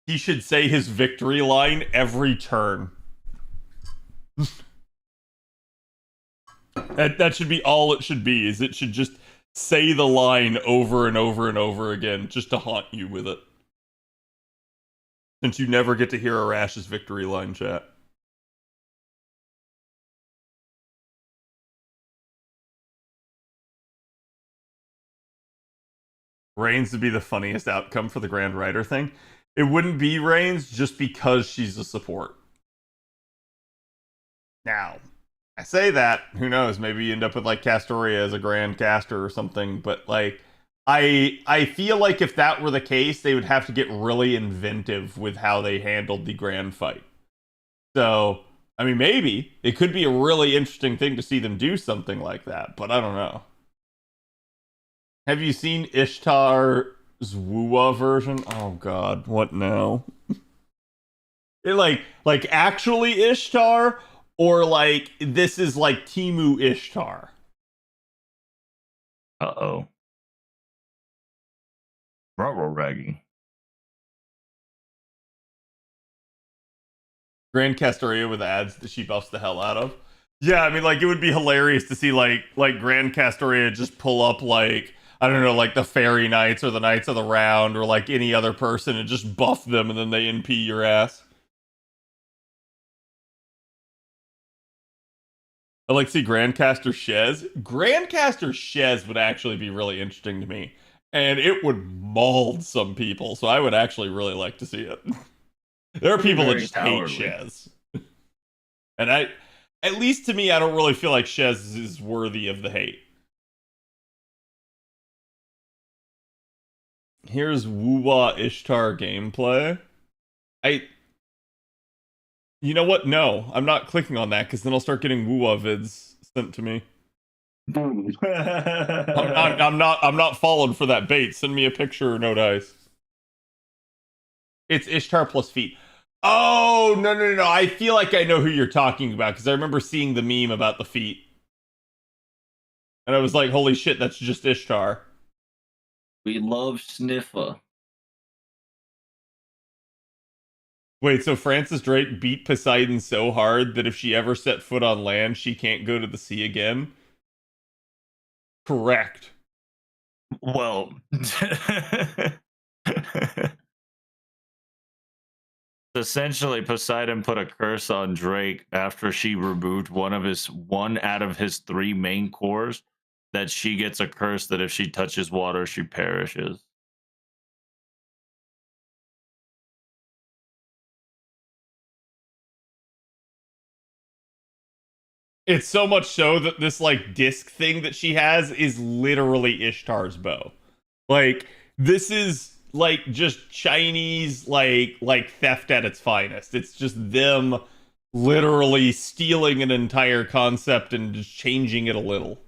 He should say his victory line every turn. That should be all it should be, is it should just say the line over and over and over again, just to haunt you with it. Since you never get to hear Arash's victory line, chat. Reigns would be the funniest outcome for the Grand Rider thing. It wouldn't be Reigns just because she's a support. Now, I say that, who knows, maybe you end up with like Castoria as a Grand Caster or something, but like, I feel like if that were the case, they would have to get really inventive with how they handled the Grand fight. So, I mean, maybe. It could be a really interesting thing to see them do something like that, but I don't know. Have you seen Ishtar's Wuwa version? Oh god, what now? It like actually Ishtar, or like this is like Timu Ishtar? Uh-oh. Ruh raggy. Grand Castoria with ads that she buffs the hell out of. Yeah, I mean, like, it would be hilarious to see like Grand Castoria just pull up like, I don't know, like the Fairy Knights or the Knights of the Round or like any other person and just buff them and then they NP your ass. I like to see Grandcaster Shez. Grandcaster Shez would actually be really interesting to me. And it would mold some people, so I would actually really like to see it. There are people that just hate Shez. And at least to me, I don't really feel like Shez is worthy of the hate. Here's Wuwa Ishtar gameplay. You know what? No, I'm not clicking on that because then I'll start getting Wuwa vids sent to me. I'm not falling for that bait. Send me a picture or no dice. It's Ishtar plus feet. Oh, no. I feel like I know who you're talking about because I remember seeing the meme about the feet. And I was like, holy shit, that's just Ishtar. We love Sniffa. Wait, so Frances Drake beat Poseidon so hard that if she ever set foot on land, she can't go to the sea again? Correct. Well, essentially Poseidon put a curse on Drake after she removed one out of his 3 main cores, that she gets a curse that if she touches water, she perishes. It's so much so that this like disc thing that she has is literally Ishtar's bow. Like, this is like just Chinese like theft at its finest. It's just them literally stealing an entire concept and just changing it a little.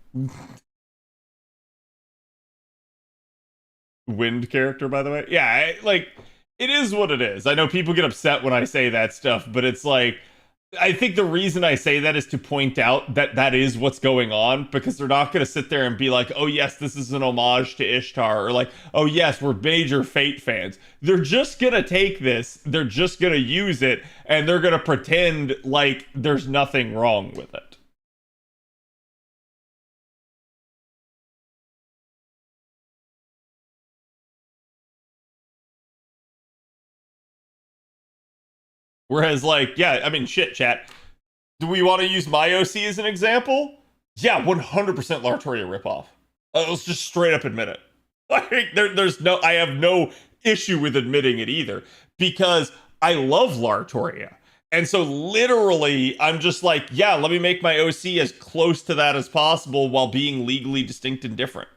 Wind character, by the way. Yeah, like, it is what it is. I know people get upset when I say that stuff, but it's like, I think the reason I say that is to point out that that is what's going on, because they're not going to sit there and be like, oh yes, this is an homage to Ishtar, or like, oh yes, we're major Fate fans. They're just going to take this, they're just going to use it, and they're going to pretend like there's nothing wrong with it. Whereas, like, yeah, I mean, shit, chat. Do we want to use my OC as an example? Yeah, 100% Lartoria ripoff. Let's just straight up admit it. Like, there's no, I have no issue with admitting it either, because I love Lartoria. And so literally, I'm just like, yeah, let me make my OC as close to that as possible while being legally distinct and different.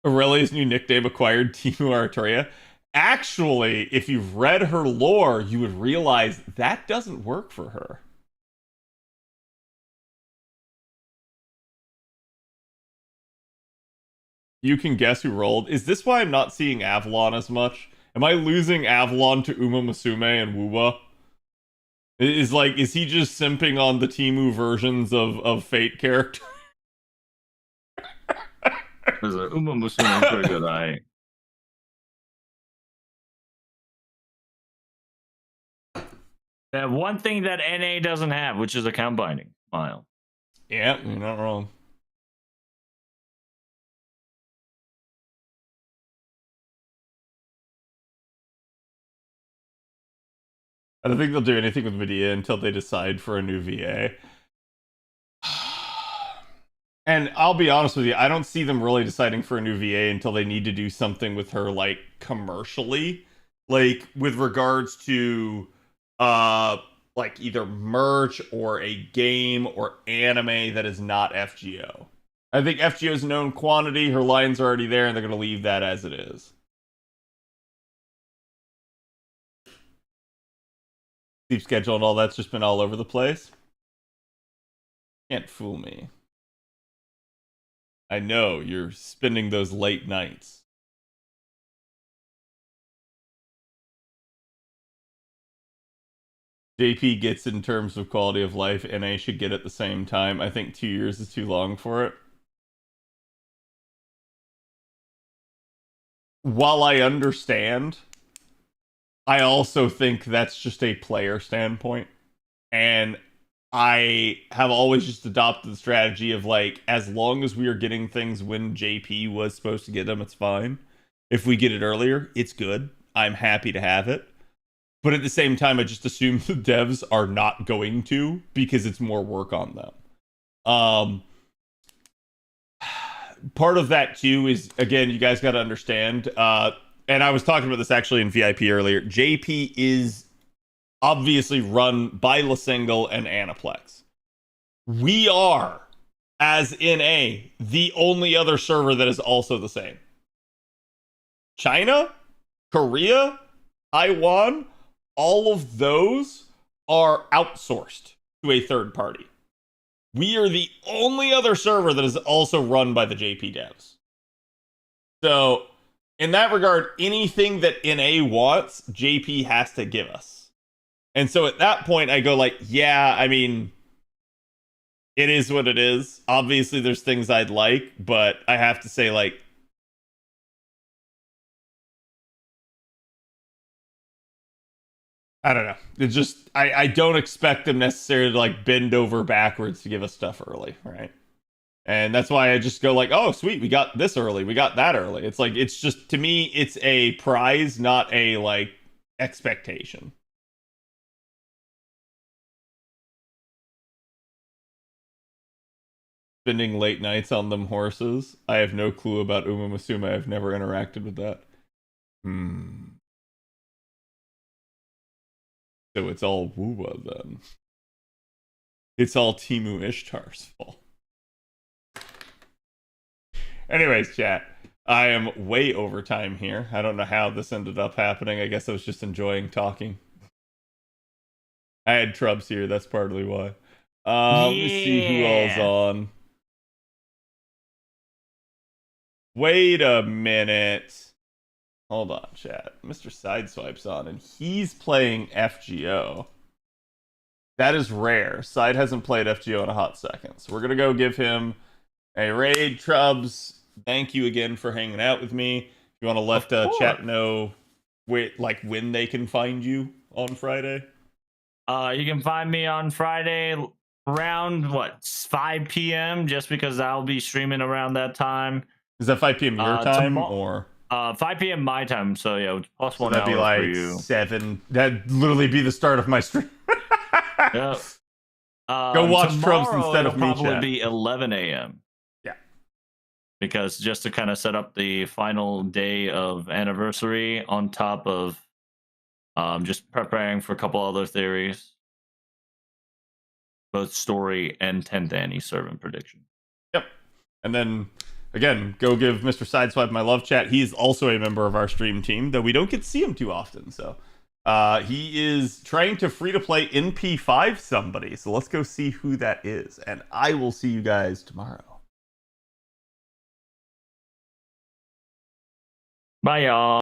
Aurelia's new nickname acquired, Timu Artoria. Actually, if you've read her lore, you would realize that doesn't work for her. You can guess who rolled. Is this why I'm not seeing Avalon as much? Am I losing Avalon to Uma Musume and Wuwa? Is he just simping on the Timu versions of Fate characters? Uma Musume is pretty good. They have one thing that NA doesn't have, which is account binding. Smile. Yeah, you're not wrong. I don't think they'll do anything with Medea until they decide for a new VA. And I'll be honest with you, I don't see them really deciding for a new VA until they need to do something with her, like, commercially. Like, with regards to, like, either merch or a game or anime that is not FGO. I think FGO is a known quantity, her lines are already there, and they're going to leave that as it is. Sleep schedule and all that's just been all over the place. Can't fool me. I know you're spending those late nights. JP gets in terms of quality of life, NA should get at the same time. I think 2 years is too long for it. While I understand, I also think that's just a player standpoint. And I have always just adopted the strategy of, like, as long as we are getting things when JP was supposed to get them, it's fine. If we get it earlier, it's good. I'm happy to have it. But at the same time, I just assume the devs are not going to, because it's more work on them. Part of that, too, is, again, you guys got to understand, and I was talking about this actually in VIP earlier, JP is obviously run by Lasingle and Aniplex. We are, as NA, the only other server that is also the same. China, Korea, Taiwan, all of those are outsourced to a third party. We are the only other server that is also run by the JP devs. So, in that regard, anything that NA wants, JP has to give us. And so at that point, I go like, yeah, I mean, it is what it is. Obviously, there's things I'd like, but I have to say, like, I don't know. It's just, I don't expect them necessarily to, like, bend over backwards to give us stuff early, right? And that's why I just go like, oh, sweet, we got this early, we got that early. It's like, it's just, to me, it's a prize, not a, like, expectation. Spending late nights on them horses. I have no clue about Uma Musume. I've never interacted with that. So it's all Wuwa then. It's all Timu Ishtar's fault. Anyways, chat. I am way over time here. I don't know how this ended up happening. I guess I was just enjoying talking. I had Trubs here. That's partly why. Let me see who all's on. Wait a minute. Hold on, chat. Mr. Sideswipe's on, and he's playing FGO. That is rare. Side hasn't played FGO in a hot second. So we're going to go give him a raid. Trubs, thank you again for hanging out with me. If you want to let chat know when they can find you on Friday. You can find me on Friday around 5 p.m. just because I'll be streaming around that time. Is that 5 p.m. your time or 5 p.m. my time? So yeah, plus so 1 that'd hour be like for you. 7. That'd literally be the start of my stream. Yep. Go watch Trubs instead of me. It'll probably be 11 a.m. Yeah, because just to kind of set up the final day of anniversary on top of just preparing for a couple other theories, both story and 10th Annie servant prediction. Yep, and then again, go give Mr. Sideswipe my love chat. He's also a member of our stream team, though we don't get to see him too often. So he is trying to free-to-play NP5 somebody. So let's go see who that is. And I will see you guys tomorrow. Bye, y'all.